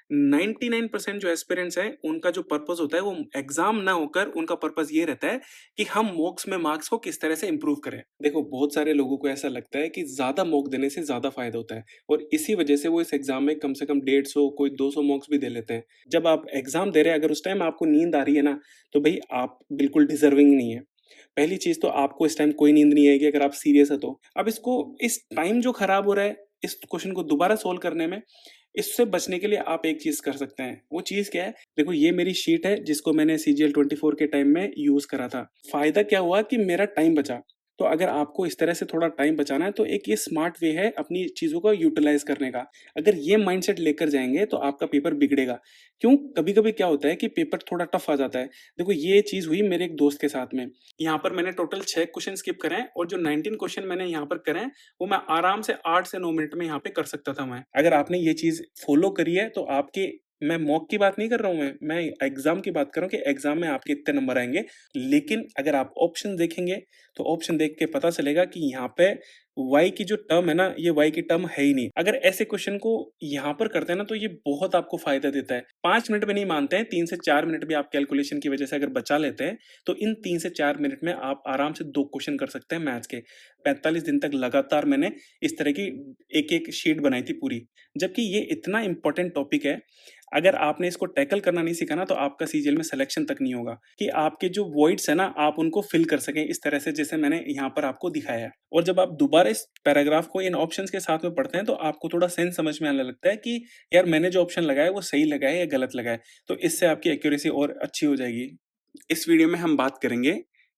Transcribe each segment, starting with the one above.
99% जो एस्पिरेंट्स हैं, उनका जो पर्पस होता है वो एग्ज़ाम ना होकर उनका पर्पस ये रहता है कि हम मॉक्स में मार्क्स को किस तरह से इम्प्रूव करें। देखो, बहुत सारे लोगों को ऐसा लगता है कि ज़्यादा मॉक देने से ज़्यादा फ़ायदा होता है और इसी वजह से वो इस एग्ज़ाम में कम से कम 150 कोई 200 मॉक्स भी दे लेते हैं। जब आप एग्ज़ाम दे रहे हैं, अगर उस टाइम आपको नींद आ रही है ना, तो भई आप बिल्कुल डिज़र्विंग नहीं है। पहली चीज़ तो आपको इस टाइम कोई नींद नहीं आएगी अगर आप सीरियस है तो। अब इसको इस टाइम जो खराब हो रहा है, इस क्वेश्चन को दोबारा सॉल्व करने में, इससे बचने के लिए आप एक चीज़ कर सकते हैं। वो चीज़ क्या है? देखो, ये मेरी शीट है जिसको मैंने सीजीएल 24 के टाइम में यूज़ करा था। फ़ायदा क्या हुआ कि मेरा टाइम बचा। तो अगर आपको इस तरह से थोड़ा टाइम बचाना है तो एक ये स्मार्ट वे है अपनी चीज़ों को यूटिलाइज़ करने का। अगर ये माइंडसेट लेकर जाएँगे तो आपका पेपर बिगड़ेगा। क्यों? कभी-कभी क्या होता है कि पेपर थोड़ा टफ आ जाता है। देखो, ये चीज़ हुई मेरे एक दोस्त के साथ में। यहाँ पर मैंने टोटल 6 क्वेश्चन स्किप करे हैं और जो 19 क्वेश्चन मैंने यहाँ पर करे हैं, वो मैं आराम से 8 से 9 मिनट में यहाँ पे कर सकता था मैं। अगर आपने ये चीज़ फ़ॉलो करी है तो आपके, मैं मॉक की बात नहीं कर रहा हूँ मैं एग्ज़ाम की बात कर रहा हूँ कि एग्ज़ाम में आपके इतने नंबर आएँगे। लेकिन अगर आप ऑप्शन देखेंगे, तो ऑप्शन देख के पता चलेगा कि यहाँ पे वाई की जो टर्म है ना, ये वाई की टर्म है ही नहीं। अगर ऐसे क्वेश्चन को यहाँ पर करते हैं ना, तो ये बहुत आपको फ़ायदा देता है। 5 मिनट में नहीं मानते हैं, 3 से 4 मिनट भी आप कैलकुलेशन की वजह से अगर बचा लेते हैं, तो इन 3 से 4 मिनट में आप आराम से 2 क्वेश्चन कर सकते हैं मैथ्स के। 45 दिन तक लगातार मैंने इस तरह की एक-एक शीट बनाई थी पूरी। जबकि ये इतना इम्पोर्टेंट टॉपिक है, अगर आपने इसको टैकल करना नहीं सीखा ना, तो आपका सीजीएल में सिलेक्शन तक नहीं होगा कि आपके जो वॉइड्स है ना, आप उनको फिल कर सकें इस तरह से जैसे मैंने यहाँ पर आपको दिखाया है। और जब आप दोबारा इस पैराग्राफ को इन ऑप्शंस के साथ में पढ़ते हैं, तो आपको थोड़ा सेंस समझ में आने लगता है कि यार, मैंने जो ऑप्शन लगाया वो सही लगाया या गलत लगाया। तो इससे आपकी एक्यूरेसी और अच्छी हो जाएगी। इस वीडियो में हम बात करेंगे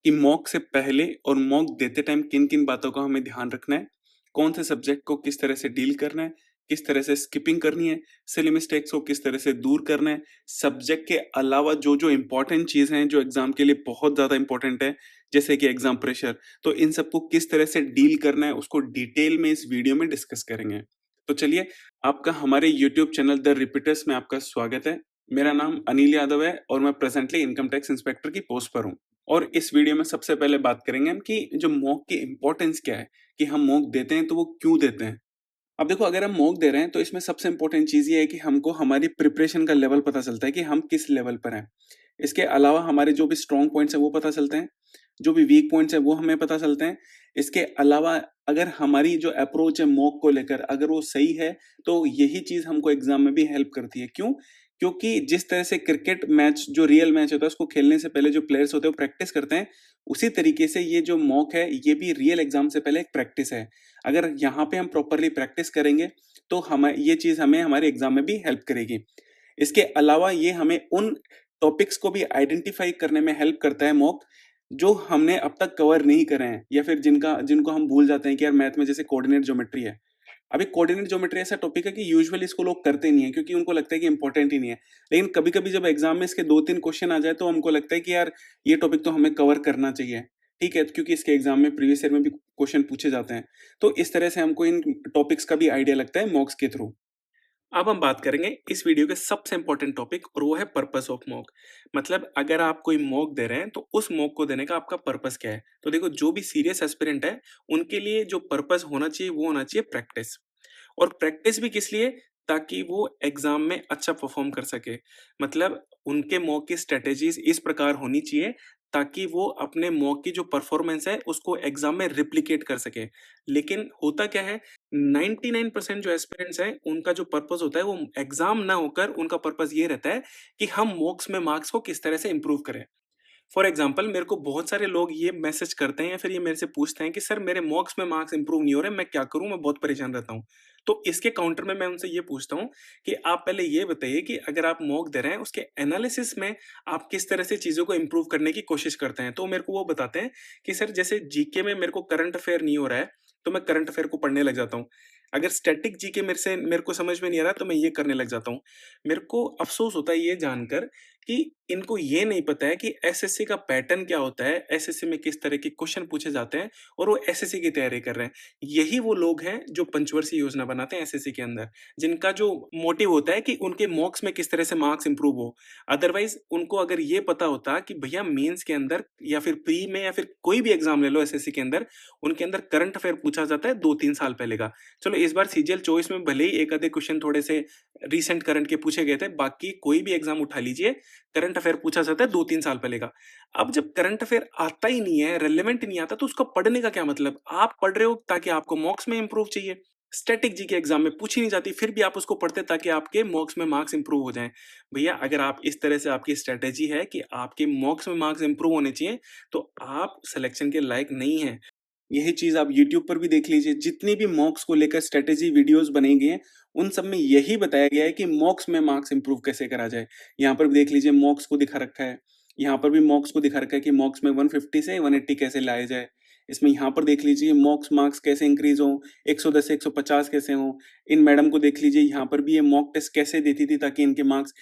कि मॉक से पहले और मॉक देते टाइम किन-किन बातों का हमें ध्यान रखना है, कौन से सब्जेक्ट को किस तरह से डील करना है, किस तरह से स्किपिंग करनी है, सिली मिस्टेक्स को किस तरह से दूर करना है, सब्जेक्ट के अलावा जो-जो इम्पोर्टेंट चीज़ हैं, जो एग्ज़ाम के लिए बहुत ज़्यादा इम्पोर्टेंट है, जैसे कि एग्ज़ाम प्रेशर, तो इन सबको किस तरह से डील करना है, उसको डिटेल में इस वीडियो में डिस्कस करेंगे। तो चलिए, आपका हमारे यूट्यूब चैनल द रिपीटर्स में आपका स्वागत है। मेरा नाम अनिल यादव है और मैं प्रेज़ेंटली इनकम टैक्स इंस्पेक्टर की पोस्ट पर हूँ। और इस वीडियो में सबसे पहले बात करेंगे हम कि जो मॉक की इम्पोर्टेंस क्या है, कि हम मॉक देते हैं तो वो क्यों देते हैं? अब देखो, अगर हम मॉक दे रहे हैं तो इसमें सबसे इम्पोर्टेंट चीज़ ये है कि हमको हमारी प्रिपरेशन का लेवल पता चलता है कि हम किस लेवल पर हैं। इसके अलावा हमारे जो भी स्ट्रॉन्ग पॉइंट्स हैं वो पता चलते हैं, जो भी वीक पॉइंट्स हैं वो हमें पता चलते हैं। इसके अलावा अगर हमारी जो अप्रोच है मॉक को लेकर अगर वो सही है, तो यही चीज़ हमको एग्ज़ाम में भी हेल्प करती है। क्यों? क्योंकि जिस तरह से क्रिकेट मैच, जो रियल मैच होता है, उसको खेलने से पहले जो प्लेयर्स होते हैं वो प्रैक्टिस करते हैं, उसी तरीके से ये जो मॉक है ये भी रियल एग्ज़ाम से पहले एक प्रैक्टिस है। अगर यहाँ पे हम प्रॉपर्ली प्रैक्टिस करेंगे, तो हमें ये चीज़ हमें हमारे एग्ज़ाम में भी हेल्प करेगी। इसके अलावा ये हमें उन टॉपिक्स को भी आइडेंटिफ़ाई करने में हेल्प करता है मॉक, जो हमने अब तक कवर नहीं करे हैं या फिर जिनको हम भूल जाते हैं कि यार मैथ में जैसे कोऑर्डिनेट ज्योमेट्री है। अब एक कोऑर्डिनेट ज्योमेट्री ऐसा टॉपिक है कि यूजुअली इसको लोग करते नहीं है क्योंकि उनको लगता है कि इम्पोर्टेंट ही नहीं है। लेकिन कभी-कभी जब एग्ज़ाम में इसके 2-3 क्वेश्चन आ जाए तो हमको लगता है कि यार, ये टॉपिक तो हमें कवर करना चाहिए। ठीक है? क्योंकि इसके एग्ज़ाम में प्रीवियस ईयर में भी क्वेश्चन पूछे जाते हैं। तो इस तरह से हमको इन टॉपिक्स का भी आइडिया लगता है मॉक्स के थ्रू। अब हम बात करेंगे इस वीडियो के सबसे इम्पोर्टेंट टॉपिक, और वो है पर्पस ऑफ मॉक। मतलब अगर आप कोई मॉक दे रहे हैं तो उस मॉक को देने का आपका पर्पस क्या है? तो देखो, जो भी सीरियस एस्पिरेंट है, उनके लिए जो पर्पस होना चाहिए वो होना चाहिए प्रैक्टिस। और प्रैक्टिस भी किस लिए? ताकि वो एग्ज़ाम में अच्छा परफ़ॉर्म कर सके। मतलब उनके मॉक की स्ट्रैटेजीज़ इस प्रकार होनी चाहिए ताकि वो अपने मॉक की जो परफ़ॉर्मेंस है उसको एग्ज़ाम में रेप्लिकेट कर सके। लेकिन होता क्या है, 99% जो एस्पिरेंट्स हैं, उनका जो पर्पस होता है वो एग्ज़ाम ना होकर उनका पर्पस ये रहता है कि हम मॉक्स में मार्क्स को किस तरह से इम्प्रूव करें। फॉर एग्जाम्पल, मेरे को बहुत सारे लोग ये मैसेज करते हैं या फिर ये मेरे से पूछते हैं कि सर, मेरे मॉक्स में मार्क्स इंप्रूव नहीं हो रहे, मैं क्या करूं, मैं बहुत परेशान रहता हूं। तो इसके काउंटर में मैं उनसे ये पूछता हूं कि आप पहले ये बताइए कि अगर आप मॉक दे रहे हैं, उसके एनालिसिस में आप किस तरह से चीज़ों को इम्प्रूव करने की कोशिश करते हैं। तो मेरे को वो बताते हैं कि सर, जैसे जीके में मेरे को करंट अफेयर नहीं हो रहा है, तो मैं करंट अफेयर को पढ़ने लग जाता हूँ। अगर स्टैटिक जीके मेरे को समझ में नहीं आ रहा, तो मैं ये करने लग जाता हूँ। मेरे को अफसोस होता है ये जानकर कि इनको ये नहीं पता है कि एसएससी का पैटर्न क्या होता है, एसएससी में किस तरह के क्वेश्चन पूछे जाते हैं और वो एसएससी की तैयारी कर रहे हैं। यही वो लोग हैं जो पंचवर्षीय योजना बनाते हैं एसएससी के अंदर, जिनका जो मोटिव होता है कि उनके मॉक्स में किस तरह से मार्क्स इंप्रूव हो। अदरवाइज़ उनको अगर ये पता होता कि भैया मेंस के अंदर या फिर प्री में या फिर कोई भी एग्ज़ाम ले लो एसएससी के अंदर, उनके अंदर करंट अफेयर पूछा जाता है 2-3 साल पहले का। चलो इस बार सीजीएल 24 में भले ही एक आधे क्वेश्चन थोड़े से रीसेंट करंट के पूछे गए थे, बाकी कोई भी एग्ज़ाम उठा लीजिए, करंट अफेयर पूछा जाता है 2-3 साल पहले का। अब जब करंट अफेयर आता ही नहीं है, रिलेवेंट नहीं आता, तो उसको पढ़ने का क्या मतलब? आप पढ़ रहे हो ताकि आपको मॉक्स में इम्प्रूव चाहिए। स्टैटिक जीके एग्ज़ाम में पूछी नहीं जाती, फिर भी आप उसको पढ़ते ताकि आपके मॉक्स में मार्क्स इम्प्रूव हो जाएँ। भैया अगर आप इस तरह से आपकी स्ट्रैटेजी है कि आपके मॉक्स में मार्क्स इम्प्रूव होने चाहिए, तो आप सिलेक्शन के लायक नहीं हैं। यही चीज़ आप यूट्यूब पर भी देख लीजिए, जितनी भी मॉक्स को लेकर स्ट्रैटेजी वीडियोज़ बनाई गई हैं, उन सब में यही बताया गया है कि मॉक्स में मार्क्स इम्प्रूव कैसे करा जाए। यहाँ पर भी देख लीजिए मॉक्स को दिखा रखा है, यहाँ पर भी मॉक्स को दिखा रखा है कि मॉक्स में 150 से 180 कैसे लाया जाए। इसमें यहाँ पर देख लीजिए मॉक्स मार्क्स कैसे इंक्रीज़ हों, 110 से 150 कैसे हों। इन मैडम को देख लीजिए यहाँ पर भी ये मॉक टेस्ट कैसे देती थी ताकि इनके मार्क्स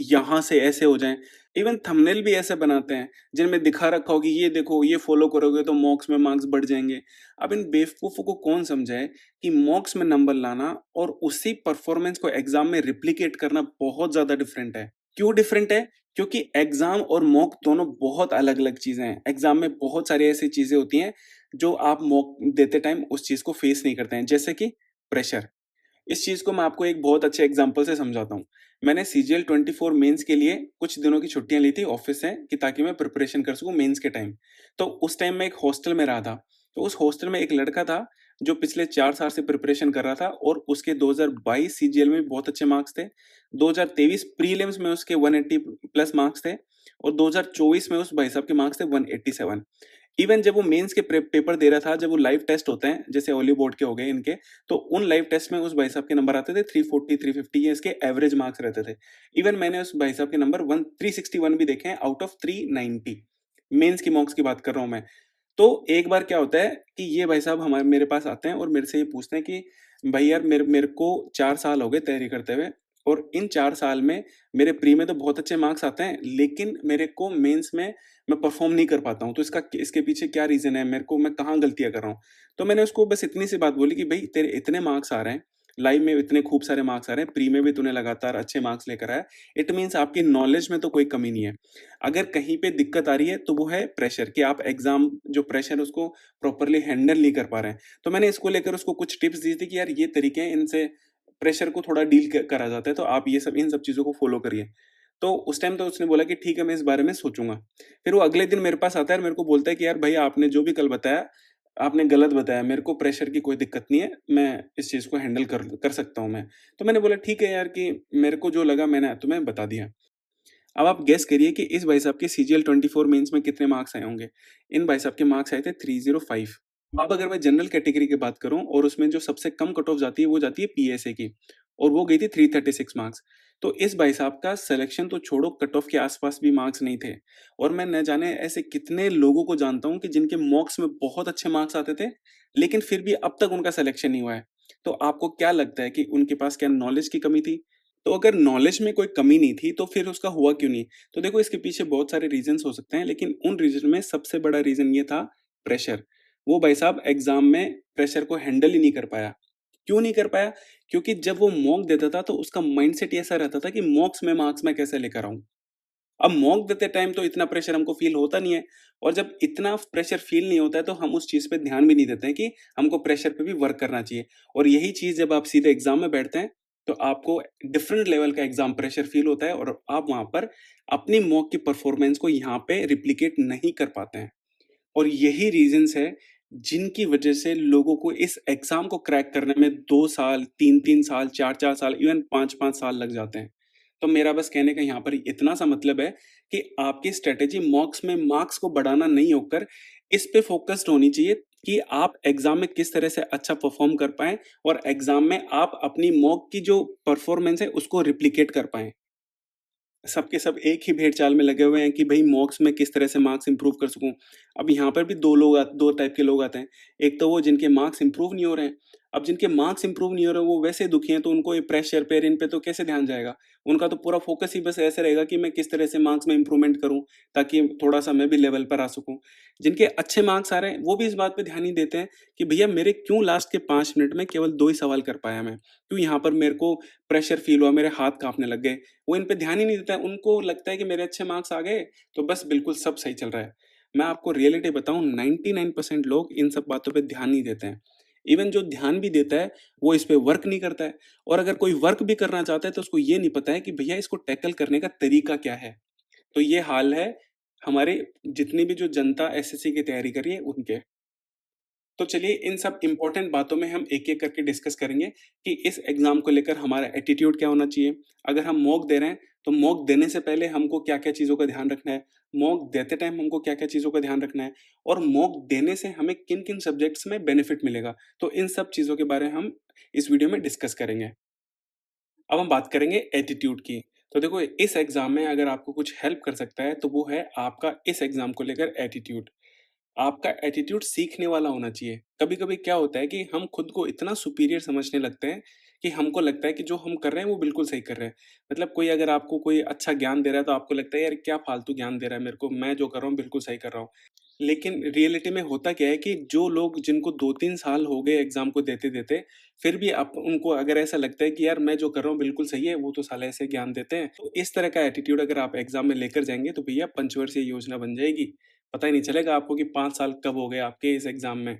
यहाँ से ऐसे हो जाएँ। इवन थंबनेल भी ऐसे बनाते हैं, जिनमें दिखा रखा हो कि ये देखो ये फ़ॉलो करोगे तो मॉक्स में मार्क्स बढ़ जाएँगे। अब इन बेवकूफ़ों को कौन समझाए कि मॉक्स में नंबर लाना और उसी परफ़ॉर्मेंस को एग्ज़ाम में रेप्लिकेट करना बहुत ज़्यादा डिफ़रेंट है। क्यों डिफ़रेंट है? क्योंकि एग्ज़ाम और मॉक दोनों बहुत अलग-अलग चीज़ें हैं। एग्ज़ाम में बहुत सारी ऐसी चीज़ें होती हैं, जो आप मॉक देते टाइम उस चीज़ को फ़ेस नहीं करते हैं, जैसे कि प्रेशर। इस चीज़ को मैं आपको एक बहुत अच्छे एग्ज़ाम्पल से समझाता हूँ। मैंने सीजीएल 24 मेंस के लिए कुछ दिनों की छुट्टियाँ ली थी ऑफ़िस से कि ताकि मैं प्रिपरेशन कर सकूँ मेंस के टाइम। तो उस टाइम मैं एक हॉस्टल में रहा था। तो उस हॉस्टल में एक लड़का था, जो पिछले 4 साल से प्रिपरेशन कर रहा था और उसके 2022 सीजीएल में बहुत अच्छे मार्क्स थे। 2023 प्रीलिम्स में उसके 180 प्लस मार्क्स थे और 2024 में उस भाई साहब के मार्क्स थे 187। इवन जब वो मेंस के पेपर दे रहा था, जब वो लाइव टेस्ट होते हैं, जैसे ओली बोर्ड के हो गए इनके, तो उन लाइव टेस्ट में उस भाई साहब के नंबर आते थे 340, 350 ये इसके एवरेज मार्क्स रहते थे। इवन मैंने उस भाई साहब के नंबर 361 भी देखे हैं आउट ऑफ 390। मेंस की मॉक्स की बात कर रहा हूँ मैं। तो एक बार क्या होता है कि ये भाई साहब हमारे मेरे पास आते हैं और मेरे से ये पूछते हैं कि भाई यार मेरे मेरे को 4 साल हो गए तैयारी करते हुए और इन 4 साल में मेरे प्री में तो बहुत अच्छे मार्क्स आते हैं, लेकिन मेरे को मेंस में मैं परफ़ॉर्म नहीं कर पाता हूँ। तो इसके पीछे क्या रीज़न है? मैं कहाँ गलतियाँ कर रहा हूँ? तो मैंने उसको बस इतनी सी बात बोली कि भई तेरे इतने मार्क्स आ रहे हैं, लाइव में इतने खूब सारे मार्क्स आ रहे हैं, प्री में भी तूने लगातार अच्छे मार्क्स लेकर आया, इट मीन्स आपकी नॉलेज में तो कोई कमी नहीं है। अगर कहीं पे दिक्कत आ रही है तो वो है प्रेशर कि आप एग्ज़ाम जो प्रेशर है उसको प्रॉपर्ली हैंडल नहीं कर पा रहे हैं। तो मैंने इसको लेकर उसको कुछ टिप्स दी थी कि यार ये तरीके हैं, इनसे प्रेशर को थोड़ा डील करा जाता है, तो आप ये सब इन सब चीज़ों को फ़ॉलो करिए। तो उस टाइम तो उसने बोला कि ठीक है मैं इस बारे में सोचूँगा। फिर वो अगले दिन मेरे पास आता है और मेरे को बोलता है कि यार भैया आपने जो भी कल बताया, आपने गलत बताया। मेरे को प्रेशर की कोई दिक्कत नहीं है, मैं इस चीज़ को हैंडल कर कर सकता हूँ मैं। तो मैंने बोला ठीक है यार कि मेरे को जो लगा मैंने तुम्हें बता दिया। अब आप गेस करिए कि इस भाई साहब के सीजीएल 24 मेंस में कितने मार्क्स आए होंगे? इन भाई साहब के मार्क्स आए थे 305। अब अगर मैं जनरल कैटेगरी की बात करूँ और उसमें जो सबसे कम कट ऑफ जाती है, वो जाती है पीएसए की और वो गई थी 336 मार्क्स। तो इस भाई साहब का सिलेक्शन तो छोड़ो, कट ऑफ के आस-पास भी मार्क्स नहीं थे और मैं न जाने ऐसे कितने लोगों को जानता हूँ कि जिनके मॉक्स में बहुत अच्छे मार्क्स आते थे, लेकिन फिर भी अब तक उनका सिलेक्शन नहीं हुआ है। तो आपको क्या लगता है कि उनके पास क्या नॉलेज की कमी थी? तो अगर नॉलेज में कोई कमी नहीं थी, तो फिर उसका हुआ क्यों नहीं? तो देखो इसके पीछे बहुत सारे रीज़न्स हो सकते हैं, लेकिन उन रीज़न में सबसे बड़ा रीज़न ये था प्रेशर। वो भाई साहब एग्ज़ाम में प्रेशर को हैंडल ही नहीं कर पाया। क्यों नहीं कर पाया? क्योंकि जब वो मॉक देता था, तो उसका माइंडसेट ही ऐसा रहता था कि मॉक्स में मार्क्स मैं कैसे लेकर आऊँ? अब मॉक देते टाइम तो इतना प्रेशर हमको फ़ील होता नहीं है और जब इतना प्रेशर फ़ील नहीं होता है, तो हम उस चीज़ पे ध्यान भी नहीं देते हैं कि हमको प्रेशर पे भी वर्क करना चाहिए और यही चीज़ जब आप सीधे एग्ज़ाम में बैठते हैं, तो आपको डिफरेंट लेवल का एग्ज़ाम प्रेशर फ़ील होता है और आप वहाँ पर अपनी मॉक की परफ़ॉर्मेंस को यहाँ पे रेप्लिकेट नहीं कर पाते हैं। और यही रीज़न्स है, जिनकी वजह से लोगों को इस एग्ज़ाम को क्रैक करने में 2 साल, 3-3 साल, 4-4 साल, इवन 5-5 साल लग जाते हैं। तो मेरा बस कहने का यहाँ पर इतना सा मतलब है कि आपकी स्ट्रैटेजी मॉक्स में मार्क्स को बढ़ाना नहीं होकर इस पे फ़ोकस्ड होनी चाहिए कि आप एग्ज़ाम में किस तरह से अच्छा परफ़ॉर्म कर पाएँ और एग्ज़ाम में आप अपनी मॉक की जो परफ़ॉर्मेंस है उसको रेप्लिकेट कर पाएँ। सब के सब एक ही भेड़-चाल में लगे हुए हैं कि भई मॉक्स में किस तरह से मार्क्स इम्प्रूव कर सकूँ। अब यहाँ पर भी 2 टाइप के लोग आते हैं। एक तो वो जिनके मार्क्स इम्प्रूव नहीं हो रहे हैं अब जिनके मार्क्स इंप्रूव नहीं हो रहे, वो वैसे दुखी हैं, तो उनको ये प्रेशर पे, इन पे तो कैसे ध्यान जाएगा? उनका तो पूरा फ़ोकस ही बस ऐसे रहेगा कि मैं किस तरह से मार्क्स में इंप्रूवमेंट करूँ, ताकि थोड़ा-सा मैं भी लेवल पर आ सकूँ। जिनके अच्छे मार्क्स आ रहे हैं, वो भी इस बात पे ध्यान नहीं देते हैं कि भैया मेरे क्यों लास्ट के 5 मिनट में केवल 2 ही सवाल कर पाया मैं? क्यों यहाँ पर मेरे को प्रेशर फ़ील हुआ, मेरे हाथ काँपने लग गए? वो इन पे ध्यान ही नहीं देता है, उनको लगता है कि मेरे अच्छे मार्क्स आ गए, तो बस बिल्कुल सब सही चल रहा है। मैं आपको रियलिटी बताऊँ, 99% लोग इन सब बातों पे ध्यान नहीं देते हैं। इवन जो ध्यान भी देता है, वो इस पे वर्क नहीं करता है, और अगर कोई वर्क भी करना चाहता है तो उसको ये नहीं पता है कि भैया इसको टैकल करने का तरीका क्या है। तो ये हाल है हमारे जितनी भी जो जनता एसएससी की तैयारी कर रही है उनके। तो चलिए इन सब इम्पोर्टेंट बातों में हम एक-एक करके डिस्कस करेंगे कि इस एग्ज़ाम को लेकर हमारा एटीट्यूड क्या होना चाहिए। अगर हम मॉक दे रहे हैं, तो मॉक देने से पहले हमको क्या-क्या चीज़ों का ध्यान रखना है, मॉक देते टाइम हमको क्या-क्या चीज़ों का ध्यान रखना है, और मॉक देने से हमें किन-किन सब्जेक्ट्स में बेनिफिट मिलेगा। तो इन सब चीज़ों के बारे में हम इस वीडियो में डिस्कस करेंगे। अब हम बात करेंगे एटीट्यूड की। तो देखो, इस एग्ज़ाम में अगर आपको कुछ हेल्प कर सकता है, तो वो है आपका इस एग्ज़ाम को लेकर एटीट्यूड। आपका एटीट्यूड सीखने वाला होना चाहिए। कभी-कभी क्या होता है कि हम खुद को इतना सुपीरियर समझने लगते हैं कि हमको लगता है कि जो हम कर रहे हैं वो बिल्कुल सही कर रहे हैं। मतलब कोई अगर आपको कोई अच्छा ज्ञान दे रहा है, तो आपको लगता है यार क्या फालतू ज्ञान दे रहा है मेरे को, मैं जो कर रहा हूँ बिल्कुल सही कर रहा हूँ। लेकिन रियलिटी में होता क्या है कि जो लोग जिनको 2-3 साल हो गए एग्ज़ाम को देते-देते, फिर भी आप उनको अगर ऐसा लगता है कि यार मैं जो कर रहा हूँ बिल्कुल सही है, वो तो साले ऐसे ज्ञान देते हैं। तो इस तरह का एटीट्यूड अगर आप एग्ज़ाम में लेकर जाएँगे, तो भैया पंचवर्षीय योजना बन जाएगी। पता ही नहीं चलेगा आपको कि 5 साल कब हो गए आपके इस एग्ज़ाम में।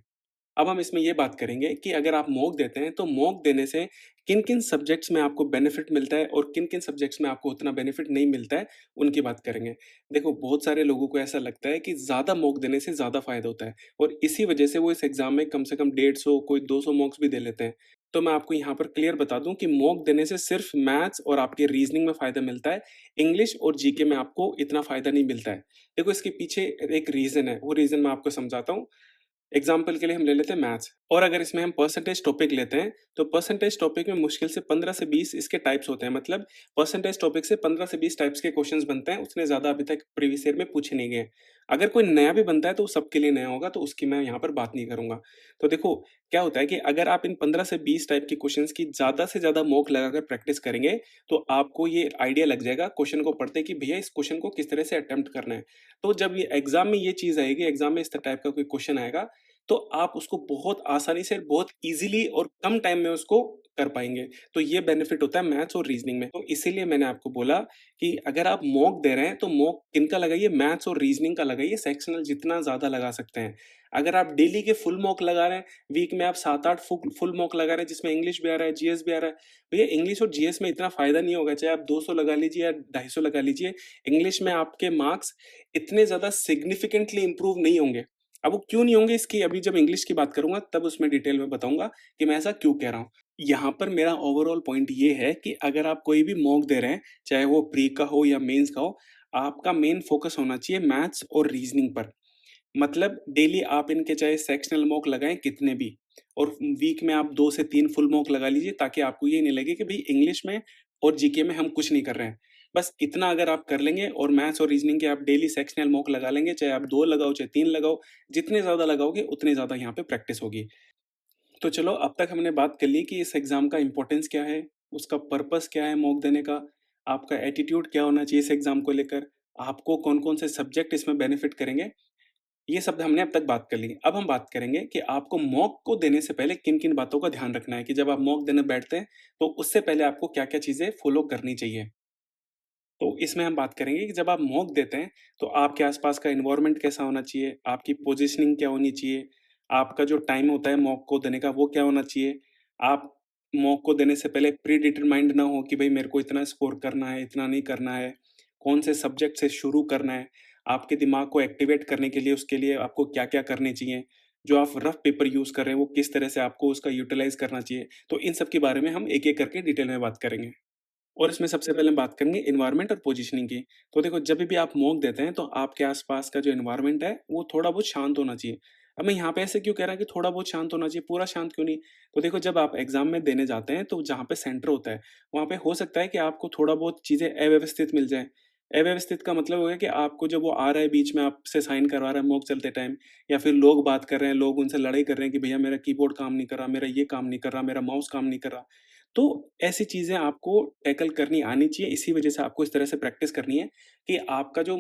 अब हम इसमें ये बात करेंगे कि अगर आप मॉक देते हैं, तो मॉक देने से किन-किन सब्जेक्ट्स में आपको बेनिफिट मिलता है और किन-किन सब्जेक्ट्स में आपको उतना बेनिफिट नहीं मिलता है, उनकी बात करेंगे। देखो, बहुत सारे लोगों को ऐसा लगता है कि ज़्यादा मॉक देने से ज़्यादा फ़ायदा होता है, और इसी वजह से वो इस एग्ज़ाम में कम से कम 150 कोई 200 मॉक्स भी दे लेते हैं। तो मैं आपको यहाँ पर क्लियर बता दूँ कि मॉक देने से सिर्फ़ मैथ्स और आपके रीज़निंग में फ़ायदा मिलता है, इंग्लिश और जीके में आपको इतना फ़ायदा नहीं मिलता है। देखो, इसके पीछे एक रीज़न है, वो रीज़न मैं आपको समझाता हूँ। एग्जाम्पल के लिए हम ले लेते हैं मैथ्स, और अगर इसमें हम परसेंटेज टॉपिक लेते हैं, तो परसेंटेज टॉपिक में मुश्किल से 15 से 20 इसके टाइप्स होते हैं। मतलब परसेंटेज टॉपिक से 15 से 20 टाइप्स के क्वेश्चंस बनते हैं, उतने ज़्यादा अभी तक प्रीवियस ईयर में पूछे नहीं गए। अगर कोई नया भी बनता है तो वो सबके लिए नया होगा, तो उसकी मैं यहाँ पर बात नहीं करूँगा। तो देखो, क्या होता है कि अगर आप इन 15 से 20 टाइप के क्वेश्चंस की ज़्यादा से ज़्यादा मॉक लगाकर प्रैक्टिस करेंगे, तो आपको ये आइडिया लग जाएगा क्वेश्चन को पढ़ते कि भैया इस क्वेश्चन को किस तरह से अटेम्प्ट करना है। तो जब ये एग्ज़ाम में ये चीज़ आएगी, एग्ज़ाम में इस टाइप का कोई क्वेश्चन आएगा, तो आप उसको बहुत आसानी से, बहुत ईज़िली और कम टाइम में उसको कर पाएँगे। तो ये बेनिफिट होता है मैथ्स और रीज़निंग में। तो इसीलिए मैंने आपको बोला कि अगर आप मॉक दे रहे हैं, तो मॉक किनका लगाइए, मैथ्स और रीज़निंग का लगाइए, सेक्शनल जितना ज़्यादा लगा सकते हैं। अगर आप डेली के फुल मॉक लगा रहे हैं, वीक में आप 7-8 फुल मॉक लगा रहे हैं, जिसमें इंग्लिश भी आ रहा है, जीएस भी आ रहा है, भैया इंग्लिश और जीएस में इतना फ़ायदा नहीं होगा, चाहे आप 200 लगा लीजिए या 250 लगा लीजिए, इंग्लिश में आपके मार्क्स इतने ज़्यादा सिग्निफिकेंटली इम्प्रूव नहीं होंगे। अब वो क्यों नहीं होंगे, इसकी अभी जब इंग्लिश की बात करूँगा तब उसमें डिटेल में बताऊँगा कि मैं ऐसा क्यों कह रहा हूँ। यहाँ पर मेरा ओवरऑल पॉइंट ये है कि अगर आप कोई भी मॉक दे रहे हैं, चाहे वो प्री का हो या मेंस का हो, आपका मेन फोकस होना चाहिए मैथ्स और रीजनिंग पर। मतलब डेली आप इनके चाहे सेक्शनल मॉक लगाएँ कितने भी, और वीक में आप 2 से 3 फुल मॉक लगा लीजिए, ताकि आपको ये नहीं लगे कि भई इंग्लिश में और जीके में हम कुछ नहीं कर रहे हैं। बस इतना अगर आप कर लेंगे, और मैथ्स और रीजनिंग के आप डेली सेक्शनल मॉक लगा लेंगे, चाहे आप 2 लगाओ, चाहे 3 लगाओ, जितने ज़्यादा लगाओगे उतनी ज़्यादा यहाँ पे प्रैक्टिस होगी। तो चलो, अब तक हमने बात कर ली कि इस एग्ज़ाम का इम्पोर्टेंस क्या है, उसका पर्पस क्या है मॉक देने का, आपका एटीट्यूड क्या होना चाहिए इस एग्ज़ाम को लेकर, आपको कौन-कौन से सब्जेक्ट इसमें बेनिफिट करेंगे। ये सब हमने अब तक बात कर ली। अब हम बात करेंगे कि आपको मॉक को देने से पहले किन-किन बातों का ध्यान रखना है, कि जब आप मॉक देने बैठते हैं, तो उससे पहले आपको क्या-क्या चीज़ें फ़ॉलो करनी चाहिए। तो इसमें हम बात करेंगे कि जब आप मॉक देते हैं, तो आपके आसपास का एनवायरनमेंट कैसा होना चाहिए, आपकी पोजीशनिंग क्या होनी चाहिए, आपका जो टाइम होता है मॉक को देने का वो क्या होना चाहिए। आप मॉक को देने से पहले प्री डिटरमाइंड ना हो कि भई मेरे को इतना स्कोर करना है, इतना नहीं करना है, कौन से सब्जेक्ट से शुरू करना है। आपके दिमाग को एक्टिवेट करने के लिए उसके लिए आपको क्या-क्या करने चाहिए। जो आप रफ पेपर यूज़ कर रहे हैं, वो किस तरह से आपको उसका यूटिलाइज़ करना चाहिए। तो इन सब के बारे में हम एक-एक करके डिटेल में बात करेंगे। और इसमें सबसे पहले हम बात करेंगे एनवायरनमेंट और पोजीशनिंग की। तो देखो, जब भी आप मॉक देते हैं, तो आपके आस-पास का जो एनवायरनमेंट है, वो थोड़ा बहुत शांत होना चाहिए। अब मैं यहाँ पे ऐसे क्यों कह रहा कि थोड़ा बहुत शांत होना चाहिए, पूरा शांत क्यों नहीं? तो देखो, जब आप एग्ज़ाम में देने जाते हैं, तो जहाँ पे सेंटर होता है, वहाँ पे हो सकता है कि आपको थोड़ा बहुत चीज़ें अव्यवस्थित मिल जाएँ। अव्यवस्थित का मतलब हो गया कि आपको जब वो आ रहा है बीच में आपसे साइन करवा रहा है मॉक चलते टाइम, या फिर लोग बात कर रहे हैं, लोग उनसे लड़ाई कर रहे हैं कि भैया मेरा कीबोर्ड काम नहीं कर रहा, मेरा ये काम नहीं कर रहा, मेरा माउस काम नहीं कर रहा। तो ऐसी चीज़ें आपको टैकल करनी आनी चाहिए, इसी वजह से आपको इस तरह से प्रैक्टिस करनी है कि आपका जो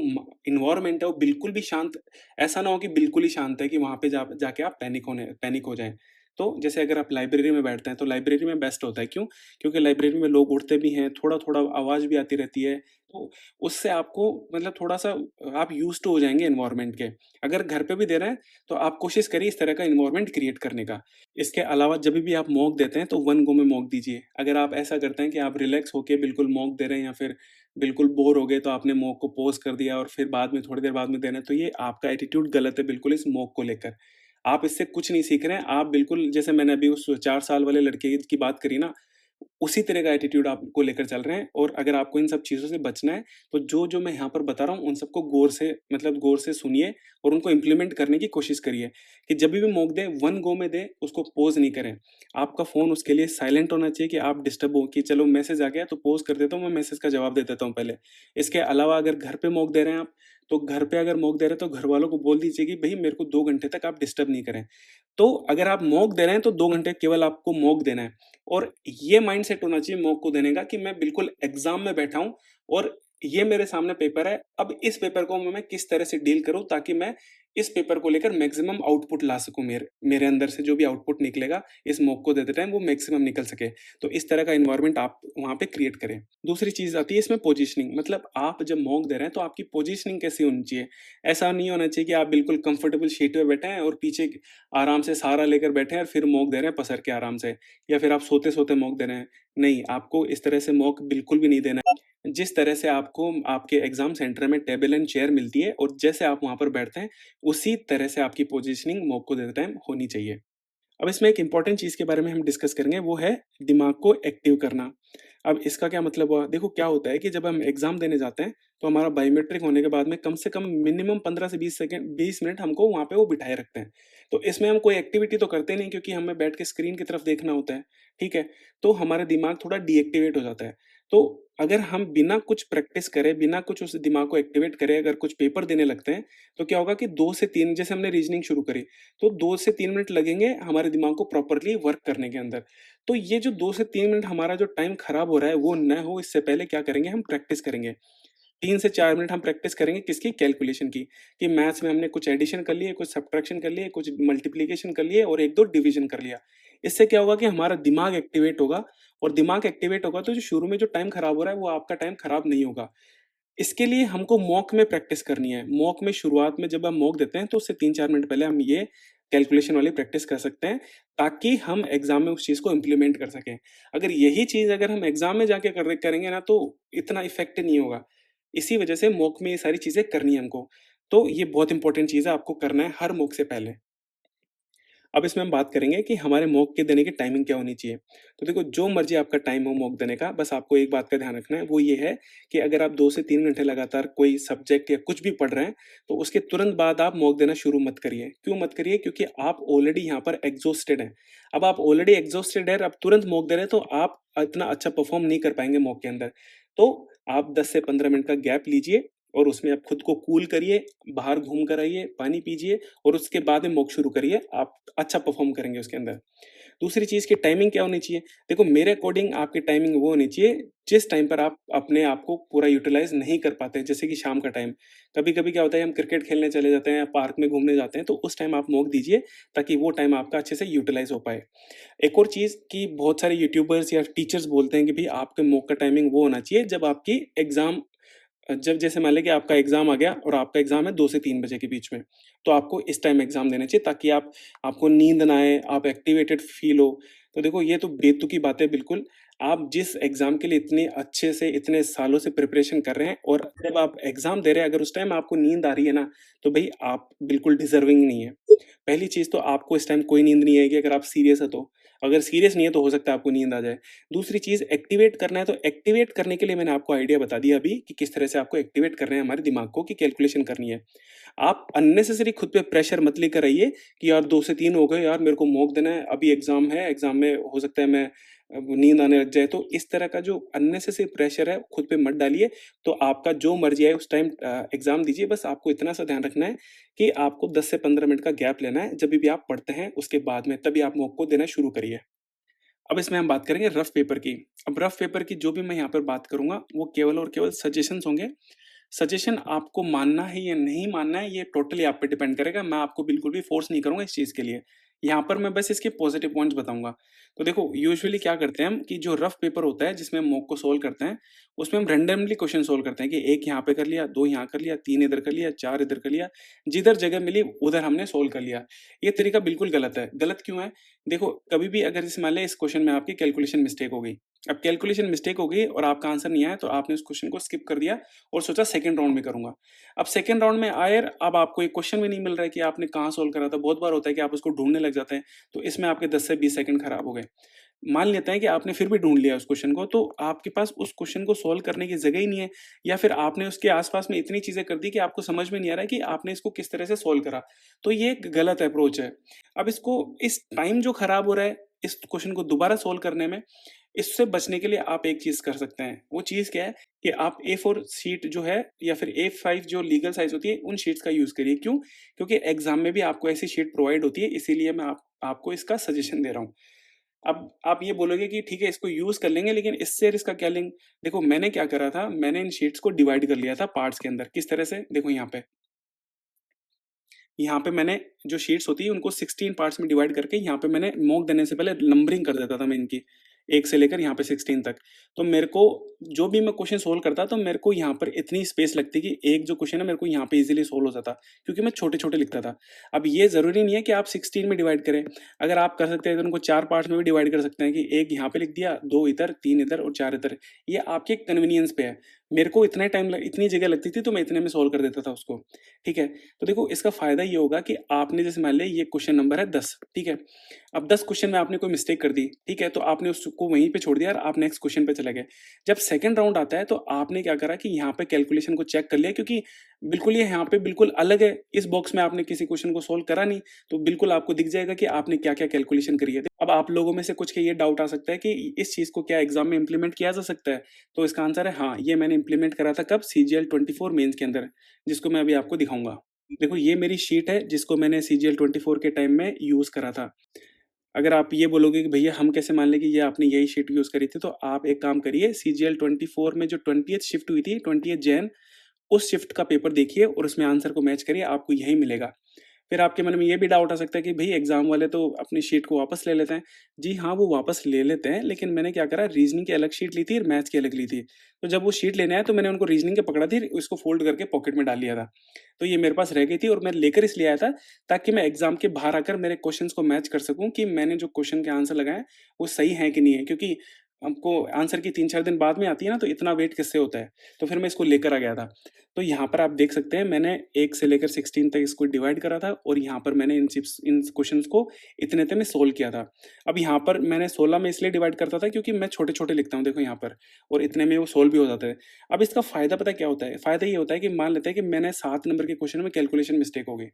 इन्वायरमेंट है वो बिल्कुल भी शांत, ऐसा ना हो कि बिल्कुल ही शांत है कि वहाँ पे जाके आप पैनिक हो जाएँ। तो जैसे अगर आप लाइब्रेरी में बैठते हैं, तो लाइब्रेरी में बेस्ट होता है, क्यों? क्योंकि लाइब्रेरी में लोग उठते भी हैं, थोड़ा-थोड़ा आवाज़ भी आती रहती है, तो उससे आपको मतलब थोड़ा-सा आप यूज़्ड टू हो जाएँगे एनवायरनमेंट के। अगर घर पे भी दे रहे हैं, तो आप कोशिश करिए इस तरह का एनवायरनमेंट क्रिएट करने का। इसके अलावा जभी भी आप मॉक देते हैं, तो वन गो में मॉक दीजिए। अगर आप ऐसा करते हैं कि आप रिलैक्स होके बिल्कुल मॉक दे रहे हैं, या फिर बिल्कुल बोर हो गए, तो आपने मॉक को पॉज़ कर दिया और फिर बाद में थोड़ी देर बाद में दे रहे हैं, तो ये आपका एटीट्यूड गलत है बिल्कुल इस मॉक को लेकर। आप इससे कुछ नहीं सीख रहे हैं, आप बिल्कुल जैसे मैंने अभी उस 4 साल वाले लड़के की बात करी ना, उसी तरह का एटीट्यूड आपको लेकर चल रहे हैं, और अगर आपको इन सब चीज़ों से बचना है, तो जो-जो मैं यहाँ पर बता रहा हूँ, उन सबको गौर से सुनिए और उनको इम्प्लीमेंट करने की कोशिश करिए कि जभी भी मौका दें, वन गो में दें, उसको पॉज़ नहीं करें। आपका फ़ोन उसके लिए साइलेंट होना चाहिए कि आप डिस्टर्ब हो कि चलो मैसेज आ गया तो पॉज़ कर देता हूँ, मैं मैसेज का जवाब दे देता हूँ पहले। इसके अलावा अगर घर पे मौका दे रहे हैं आप, तो घर पे अगर मौका दे रहे हैं, तो घरवालों को बोल दीजिए कि भई मेरे को 2 घंटे तक आप डिस्टर्ब नहीं करें। तो अगर आप मॉक दे रहे हैं, तो 2 घंटे केवल आपको मॉक देना है, और ये माइंडसेट होना चाहिए मॉक को देने का कि मैं बिल्कुल एग्ज़ाम में बैठा हूँ और ये मेरे सामने पेपर है। अब इस पेपर को मैं किस तरह से डील करूँ ताकि मैं इस पेपर को लेकर मैक्सिमम आउटपुट ला सकूँ, मेरे मेरे अंदर से जो भी आउटपुट निकलेगा इस मॉक को देते टाइम वो मैक्सिमम निकल सके। तो इस तरह का एनवायरनमेंट आप वहाँ पे क्रिएट करें। दूसरी चीज़ आती है इसमें पोज़ीशनिंग, मतलब आप जब मॉक दे रहे हैं, तो आपकी पोज़ीशनिंग कैसी होनी चाहिए? ऐसा नहीं होना चाहिए कि आप बिल्कुल कंफर्टेबल सीट पे बैठे हैं और पीछे आराम से सहारा लेकर बैठे हैं और फिर मॉक दे रहे हैं पसर के आराम से, या फिर आप सोते-सोते मॉक दे रहे हैं। नहीं, आपको इस तरह से मॉक बिल्कुल भी नहीं देना है। जिस तरह से आपको आपके एग्ज़ाम सेंटर में टेबल एंड चेयर मिलती है और जैसे आप वहाँ पर बैठते हैं, उसी तरह से आपकी पोज़ीशनिंग मॉक को देते टाइम होनी चाहिए। अब इसमें एक इम्पॉर्टेंट चीज़ के बारे में हम डिस्कस करेंगे, वो है दिमाग को एक्टिव करना। अब इसका क्या मतलब हुआ? देखो क्या होता है कि जब हम एग्ज़ाम देने जाते हैं, तो हमारा बायोमेट्रिक होने के बाद में कम से कम मिनिमम 15 से 20 मिनट हमको वहाँ पे वो बिठाए रखते हैं। तो इसमें हम कोई एक्टिविटी तो करते नहीं, क्योंकि हमें बैठ के स्क्रीन की तरफ देखना होता है, ठीक है? तो हमारा दिमाग थोड़ा डीएक्टिवेट हो जाता है। तो अगर हम बिना कुछ प्रैक्टिस करे, बिना कुछ उस दिमाग को एक्टिवेट करे अगर कुछ पेपर देने लगते हैं, तो क्या होगा कि 2 से 3, जैसे हमने रीज़निंग शुरू करी, तो 2 से 3 मिनट लगेंगे हमारे दिमाग को प्रॉपर्ली वर्क करने के अंदर। तो ये जो 2 से 3 मिनट हमारा जो टाइम खराब हो रहा है, वो ना हो इससे पहले क्या करेंगे, हम प्रैक्टिस करेंगे। 3 से 4 मिनट हम प्रैक्टिस करेंगे किसकी? कैलकुलेशन की, कि मैथ्स में हमने कुछ एडिशन कर लिए, कुछ सब्ट्रैक्शन कर लिए, कुछ मल्टीप्लिकेशन कर लिए और 1-2 डिवीज़न कर लिया। इससे क्या होगा कि हमारा दिमाग एक्टिवेट होगा, और दिमाग एक्टिवेट होगा तो जो शुरू में जो टाइम खराब हो रहा है, वो आपका टाइम खराब नहीं होगा। इसके लिए हमको मॉक में प्रैक्टिस करनी है। मॉक में शुरुआत में जब हम मॉक देते हैं, तो उससे 3-4 मिनट पहले हम ये कैलकुलेशन वाली प्रैक्टिस कर सकते हैं, ताकि हम एग्ज़ाम में उस चीज़ को इम्प्लीमेंट कर सकें। अगर यही चीज़ अगर हम एग्ज़ाम में जाके करेंगे ना, तो इतना इफ़ेक्ट नहीं होगा। इसी वजह से मॉक में ये सारी चीज़ें करनी है हमको। तो ये बहुत इंपॉर्टेंट चीज़ है, आपको करना है हर मॉक से पहले। अब इसमें हम बात करेंगे कि हमारे मॉक के देने की टाइमिंग क्या होनी चाहिए। तो देखो, जो मर्ज़ी आपका टाइम हो मॉक देने का, बस आपको एक बात का ध्यान रखना है, वो ये है कि अगर आप 2 से 3 घंटे लगातार कोई सब्जेक्ट या कुछ भी पढ़ रहे हैं, तो उसके तुरंत बाद आप मॉक देना शुरू मत करिए। क्यों मत करिए? क्योंकि आप ऑलरेडी यहाँ पर एग्ज़ॉस्टेड हैं। अब आप ऑलरेडी एग्ज़ॉस्टेड हैं, अब तुरंत मॉक दे रहे हैं, तो आप इतना अच्छा परफ़ॉर्म नहीं कर पाएँगे मॉक के अंदर। तो आप 10 से 15 मिनट का गैप लीजिए और उसमें आप खुद को कूल करिए, बाहर घूम कर आइए, पानी पीजिए और उसके बाद में मॉक शुरू करिए, आप अच्छा परफ़ॉर्म करेंगे उसके अंदर। दूसरी चीज़ की टाइमिंग क्या होनी चाहिए? देखो, मेरे अकॉर्डिंग आपकी टाइमिंग वो होनी चाहिए, जिस टाइम पर आप अपने आप को पूरा यूटिलाइज़ नहीं कर पाते, जैसे कि शाम का टाइम। कभी-कभी क्या होता है, हम क्रिकेट खेलने चले जाते हैं या पार्क में घूमने जाते हैं, तो उस टाइम आप मॉक दीजिए, ताकि वो टाइम आपका अच्छे से यूटिलाइज़ हो पाए। एक और चीज़ कि बहुत सारे यूट्यूबर्स या टीचर्स बोलते हैं कि भई आपके मॉक का टाइमिंग वो होना चाहिए जब आपकी एग्ज़ाम जब जैसे मान लें कि आपका एग्ज़ाम आ गया और आपका एग्ज़ाम है 2 से 3 बजे के बीच में, तो आपको इस टाइम एग्ज़ाम देना चाहिए, ताकि आपको नींद ना आए, आप एक्टिवेटेड फ़ील हो। तो देखो, ये तो बेतुकी बात है बिल्कुल। आप जिस एग्ज़ाम के लिए इतने अच्छे से इतने सालों से प्रिपरेशन कर रहे हैं, और जब आप एग्ज़ाम दे रहे हैं, अगर उस टाइम आपको नींद आ रही है ना, तो भई आप बिल्कुल डिज़र्विंग नहीं है। पहली चीज़ तो आपको इस टाइम कोई नींद नहीं आएगी अगर आप सीरियस हैं तो। अगर सीरियस नहीं है, तो हो सकता है आपको नींद आ जाए। दूसरी चीज़, एक्टिवेट करना है, तो एक्टिवेट करने के लिए मैंने आपको आइडिया बता दिया अभी कि किस तरह से आपको एक्टिवेट करना है हमारे दिमाग को, कि कैलकुलेशन करनी है। आप अननेसेसरी खुद पे प्रेशर मत लेकर आइए कि यार 2 से 3 हो गए यार, मेरे को मॉक देना है, अभी एग्ज़ाम है, एग्ज़ाम में हो सकता है मैं नींद आने लग जाए, तो इस तरह का जो अननेसेसरी प्रेशर है खुद पे मत डालिए। तो आपका जो मर्ज़ी आए उस टाइम एग्ज़ाम दीजिए, बस आपको इतना सा ध्यान रखना है कि आपको 10 से 15 मिनट का गैप लेना है, जभी भी आप पढ़ते हैं उसके बाद में, तभी आप मॉक को देना शुरू करिए। अब इसमें हम बात करेंगे रफ पेपर की। अब रफ पेपर की जो भी मैं यहाँ पर बात करूँगा, वो केवल और केवल सजेशंस होंगे। सजेशन आपको मानना है या नहीं मानना है, ये टोटली आप पे डिपेंड करेगा। मैं आपको बिल्कुल भी फोर्स नहीं करूँगा इस चीज़ के लिए। यहाँ पर मैं बस इसके पॉजिटिव पॉइंट्स बताऊँगा। तो देखो, यूजुअली क्या करते हैं हम कि जो रफ पेपर होता है जिसमें हम मॉक को सोल्व करते हैं, उसमें हम रैंडमली क्वेश्चन सोल्व करते हैं कि 1 यहाँ पे कर लिया, 2 यहाँ कर लिया, 3 इधर कर लिया, 4 इधर कर लिया। जिधर जगह मिली उधर हमने सोल्व कर लिया। ये तरीका बिल्कुल गलत है। गलत क्यों है? देखो, कभी भी अगर जैसे मान लें इस क्वेश्चन में आपकी कैलकुलेशन मिस्टेक हो गई। अब कैलकुलेशन मिस्टेक हो गई और आपका आंसर नहीं आया, तो आपने उस क्वेश्चन को स्किप कर दिया और सोचा सेकंड राउंड में करूँगा। अब सेकंड राउंड में आए, अब आपको एक क्वेश्चन भी नहीं मिल रहा है कि आपने कहाँ सोल्व करा था। बहुत बार होता है कि आप उसको ढूँढने लग जाते हैं, तो इसमें आपके 10 से 20 सेकंड खराब हो गए। मान लेते हैं कि आपने फिर भी ढूँढ लिया उस क्वेश्चन को, तो आपके पास उस क्वेश्चन को सोल्व करने की जगह ही नहीं है, या फिर आपने उसके आस-पास में इतनी चीज़ें कर दी कि आपको समझ में नहीं आ रहा है कि आपने इसको किस तरह से सोल्व करा। तो ये एक गलत अप्रोच है। अब इसको, इस टाइम जो खराब हो रहा है, इस क्वेश्चन को दोबारा सोल्व करने में, इससे बचने के लिए आप एक चीज़ कर सकते हैं। वो चीज़ क्या है कि आप A4 शीट जो है या फिर A5 जो लीगल साइज़ होती है, उन शीट्स का यूज़ करिए। क्यों? क्योंकि एग्ज़ाम में भी आपको ऐसी शीट प्रोवाइड होती है, इसीलिए मैं आपको इसका सजेशन दे रहा हूँ। अब आप ये बोलोगे कि ठीक है, इसको यूज़ कर लेंगे, लेकिन इससे और इसका क्या लिंक? देखो, मैंने क्या करा था, मैंने इन शीट्स को डिवाइड कर लिया था पार्ट्स के अंदर। किस तरह से? देखो यहाँ पे मैंने जो शीट्स होती है उनको 16 पार्ट्स में डिवाइड करके, यहाँ पे मैंने मॉक देने से पहले नंबरिंग कर देता था मैं इनकी, 1 से लेकर यहाँ पे 16 तक। तो मेरे को जो भी मैं क्वेश्चन सोल्व करता, तो मेरे को यहाँ पर इतनी स्पेस लगती कि एक जो क्वेश्चन है मेरे को यहाँ पे ईज़िली सोल्व हो जाता, क्योंकि मैं छोटे-छोटे लिखता था। अब ये ज़रूरी नहीं है कि आप 16 में डिवाइड करें। अगर आप कर सकते हैं तो उनको 4 पार्ट्स में भी डिवाइड कर सकते हैं कि 1 यहाँ पे लिख दिया, 2 इधर, 3 इधर और 4 इधर। ये आपके कन्वीनियंस पे है। मेरे को इतनी जगह लगती थी, तो मैं इतने में सोल्व कर देता था उसको। ठीक है? तो देखो, इसका फ़ायदा ये होगा कि आपने जैसे मान लिया ये क्वेश्चन नंबर है 10, ठीक है? अब 10 क्वेश्चन में आपने कोई मिस्टेक कर दी, ठीक है? तो आपने उसको वहीं पे छोड़ दिया और आप नेक्स्ट क्वेश्चन पे चले गए। जब सेकंड राउंड आता है, तो आपने क्या करा कि यहाँ पे कैलकुलेशन को चेक कर लिया, क्योंकि बिल्कुल ये यहाँ पे बिल्कुल अलग है। इस बॉक्स में आपने किसी क्वेश्चन को सोल्व करा नहीं, तो बिल्कुल आपको दिख जाएगा कि आपने क्या-क्या कैलकुलेशन करी है। अब आप लोगों में से कुछ के ये डाउट आ सकता है कि इस चीज़ को क्या एग्ज़ाम में इम्प्लीमेंट किया जा सकता है? तो इसका आंसर है हाँ, ये मैंने इम्प्लीमेंट करा था कब? CGL 24 मेंस के अंदर, जिसको मैं अभी आपको दिखाऊँगा। देखो, ये मेरी शीट है जिसको मैंने CGL 24 के टाइम में यूज़ करा था। अगर आप ये बोलोगे कि भैया हम कैसे मान लें कि ये आपने यही शीट यूज़ करी थी, तो आप एक काम करिए, CGL 24 में जो 20th शिफ्ट हुई थी, 20th जैन, उस शिफ्ट का पेपर देखिए और उसमें आंसर को मैच करिए, आपको यही मिलेगा। फिर आपके मन में ये भी डाउट आ सकता है कि भई एग्ज़ाम वाले तो अपनी शीट को वापस ले लेते हैं। जी हाँ, वो वापस ले लेते हैं, लेकिन मैंने क्या करा, रीज़निंग की अलग शीट ली थी और मैथ्स की अलग ली थी। तो जब वो शीट लेने आए, तो मैंने उनको रीज़निंग की पकड़ा थी, उसको फ़ोल्ड करके पॉकेट में डाल लिया था। तो ये मेरे पास रह गई थी और मैं लेकर इसलिए आया था, ताकि मैं एग्ज़ाम के बाहर आकर मेरे क्वेश्चन्स को मैच कर सकूँ कि मैंने जो क्वेश्चन के आंसर लगाए हैं, वो सही हैं कि नहीं है। क्योंकि हमको आंसर की 3-4 दिन बाद में आती है ना, तो इतना वेट किससे होता है? तो फिर मैं इसको लेकर आ गया था। तो यहाँ पर आप देख सकते हैं, मैंने 1 से लेकर 16 तक इसको डिवाइड करा था और यहाँ पर मैंने इन क्वेश्चंस को इतने में सोल्व किया था। अब यहाँ पर मैंने 16 में इसलिए डिवाइड करता था क्योंकि मैं छोटे-छोटे लिखता हूँ, देखो यहाँ पर, और इतने में वो सोल्व भी हो जाते हैं। अब इसका फ़ायदा पता है क्या होता है? फ़ायदा ये होता है कि मान लेते हैं कि मैंने 7 नंबर के क्वेश्चन में कैलकुलेशन मिस्टेक हो गई।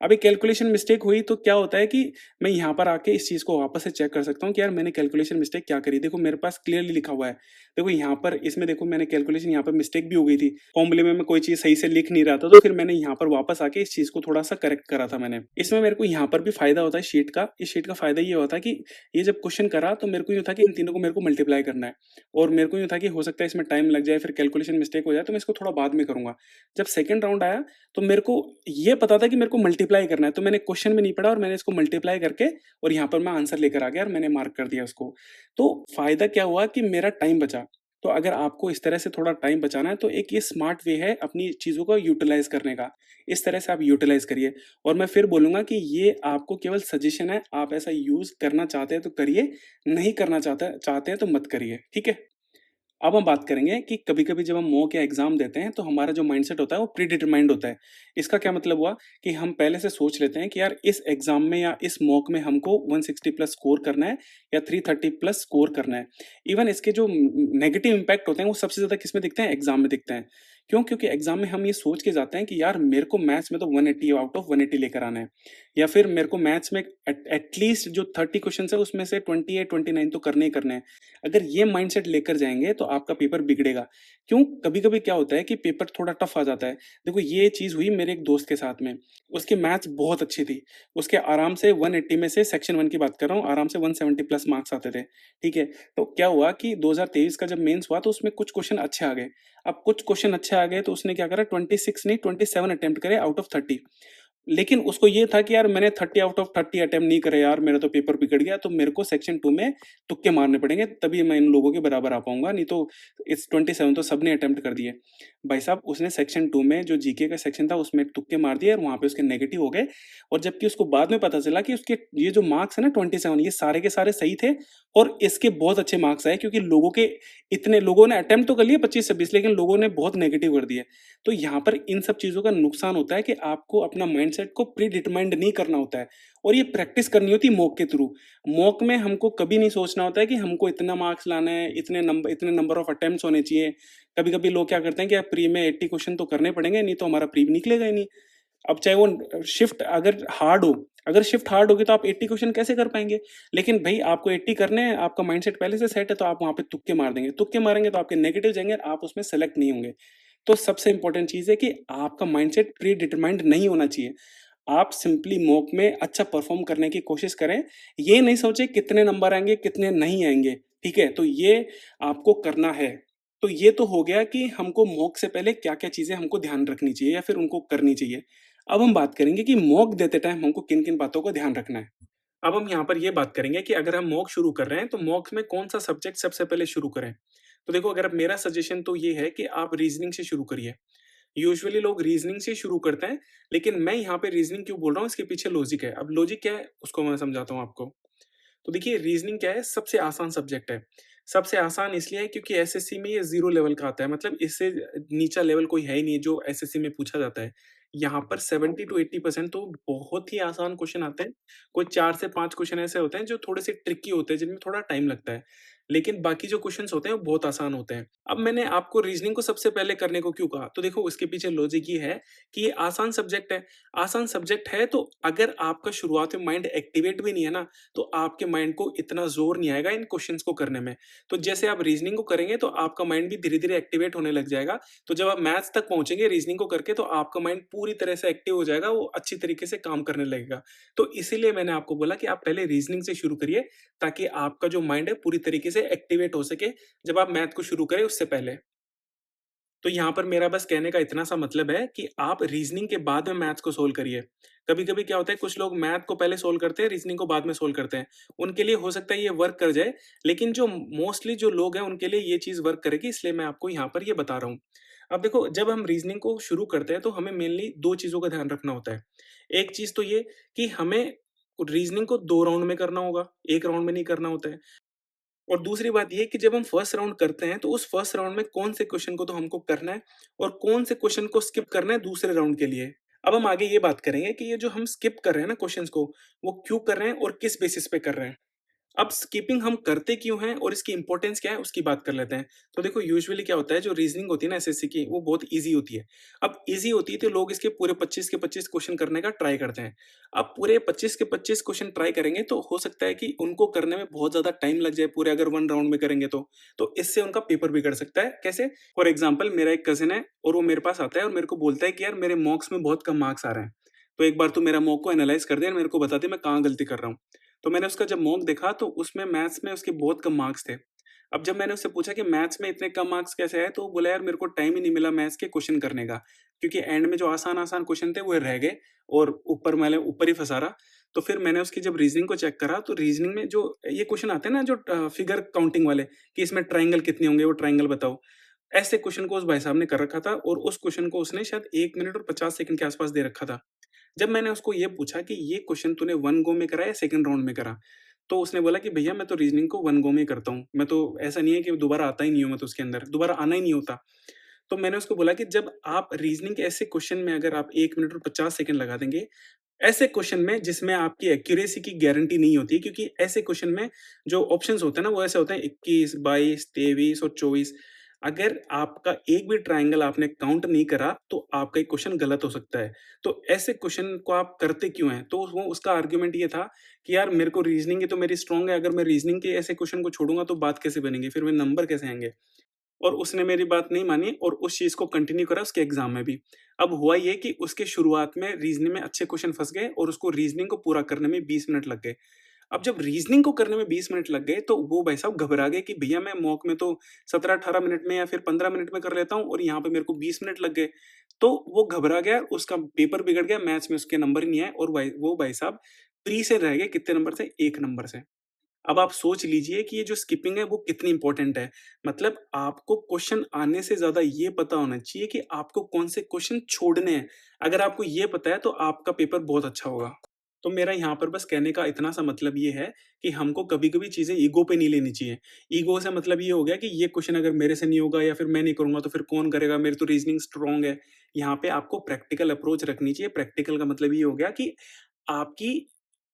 अब ये कैलकुलेशन मिस्टेक हुई, तो क्या होता है कि मैं यहाँ पर आके इस चीज़ को वापस से चेक कर सकता हूँ कि यार मैंने कैलकुलेशन मिस्टेक क्या करी। देखो, मेरे पास क्लियरली लिखा हुआ है। देखो यहाँ पर, इसमें देखो, मैंने कैलकुलेशन यहाँ पर मिस्टेक भी हो गई थी। फॉर्मूले में मैं कोई चीज़ सही से लिख नहीं रहा था, तो फिर मैंने यहाँ पर वापस आके इस चीज़ को थोड़ा-सा करेक्ट करा था मैंने। इसमें मेरे को यहाँ पर भी फ़ायदा होता है शीट का। इस शीट का फ़ायदा ये होता है कि ये जब क्वेश्चन करा, तो मेरे को यूँ था कि इन तीनों को मेरे को मल्टीप्लाई करना है, और मेरे को यूँ था कि हो सकता है इसमें टाइम लग जाए, फिर कैलकुलेशन मिस्टेक हो जाए, तो मैं इसको थोड़ा बाद में करूँगा। जब सेकंड राउंड आया, तो मेरे को ये पता था कि मेरे को मल्टीप्लाई करना है, तो मैंने क्वेश्चन में नहीं पढ़ा और मैंने इसको मल्टीप्लाई करके और यहाँ पर मैं आंसर लेकर आ गया और मैंने मार्क कर दिया उसको। तो फ़ायदा क्या हुआ कि मेरा टाइम बचा। तो अगर आपको इस तरह से थोड़ा टाइम बचाना है, तो एक ये स्मार्ट वे है अपनी चीज़ों को यूटिलाइज़ करने का। इस तरह से आप यूटिलाइज़ करिए, और मैं फिर बोलूँगा कि ये आपको केवल सजेशन है, आप ऐसा यूज़ करना चाहते हैं तो करिए, नहीं करना चाहते हैं तो मत करिए, ठीक है? अब हम बात करेंगे कि कभी-कभी जब हम मॉक या एग्ज़ाम देते हैं, तो हमारा जो माइंडसेट होता है वो प्री डिटरमाइंड होता है। इसका क्या मतलब हुआ कि हम पहले से सोच लेते हैं कि यार इस एग्ज़ाम में या इस मॉक में हमको 160 प्लस स्कोर करना है या 330 प्लस स्कोर करना है। इवन इसके जो नेगेटिव इम्पैक्ट होते हैं, वो सबसे ज़्यादा किसमें दिखते हैं? एग्ज़ाम में दिखते हैं। क्यों? क्योंकि एग्ज़ाम में हम ये सोच के जाते हैं कि यार मेरे को मैथ्स में तो 180 आउट ऑफ 180 लेकर आना है, या फिर मेरे को मैथ्स में एटलीस्ट जो 30 क्वेश्चन्स है उसमें से 28 29 तो करने ही करने हैं। अगर ये माइंडसेट लेकर जाएँगे तो आपका पेपर बिगड़ेगा। क्यों? कभी-कभी क्या होता है कि पेपर थोड़ा टफ आ जाता है। देखो ये चीज़ हुई मेरे एक दोस्त के साथ में, उसकी मैथ्स बहुत अच्छी थी। उसके आराम से 180 में से सेक्शन 1 की बात कर रहा हूँ, आराम से 170 प्लस मार्क्स आते थे, ठीक है? तो क्या हुआ कि 2023 का जब मेंस हुआ तो उसमें कुछ क्वेश्चन अच्छे आ गए। अब कुछ क्वेश्चन अच्छे आ गए तो उसने क्या करा, 26 नहीं 27 अटेम्प्ट करे आउट ऑफ 30। लेकिन उसको ये था कि यार मैंने 30 आउट ऑफ 30 अटेम्प्ट नहीं करे यार, मेरा तो पेपर बिगड़ गया, तो मेरे को सेक्शन 2 में तुक्के मारने पड़ेंगे, तभी मैं इन लोगों के बराबर आ पाऊँगा, नहीं तो इस 27 तो सबने अटेम्प्ट कर दिए। भाई साहब उसने सेक्शन 2 में जो जीके का सेक्शन था उसमें तुक्के मार दिए और वहाँ पे उसके नेगेटिव हो गए, और जबकि उसको बाद में पता चला कि उसके ये जो मार्क्स है ना 27, ये सारे के सारे सही थे, और इसके बहुत अच्छे मार्क्स आए क्योंकि इतने लोगों ने अटेम्प्ट तो कर लिए 25-26, लेकिन लोगों ने बहुत नेगेटिव कर दिए। तो यहाँ पर इन सब चीज़ों का नुकसान होता है कि आपको अपना माइंडसेट को प्री डिटरमाइंड नहीं करना होता है, और ये प्रैक्टिस करनी होती है मॉक के थ्रू। मॉक में हमको कभी नहीं सोचना होता है कि हमको इतना मार्क्स लाना है, इतने नंबर ऑफ अटेम्प्ट्स होने चाहिए। कभी-कभी लोग क्या करते हैं कि यार प्री में 80 क्वेश्चन तो करने पड़ेंगे, नहीं तो हमारा प्री निकलेगा ही नहीं। अब चाहे वो शिफ्ट अगर हार्ड हो, अगर शिफ्ट हार्ड होगी तो आप 80 क्वेश्चन कैसे कर पाएँगे? लेकिन भई आपको 80 करने हैं, आपका माइंडसेट पहले से सेट है, तो आप वहाँ पे तुक्के मार देंगे। तुक्के मारेंगे तो आपके नेगेटिव जाएँगे और आप उसमें सेलेक्ट नहीं होंगे। तो सबसे इम्पोर्टेंट चीज़ है कि आपका माइंडसेट प्री डिटरमाइंड नहीं होना चाहिए। आप सिंपली मॉक में अच्छा परफ़ॉर्म करने की कोशिश करें। ये नहीं सोचें कितने नंबर आएँगे, कितने नहीं आएँगे, ठीक है? तो ये आपको करना है। तो ये तो हो गया कि हमको मॉक से पहले क्या-क्या चीज़ें हमको ध्यान रखनी चाहिए या फिर उनको करनी चाहिए। अब हम बात करेंगे कि मॉक देते टाइम हमको किन-किन बातों का ध्यान रखना है। अब हम यहाँ पर ये बात करेंगे कि अगर हम मॉक शुरू कर रहे हैं, तो मॉक्स में कौन-सा सब्जेक्ट सबसे पहले शुरू करें? तो देखो, अगर मेरा सजेशन तो ये है कि आप रीज़निंग से शुरू करिए। यूजुअली लोग रीज़निंग से शुरू करते हैं, लेकिन मैं यहाँ पे रीज़निंग क्यों बोल रहा हूँ, इसके पीछे लॉजिक है। अब लॉजिक क्या है, उसको मैं समझाता हूँ आपको। तो देखिए, रीज़निंग क्या है, सबसे आसान सब्जेक्ट है। सबसे आसान इसलिए है क्योंकि एसएससी में ये 0 लेवल का आता है, मतलब इससे नीचा लेवल कोई है ही नहीं जो एसएससी में पूछा जाता है। यहाँ पर 70 टू 80% तो बहुत ही आसान क्वेश्चन आते हैं। कोई 4 से 5 क्वेश्चन ऐसे होते हैं जो थोड़े से ट्रिकी होते हैं, जिनमें थोड़ा टाइम लगता है। लेकिन बाकी जो क्वेश्चन्स होते हैं वो बहुत आसान होते हैं। अब मैंने आपको रीज़निंग को सबसे पहले करने को क्यों कहा? तो देखो, उसके पीछे लॉजिक ये है कि ये आसान सब्जेक्ट है। आसान सब्जेक्ट है तो अगर आपका शुरुआत में माइंड एक्टिवेट भी नहीं है ना, तो आपके माइंड को इतना ज़ोर नहीं आएगा इन क्वेश्चंस को करने में। तो जैसे आप रीज़निंग को करेंगे तो आपका माइंड भी धीरे-धीरे एक्टिवेट होने लग जाएगा। तो जब आप मैथ्स तक पहुँचेंगे रीज़निंग को करके, तो आपका माइंड पूरी तरह से एक्टिव हो जाएगा, वो अच्छी तरीके से काम करने लगेगा। तो इसीलिए मैंने आपको बोला कि आप पहले रीज़निंग से शुरू करिए, ताकि आपका जो माइंड है पूरी तरीके से एक्टिवेट हो सके, जब आप मैथ को शुरू करें उससे पहले। तो यहाँ पर मेरा बस कहने का इतना सा मतलब है कि आप रीज़निंग के बाद में मैथ्स को सोल्व करिए। कभी-कभी क्या होता है, कुछ लोग मैथ को पहले सोल्व करते हैं, रीज़निंग को बाद में सोल्व करते हैं। उनके लिए हो सकता है ये वर्क कर जाए, लेकिन जो मोस्टली जो लोग हैं उनके लिए ये चीज़ वर्क करेगी, इसलिए मैं आपको यहाँ पर ये बता रहा हूँ। अब देखो, जब हम रीज़निंग को शुरू करते हैं तो हमें मेनली 2 चीज़ों का ध्यान रखना होता है। एक चीज़ तो ये कि हमें रीज़निंग को 2 राउंड में करना होगा, 1 राउंड में नहीं करना होता है। और दूसरी बात ये है कि जब हम फर्स्ट राउंड करते हैं, तो उस फर्स्ट राउंड में कौन से क्वेश्चन को तो हमको करना है और कौन से क्वेश्चन को स्किप करना है दूसरे राउंड के लिए। अब हम आगे ये बात करेंगे कि ये जो हम स्किप कर रहे हैं ना क्वेश्चंस को, वो क्यों कर रहे हैं और किस बेसिस पे कर रहे हैं। अब स्किपिंग हम करते क्यों हैं और इसकी इंपॉर्टेंस क्या है, उसकी बात कर लेते हैं। तो देखो, यूजुअली क्या होता है, जो रीजनिंग होती है ना एसएससी की, वो बहुत ईज़ी होती है। अब ईज़ी होती है तो लोग इसके पूरे 25 के 25 क्वेश्चन करने का ट्राई करते हैं। अब पूरे 25 के 25 क्वेश्चन ट्राई करेंगे तो हो सकता है कि उनको करने में बहुत ज़्यादा टाइम लग जाए, पूरे अगर 1 राउंड में करेंगे तो। तो इससे उनका पेपर बिगड़ सकता है। कैसे? फॉर एग्ज़ाम्पल, मेरा एक कज़िन है और वो मेरे पास आता है और मेरे को बोलता है कि यार मेरे मॉक्स में बहुत कम मार्क्स आ रहे हैं। तो एक बार तू मेरा मॉक को एनालाइज़ कर दे और मेरे को बता दे मैं कहाँ गलती कर रहा हूँ। तो मैंने उसका जब मॉक देखा तो उसमें मैथ्स में उसके बहुत कम मार्क्स थे। अब जब मैंने उससे पूछा कि मैथ्स में इतने कम मार्क्स कैसे आए? तो वो बोला, यार मेरे को टाइम ही नहीं मिला मैथ्स के क्वेश्चन करने का। क्योंकि एंड में जो आसान-आसान क्वेश्चन थे वो रह गए और ऊपर ही फँसा रहा। तो फिर मैंने उसकी जब रीज़निंग को चेक करा, तो रीज़निंग में जो ये क्वेश्चन आते हैं ना, जो फिगर काउंटिंग वाले, कि इसमें ट्रायंगल कितने होंगे, वो ट्रायंगल बताओ। ऐसे क्वेश्चन को उस भाई साहब ने कर रखा था और उस क्वेश्चन को उसने शायद 1 मिनट और 50 सेकंड के आस-पास दे रखा था। जब मैंने उसको ये पूछा कि ये क्वेश्चन तूने 1 गो में करा या सेकंड राउंड में करा? तो उसने बोला कि भैया मैं तो रीज़निंग को 1 गो में ही करता हूँ। मैं तो ऐसा नहीं है कि दोबारा आता ही नहीं हूँ मैं तो उसके अंदर, दोबारा आना ही नहीं होता। तो मैंने उसको बोला कि जब आप रीज़निंग के ऐसे क्वेश्चन में अगर आप 1 मिनट और 50 सेकंड लगा देंगे, ऐसे क्वेश्चन में जिसमें आपकी एक्यूरेसी की गारंटी नहीं होती, क्योंकि ऐसे क्वेश्चन में जो ऑप्शंस होते हैं ना, वो ऐसे होते हैं 21, 22, 23 और 24। अगर आपका एक भी ट्रायंगल आपने काउंट नहीं करा, तो आपका एक क्वेश्चन गलत हो सकता है। तो ऐसे क्वेश्चन को आप करते क्यों हैं? तो वो उसका आर्गुमेंट ये था कि यार मेरे को रीज़निंग ही तो मेरी स्ट्रॉन्ग है, अगर मैं रीज़निंग के ऐसे क्वेश्चन को छोड़ूँगा तो बात कैसे बनेगी? फिर मेरे नंबर कैसे आएँगे? और उसने मेरी बात नहीं मानी और उस चीज़ को कंटिन्यू करा उसके एग्ज़ाम में भी। अब हुआ ये कि उसके शुरुआत में रीज़निंग में अच्छे क्वेश्चन फँस गए और उसको रीज़निंग को पूरा करने में 20 मिनट लग गए। अब जब रीज़निंग को करने में 20 मिनट लग गए, तो वो भाई साहब घबरा गए कि भैया मैं मॉक में तो 17-18 मिनट में या फिर 15 मिनट में कर लेता हूँ और यहाँ पे मेरे को 20 मिनट लग गए। तो वो घबरा गया, उसका पेपर बिगड़ गया, मैथ्स में उसके नंबर ही नहीं आए और भाई साहब प्री से रह गए कितने नंबर से? 1 नंबर से। अब आप सोच लीजिए कि ये जो स्किपिंग है वो कितनी इम्पोर्टेंट है। मतलब आपको क्वेश्चन आने से ज़्यादा ये पता होना चाहिए कि आपको कौन से क्वेश्चन छोड़ने हैं। अगर आपको ये पता है तो आपका पेपर बहुत अच्छा होगा। तो मेरा यहाँ पर बस कहने का इतना सा मतलब ये है कि हमको कभी-कभी चीज़ें ईगो पे नहीं लेनी चाहिए। ईगो से मतलब ये हो गया कि ये क्वेश्चन अगर मेरे से नहीं होगा या फिर मैं नहीं करूँगा तो फिर कौन करेगा? मेरी तो रीज़निंग स्ट्रॉन्ग है। यहाँ पे आपको प्रैक्टिकल अप्रोच रखनी चाहिए। प्रैक्टिकल का मतलब ये हो गया कि आपकी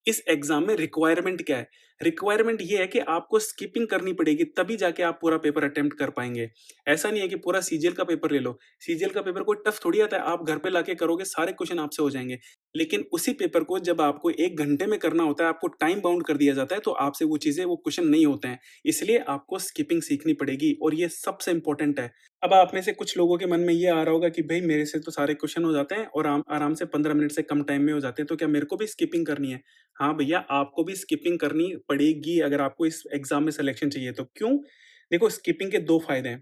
इस एग्ज़ाम में रिक्वायरमेंट क्या है? रिक्वायरमेंट ये है कि आपको स्किपिंग करनी पड़ेगी, तभी जाके आप पूरा पेपर अटेम्प्ट कर पाएँगे। ऐसा नहीं है कि पूरा सीजीएल का पेपर ले लो। सीजीएल का पेपर कोई टफ थोड़ी आता है, आप घर पे लाके करोगे, सारे क्वेश्चन आपसे हो जाएँगे। लेकिन उसी पेपर को जब आपको 1 घंटे में करना होता है, आपको टाइम बाउंड कर दिया जाता है, तो आपसे वो चीज़ें, वो क्वेश्चन नहीं होते हैं। इसलिए आपको स्किपिंग सीखनी पड़ेगी और ये सबसे इम्पोर्टेंट है। अब आप में से कुछ लोगों के मन में ये आ रहा होगा कि भई मेरे से तो सारे क्वेश्चन हो जाते हैं और आराम से 15 मिनट से कम टाइम में हो जाते हैं, तो क्या मेरे को भी स्किपिंग करनी है? हाँ भैया, आपको भी स्किपिंग करनी पड़ेगी अगर आपको इस एग्ज़ाम में सिलेक्शन चाहिए तो। क्यों? देखो स्किपिंग के 2 फ़ायदे हैं।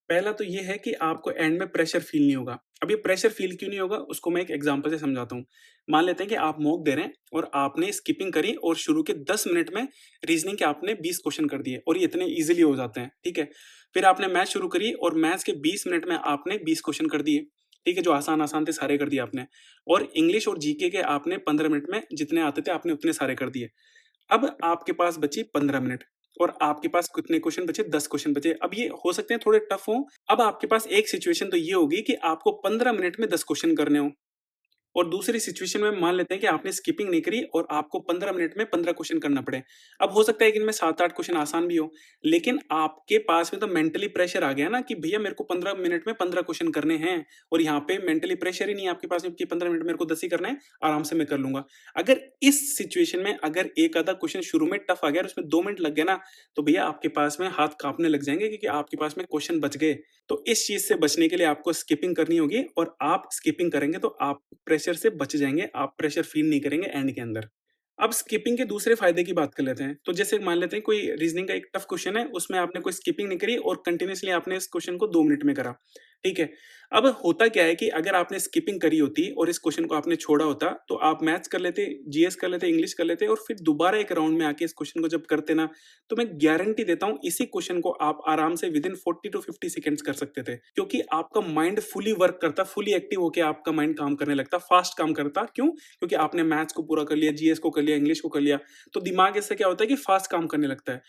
पहला तो ये है कि आपको एंड में प्रेशर फ़ील नहीं होगा। अब ये प्रेशर फ़ील क्यों नहीं होगा, उसको मैं एक एग्ज़ाम्पल से समझाता हूँ। मान लेते हैं कि आप मॉक दे रहे हैं और आपने स्किपिंग करी और शुरू के 10 मिनट में रीज़निंग के आपने 20 क्वेश्चन कर दिए और ये इतने ईज़िली हो जाते हैं, ठीक है? फिर आपने मैथ्स शुरू करी और मैथ्स के 20 मिनट में आपने 20 क्वेश्चन कर दिए, ठीक है? जो आसान-आसान थे सारे कर दिए आपने और इंग्लिश और जीके के आपने 15 मिनट में जितने आते थे आपने उतने सारे कर दिए। अब आपके पास बची 15 मिनट और आपके पास कितने क्वेश्चन बचे? 10 क्वेश्चन बचे। अब ये हो सकते हैं थोड़े टफ हों। अब आपके पास एक सिचुएशन तो ये होगी कि आपको 15 मिनट में 10 क्वेश्चन करने हों। और दूसरी सिचुएशन में मान लेते हैं कि आपने स्किपिंग नहीं करी और आपको 15 मिनट में 15 क्वेश्चन करना पड़े। अब हो सकता है कि इनमें 7-8 क्वेश्चन आसान भी हो, लेकिन आपके पास में तो मेंटली प्रेशर आ गया ना कि भैया मेरे को 15 मिनट में 15 क्वेश्चन करने हैं और यहाँ पे मेंटली प्रेशर ही नहीं है आपके पास में कि 15 मिनट मेरे को 10 ही करना है, आराम से मैं कर लूँगा। अगर इस सिचुएशन में अगर एक आधा क्वेश्चन शुरू में टफ आ गया और उसमें 2 मिनट लग गए ना, तो भैया आपके पास में हाथ काँपने लग जाएँगे क्योंकि आपके पास में क्वेश्चन बच गए। तो इस चीज़ से बचने के लिए आपको स्किपिंग करनी होगी और आप स्किपिंग करेंगे तो आप प्रेशर से बच जाएँगे, आप प्रेशर फ़ील नहीं करेंगे एंड के अंदर। अब स्किपिंग के दूसरे फ़ायदे की बात कर लेते हैं। तो जैसे मान लेते हैं कोई रीज़निंग का एक टफ क्वेश्चन है, उसमें आपने कोई स्किपिंग नहीं करी और कंटीन्यूअसली आपने इस क्वेश्चन को 2 मिनट में करा, ठीक है? अब होता क्या है कि अगर आपने स्किपिंग करी होती और इस क्वेश्चन को आपने छोड़ा होता, तो आप मैथ्स कर लेते, जीएस कर लेते, इंग्लिश कर लेते और फिर दोबारा एक राउंड में आके इस क्वेश्चन को जब करते ना, तो मैं गारंटी देता हूँ इसी क्वेश्चन को आप आराम से विदिन 40 टू 50 सेकंड्स कर सकते थे। क्योंकि आपका माइंड फुली वर्क करता, फुली एक्टिव होके आपका माइंड काम करने लगता, फास्ट काम करता। क्यों? क्योंकि आपने मैथ्स को पूरा कर लिया, जीएस को कर लिया, इंग्लिश को कर लिया, तो दिमाग इससे क्या होता है कि फास्ट काम करने लगता है।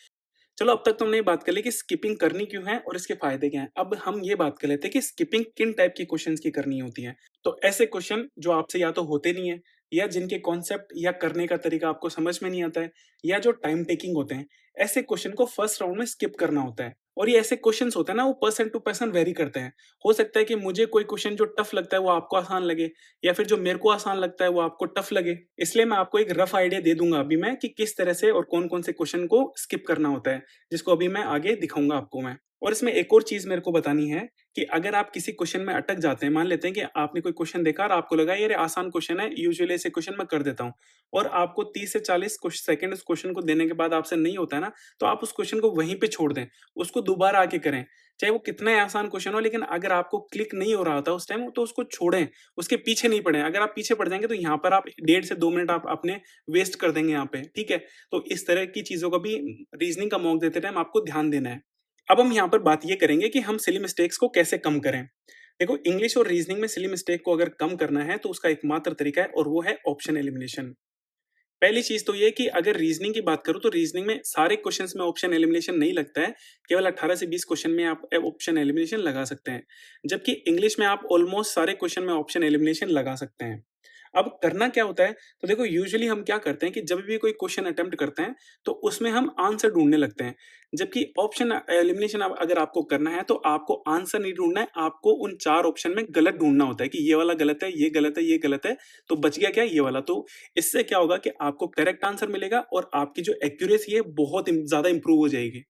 चलो अब तक तो हमने ये बात कर ली कि स्किपिंग करनी क्यों है और इसके फायदे क्या हैं। अब हम ये बात कर लेते हैं कि स्किपिंग किन टाइप के क्वेश्चंस की करनी होती है। तो ऐसे क्वेश्चन जो आपसे या तो होते नहीं है या जिनके कॉन्सेप्ट या करने का तरीका आपको समझ में नहीं आता है या जो टाइम टेकिंग होते हैं, ऐसे क्वेश्चन को फर्स्ट राउंड में स्किप करना होता है। और ये ऐसे क्वेश्चंस होते हैं ना, वो पर्सन टू पर्सन वेरी करते हैं। हो सकता है कि मुझे कोई क्वेश्चन जो टफ लगता है वो आपको आसान लगे या फिर जो मेरे को आसान लगता है वो आपको टफ लगे। इसलिए मैं आपको एक रफ आइडिया दे दूंगा अभी मैं कि किस तरह से और कौन-कौन से क्वेश्चन को स्किप करना होता है। जिसको अभी मैं आगे दिखाऊँगा आपको मैं। और इसमें एक और चीज़ मेरे को बतानी है कि अगर आप किसी क्वेश्चन में अटक जाते हैं, मान लेते हैं कि आपने कोई क्वेश्चन देखा और आपको लगा यार ये आसान क्वेश्चन है, यूजुअली ऐसे क्वेश्चन मैं कर देता हूँ और आपको 30 से 40 सेकंड उस क्वेश्चन को देने के बाद आपसे नहीं होता है ना, तो आप उस क्वेश्चन को वहीं पे छोड़ दें, उसको दोबारा आके करें। चाहे वो कितना ही आसान क्वेश्चन हो, लेकिन अगर आपको क्लिक नहीं हो रहा था उस टाइम, तो उसको छोड़ें, उसके पीछे नहीं पड़ें। अगर आप पीछे पड़ जाएँगे तो यहाँ पर आप 1.5 से 2 मिनट आप अपने वेस्ट कर देंगे यहाँ पे, ठीक है? तो इस तरह की चीज़ों का भी रीज़निंग का मॉक देते टाइम आपको ध्यान देना है। अब हम यहाँ पर बात ये करेंगे कि हम सिली मिस्टेक्स को कैसे कम करें। देखो इंग्लिश और रीज़निंग में सिली मिस्टेक को अगर कम करना है तो उसका एकमात्र तरीका है और वो है ऑप्शन एलिमिनेशन। पहली चीज़ तो ये है कि अगर रीज़निंग की बात करूँ तो रीज़निंग में सारे क्वेश्चंस में ऑप्शन एलिमिनेशन नहीं लगता है। केवल 18 से 20 क्वेश्चन में आप ऑप्शन एलिमिनेशन लगा सकते हैं। जबकि इंग्लिश में आप ऑलमोस्ट सारे क्वेश्चन में ऑप्शन एलिमिनेशन लगा सकते हैं। अब करना क्या होता है, तो देखो यूजुअली हम क्या करते हैं कि जब भी कोई क्वेश्चन अटेम्प्ट करते हैं, तो उसमें हम आंसर ढूँढने लगते हैं। जबकि ऑप्शन एलिमिनेशन अब अगर आपको करना है, तो आपको आंसर नहीं ढूँढना है, आपको उन 4 ऑप्शन में गलत ढूँढना होता है कि ये वाला गलत है, ये गलत है, ये गलत है, तो बच गया क्या ये वाला। तो इससे क्या होगा कि आपको करेक्ट आंसर मिलेगा और आपकी जो एक्यूरेसी है बहुत ज़्यादा इम्प्रूव हो जाएगी।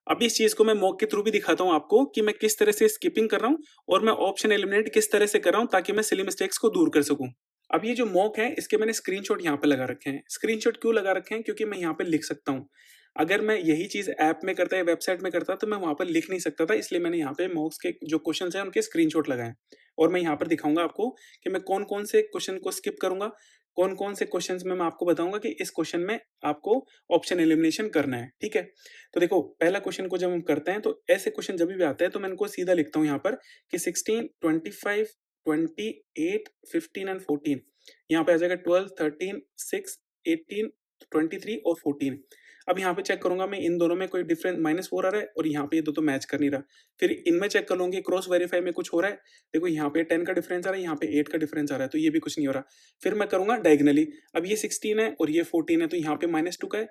अब इस चीज़ को मैं मॉक के थ्रू भी दिखाता हूँ आपको कि मैं किस तरह से स्किपिंग कर रहा हूँ और मैं ऑप्शन एलिमिनेट किस तरह से कर रहा हूँ ताकि मैं सिली मिस्टेक्स को दूर कर सकूँ। अब ये जो मॉक है इसके मैंने स्क्रीनशॉट यहाँ पे लगा रखे हैं। स्क्रीनशॉट क्यों लगा रखे हैं? क्योंकि मैं यहाँ पे लिख सकता हूँ। अगर मैं यही चीज़ ऐप में करता या वेबसाइट में करता तो मैं वहाँ पर लिख नहीं सकता था, इसलिए मैंने यहाँ पे मॉक्स के जो क्वेश्चंस हैं उनके स्क्रीनशॉट लगाए हैं। और मैं यहाँ पर दिखाऊँगा आपको कि मैं कौन-कौन से क्वेश्चन को स्किप करूँगा, कौन-कौन से क्वेश्चंस में मैं आपको बताऊँगा कि इस क्वेश्चन में आपको ऑप्शन एलिमिनेशन करना है, ठीक है? तो देखो पहला क्वेश्चन को जब हम करते हैं तो ऐसे क्वेश्चन जब भी आते हैं तो मैं इनको सीधा लिखता हूँ यहाँ पर कि 16, 25, 28, 15 एंड 14 यहाँ पे आ जाएगा 12, 13, 6, 18, 23 और 14। अब यहाँ पे चेक करूंगा मैं इन दोनों में कोई डिफरेंस -4 आ रहा है और यहाँ पे ये दो तो मैच कर नहीं रहा। फिर इनमें चेक कर लूंगी क्रॉस वेरीफाई में कुछ हो रहा है। देखो यहाँ पे 10 का डिफरेंस आ रहा है, यहाँ पे 8 का डिफरेंस आ रहा है, तो ये भी कुछ नहीं हो रहा। फिर मैं करूंगा डायगनली। अब ये 16 है और ये 14 है, तो यहाँ पे -2 का है,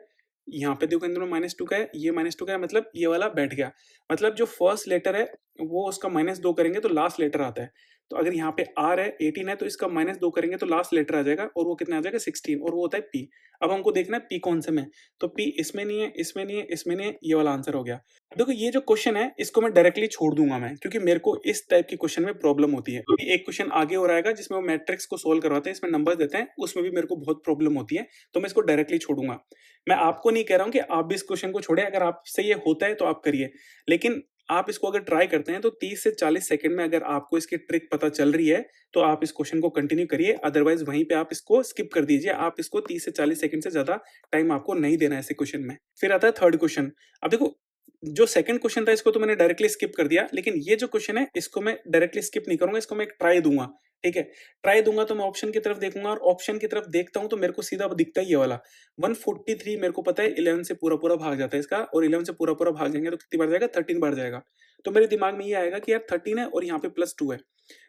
यहाँ पे देखो इन दोनों -2 का है, ये -2 का है, मतलब ये वाला बैठ गया। मतलब जो फर्स्ट लेटर है वो उसका -2 करेंगे तो लास्ट लेटर आता है। तो अगर यहाँ पे आर है 18 है तो इसका -2 करेंगे तो लास्ट लेटर आ जाएगा और वो कितना आ जाएगा 16 और वो होता है पी। अब हमको देखना है पी कौन से में है। तो पी इसमें नहीं है, इसमें नहीं है, इसमें नहीं है, ये वाला आंसर हो गया। देखो ये जो क्वेश्चन है इसको मैं डायरेक्टली छोड़ दूंगा मैं, क्योंकि मेरे को इस टाइप के क्वेश्चन में प्रॉब्लम होती है। अभी एक क्वेश्चन आगे हो रहेगा जिसमें वो मैट्रिक्स को सोल्व करवाते हैं, इसमें नंबर देते हैं, उसमें भी मेरे को बहुत प्रॉब्लम होती है, तो मैं इसको डायरेक्टली छोड़ूंगा। मैं आपको नहीं कह रहा हूँ कि आप भी इस क्वेश्चन को छोड़े, अगर आपसे ये होता है तो आप करिए। लेकिन आप इसको अगर ट्राई करते हैं तो 30 से 40 सेकंड में अगर आपको इसकी ट्रिक पता चल रही है, तो आप इस क्वेश्चन को कंटिन्यू करिए, अदरवाइज़ वहीं पे आप इसको स्किप कर दीजिए। आप इसको 30 से 40 सेकंड से ज़्यादा टाइम आपको नहीं देना है ऐसे क्वेश्चन में। फिर आता है थर्ड क्वेश्चन। अब देखो, जो सेकंड क्वेश्चन था इसको तो मैंने डायरेक्टली स्किप कर दिया, लेकिन ये जो क्वेश्चन है इसको मैं डायरेक्टली स्किप नहीं करूँगा, इसको मैं एक ट्राई दूँगा, ठीक है? ट्राई दूँगा तो मैं ऑप्शन की तरफ देखूँगा और ऑप्शन की तरफ देखता हूँ तो मेरे को सीधा दिखता है ये वाला। 143 मेरे को पता है 11 से पूरा-पूरा भाग जाता है इसका, और 11 से पूरा-पूरा भाग जाएँगे तो कितनी बार जाएगा? 13 बार जाएगा। तो मेरे दिमाग में ये आएगा कि यार 13 है और यहाँ पे +2 है।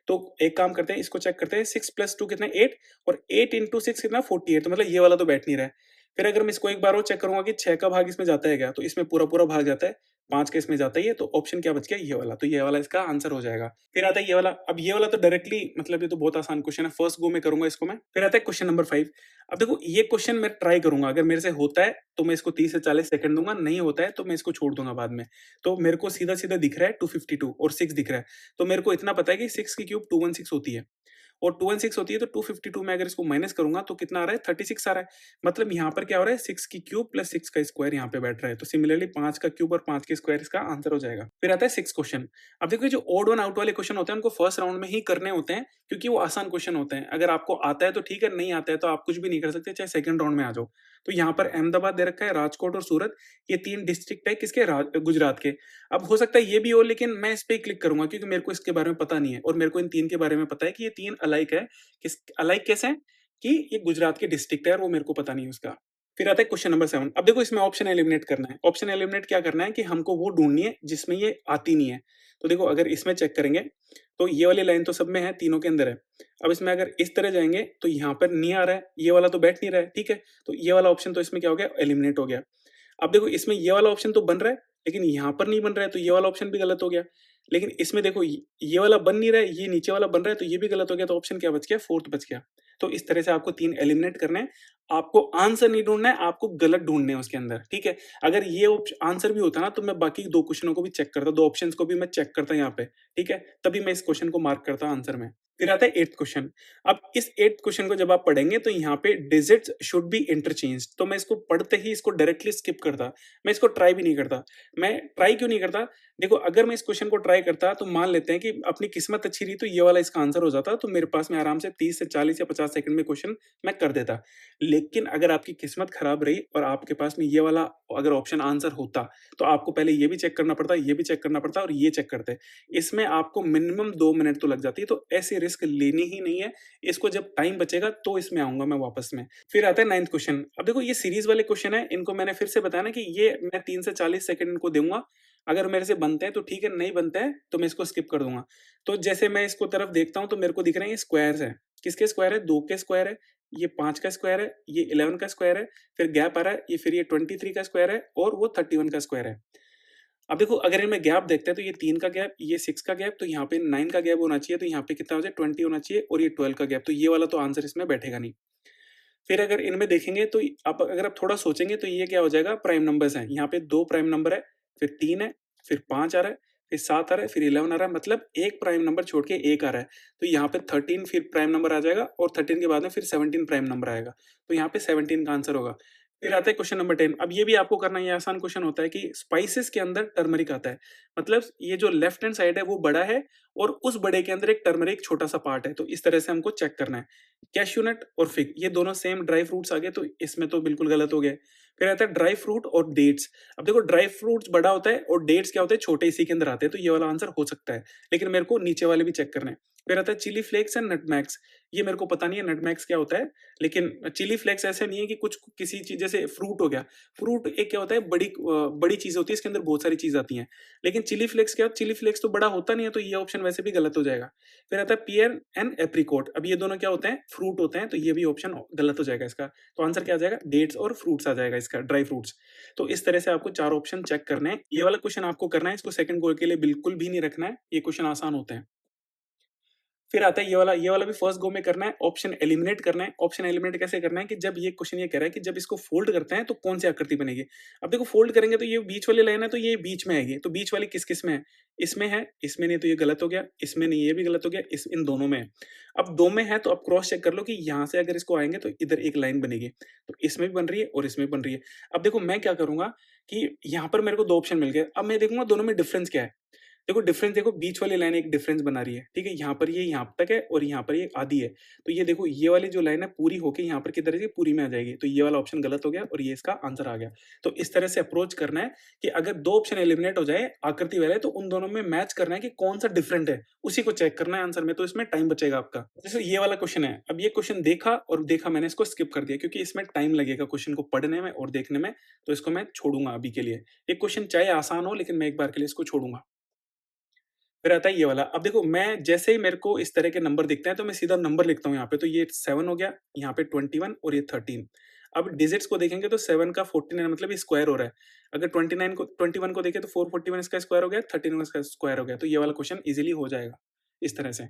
तो एक काम करते हैं, इसको चेक करते हैं, 6 + 2 कितना है? 8, और 8 इंटू 6 कितना? 48, तो मतलब ये वाला तो बैठ नहीं रहा है। फिर अगर मैं इसको एक बार और चेक करूँगा कि 6 का भाग इसमें जाता है क्या? तो इसमें पूरा-पूरा भाग जाता है, 5 का इसमें जाता ही है, तो ऑप्शन क्या बच गया? ये वाला, तो ये वाला इसका आंसर हो जाएगा। फिर आता है ये वाला। अब ये वाला तो डायरेक्टली, मतलब ये तो बहुत आसान क्वेश्चन है, फर्स्ट गो में करूँगा इसको मैं। फिर आता है क्वेश्चन नंबर 5। अब देखो ये क्वेश्चन मैं ट्राई करूँगा, अगर मेरे से होता है तो मैं इसको 30 से 40 सेकंड दूँगा, नहीं होता है तो मैं इसको छोड़ दूँगा बाद में। तो मेरे को सीधा-सीधा दिख रहा है 252 और 6 दिख रहा है। तो मेरे को इतना पता है कि 6 की क्यूब 216 होती है। और 216 होती है तो 252 में अगर इसको माइनस करूँगा तो कितना आ रहा है? 36 आ रहा है। मतलब यहाँ पर क्या हो रहा है? 6 की क्यूब प्लस 6 का स्क्वायर यहाँ पे बैठ रहा है। तो सिमिलरली 5 का क्यूब और 5 के स्क्वायर इसका आंसर हो जाएगा। फिर आता है 6 क्वेश्चन। अब देखो, ये जो ऑड वन आउट वाले क्वेश्चन होते हैं उनको फर्स्ट राउंड में ही करने होते हैं, क्योंकि वो आसान क्वेश्चन होते हैं। अगर आपको आता है तो ठीक है, नहीं आता है तो आप कुछ भी नहीं कर सकते, चाहे सेकंड राउंड में आ जाओ। तो यहाँ पर अहमदाबाद दे रखा है, राजकोट और सूरत, ये 3 डिस्ट्रिक्ट है किसके? गुजरात के। अब हो सकता है ये भी हो, लेकिन मैं इस पे ही क्लिक करूँगा क्योंकि मेरे को इसके बारे में पता नहीं है, और मेरे को इन 3 के बारे में पता है कि ये 3 अलाइक है। किस अलाइक कैसे हैं? कि ये गुजरात के डिस्ट्रिक्ट है और वो मेरे को पता नहीं है उसका। फिर आता है क्वेश्चन नंबर 7। अब देखो, इसमें ऑप्शन एलिमिनेट करना है। ऑप्शन एलिमिनेट क्या करना है कि हमको वो ढूँढनी है जिसमें ये आती नहीं है। तो देखो, अगर इसमें चेक करेंगे तो ये वाली लाइन तो सब में है, तीनों के अंदर है। अब इसमें अगर इस तरह जाएँगे तो यहाँ पर नहीं आ रहा है, ये वाला तो बैठ नहीं रहा है, ठीक है? तो ये वाला ऑप्शन तो इसमें क्या हो गया? एलिमिनेट हो गया। अब देखो, इसमें ये वाला ऑप्शन तो बन रहा है, लेकिन यहाँ पर नहीं बन रहा है, तो ये वाला ऑप्शन भी गलत हो गया। लेकिन इसमें देखो, ये वाला बन नहीं रहा है, ये नीचे वाला बन रहा है, तो ये भी गलत हो गया, तो ऑप्शन क्या बच गया? 4th बच गया। तो इस तरह से आपको 3 एलिमिनेट करने हैं। आपको आंसर नहीं ढूँढना है, आपको गलत ढूँढने हैं उसके अंदर, ठीक है? अगर ये आंसर भी होता ना तो मैं बाकी 2 क्वेश्चनों को भी चेक करता, 2 ऑप्शंस को भी मैं चेक करता यहाँ पे, ठीक है? तभी मैं इस क्वेश्चन को मार्क करता आंसर में। फिर आता है 8th क्वेश्चन। अब इस 8th क्वेश्चन को जब आप पढ़ेंगे तो यहाँ पे डिजिट्स शुड बी इंटरचेंज्ड, तो मैं इसको पढ़ते ही इसको डायरेक्टली स्किप करता। मैं इसको ट्राई भी नहीं करता। मैं ट्राई क्यों नहीं करता? देखो, अगर मैं इस क्वेश्चन को ट्राई करता तो मान लेते हैं कि अपनी किस्मत अच्छी रही तो ये वाला इसका आंसर हो जाता, तो मेरे पास में आराम से 30 से 40 या 50 सेकंड में क्वेश्चन मैं कर देता। लेकिन अगर आपकी किस्मत खराब रही और आपके पास में ये वाला अगर ऑप्शन आंसर होता, तो आपको पहले ये भी चेक करना पड़ता, ये भी चेक करना पड़ता और ये चेक करते। इसमें आपको मिनिमम 2 मिनट तो लग जाती है, तो ऐसे रिस्क लेनी ही नहीं है। इसको जब टाइम बचेगा तो इसमें आऊँगा मैं वापस में। फिर आता है 9th क्वेश्चन। अब देखो, ये सीरीज़ वाले क्वेश्चन है, इनको मैंने फिर से बताया ना कि ये मैं 3 से 40 सेकंड इनको दूँगा। अगर मेरे से बनते हैं तो ठीक है, नहीं बनते हैं तो मैं इसको स्किप कर दूँगा। तो जैसे मैं इसको तरफ देखता हूँ तो मेरे को दिख रहे हैं ये स्क्वायर्स हैं। किसके स्क्वायर है? 2 के स्क्वायर है, ये 5 का स्क्वायर है, ये 11 का स्क्वायर है, फिर गैप आ रहा है, ये फिर ये 23 का स्क्वायर है और वो 31 का स्क्वायर है। अब देखो अगर इनमें गैप देखते हैं तो ये 3 का गैप, ये 6 का गैप, तो यहाँ पे 9 का गैप होना चाहिए, तो यहाँ पे कितना हो जाए 20 होना चाहिए और ये 12 का गैप, तो ये वाला तो आंसर इसमें बैठेगा नहीं। फिर अगर इनमें देखेंगे तो आप अगर आप थोड़ा सोचेंगे तो ये क्या हो जाएगा, प्राइम नंबर्स हैं। यहाँ पे 2 प्राइम नंबर है, फिर 3 है, फिर 5 आ रहा है, फिर 7 आ रहा है, फिर 11 आ रहा है, मतलब एक प्राइम नंबर छोड़ के 1 आ रहा है। तो यहाँ पे 13 फिर प्राइम नंबर आ जाएगा और 13 के बाद में फिर 17 प्राइम नंबर आएगा। तो यहाँ पे 17 का आंसर होगा। फिर आता है क्वेश्चन नंबर 10। अब ये भी आपको करना है, ये आसान क्वेश्चन होता है कि स्पाइसेस के अंदर टर्मरिक आता है। मतलब ये जो लेफ्ट हैंड साइड है वो बड़ा है और उस बड़े के अंदर एक टर्मरिक छोटा-सा पार्ट है। तो इस तरह से हमको चेक करना है। कैश्यू नट और फिग ये दोनों सेम ड्राई फ्रूट्स आ गए, तो इसमें तो बिल्कुल गलत हो गया। फिर आता है ड्राई फ्रूट और डेट्स। अब देखो ड्राई फ्रूट्स बड़ा होता है और डेट्स क्या होते हैं, छोटे, इसी के अंदर आते हैं, तो ये वाला आंसर हो सकता है। लेकिन मेरे को नीचे वाले भी चेक करने हैं। फिर आता है चिली फ्लेक्स एंड नटमैग्स। ये मेरे को पता नहीं है नटमैग्स क्या होता है, लेकिन चिली फ्लेक्स ऐसे नहीं है कि कुछ किसी चीज़, जैसे फ्रूट हो गया। फ्रूट एक क्या होता है, बड़ी चीज़ होती है, इसके अंदर बहुत सारी चीज़ आती हैं। लेकिन चिली फ्लेक्स क्या, चिली फ्लेक्स तो बड़ा होता नहीं है, तो ये ऑप्शन वैसे भी गलत हो जाएगा। फिर आता है पियर एंड एप्रिकॉट। अब ये दोनों क्या होते हैं, फ्रूट होते हैं, तो ये भी ऑप्शन गलत हो जाएगा इसका। तो आंसर क्या आ जाएगा, डेट्स और फ्रूट्स आ जाएगा इसका, ड्राई फ्रूट्स। तो इस तरह से आपको 4 ऑप्शन चेक करने हैं। ये वाला क्वेश्चन आपको करना है, इसको सेकंड गोल के लिए बिल्कुल भी नहीं रखना है, ये क्वेश्चन आसान होते हैं। फिर आता है ये वाला भी फर्स्ट गो में करना है, ऑप्शन एलिमिनेट करना है। ऑप्शन एलिमिनेट कैसे करना है कि जब ये क्वेश्चन ये कह रहा है कि जब इसको फोल्ड करते हैं तो कौन सी आकृति बनेगी। अब देखो फोल्ड करेंगे तो ये बीच वाली लाइन है, तो ये बीच में आएगी, तो बीच वाली किस-किस में है, इसमें नहीं, तो ये गलत हो गया, इसमें नहीं, ये भी गलत हो गया, इस इन दोनों में है। अब 2 में है तो अब क्रॉस चेक कर लो कि यहाँ से अगर इसको आएँगे तो इधर एक लाइन बनेगी, तो इसमें भी बन रही है और इसमें भी बन रही है। अब देखो मैं क्या करूँगा कि यहाँ पर मेरे को 2 ऑप्शन मिल गए, अब मैं देखूँगा दोनों में डिफरेंस क्या है। देखो डिफरेंस देखो, बीच वाली लाइन एक डिफरेंस बना रही है, ठीक है? यहाँ पर ये यहाँ तक है और यहाँ पर ये आधी है। तो ये देखो ये वाली जो लाइन है पूरी होके यहाँ पर किधर जाएगी, पूरी में आ जाएगी। तो ये वाला ऑप्शन गलत हो गया और ये इसका आंसर आ गया। तो इस तरह से अप्रोच करना है कि अगर 2 ऑप्शन एलिमिनेट हो जाए आकृति वाले, तो उन दोनों में मैच करना है कि कौन-सा डिफरेंट है, उसी को चेक करना है आंसर में, तो इसमें टाइम बचेगा आपका। जैसे ये वाला क्वेश्चन है, अब ये क्वेश्चन देखा और देखा मैंने, इसको स्किप कर दिया क्योंकि इसमें टाइम लगेगा क्वेश्चन को पढ़ने में और देखने में, तो इसको मैं छोड़ूँगा अभी के लिए। ये क्वेश्चन चाहे आसान हो, लेकिन मैं एक बार के लिए इसको छोड़ूँगा। फिर आता है ये वाला। अब देखो मैं जैसे ही मेरे को इस तरह के नंबर दिखते हैं तो मैं सीधा नंबर लिखता हूँ यहाँ पे। तो ये 7 हो गया, यहाँ पे 21 और ये 13। अब डिजिट्स को देखेंगे तो 7 का 49 मतलब ये स्क्वायर हो रहा है। अगर 21 को देखें तो 441 इसका स्क्वायर हो गया, 13 इसका स्क्वायर हो गया। तो ये वाला क्वेश्चन ईज़िली हो जाएगा, इस तरह से।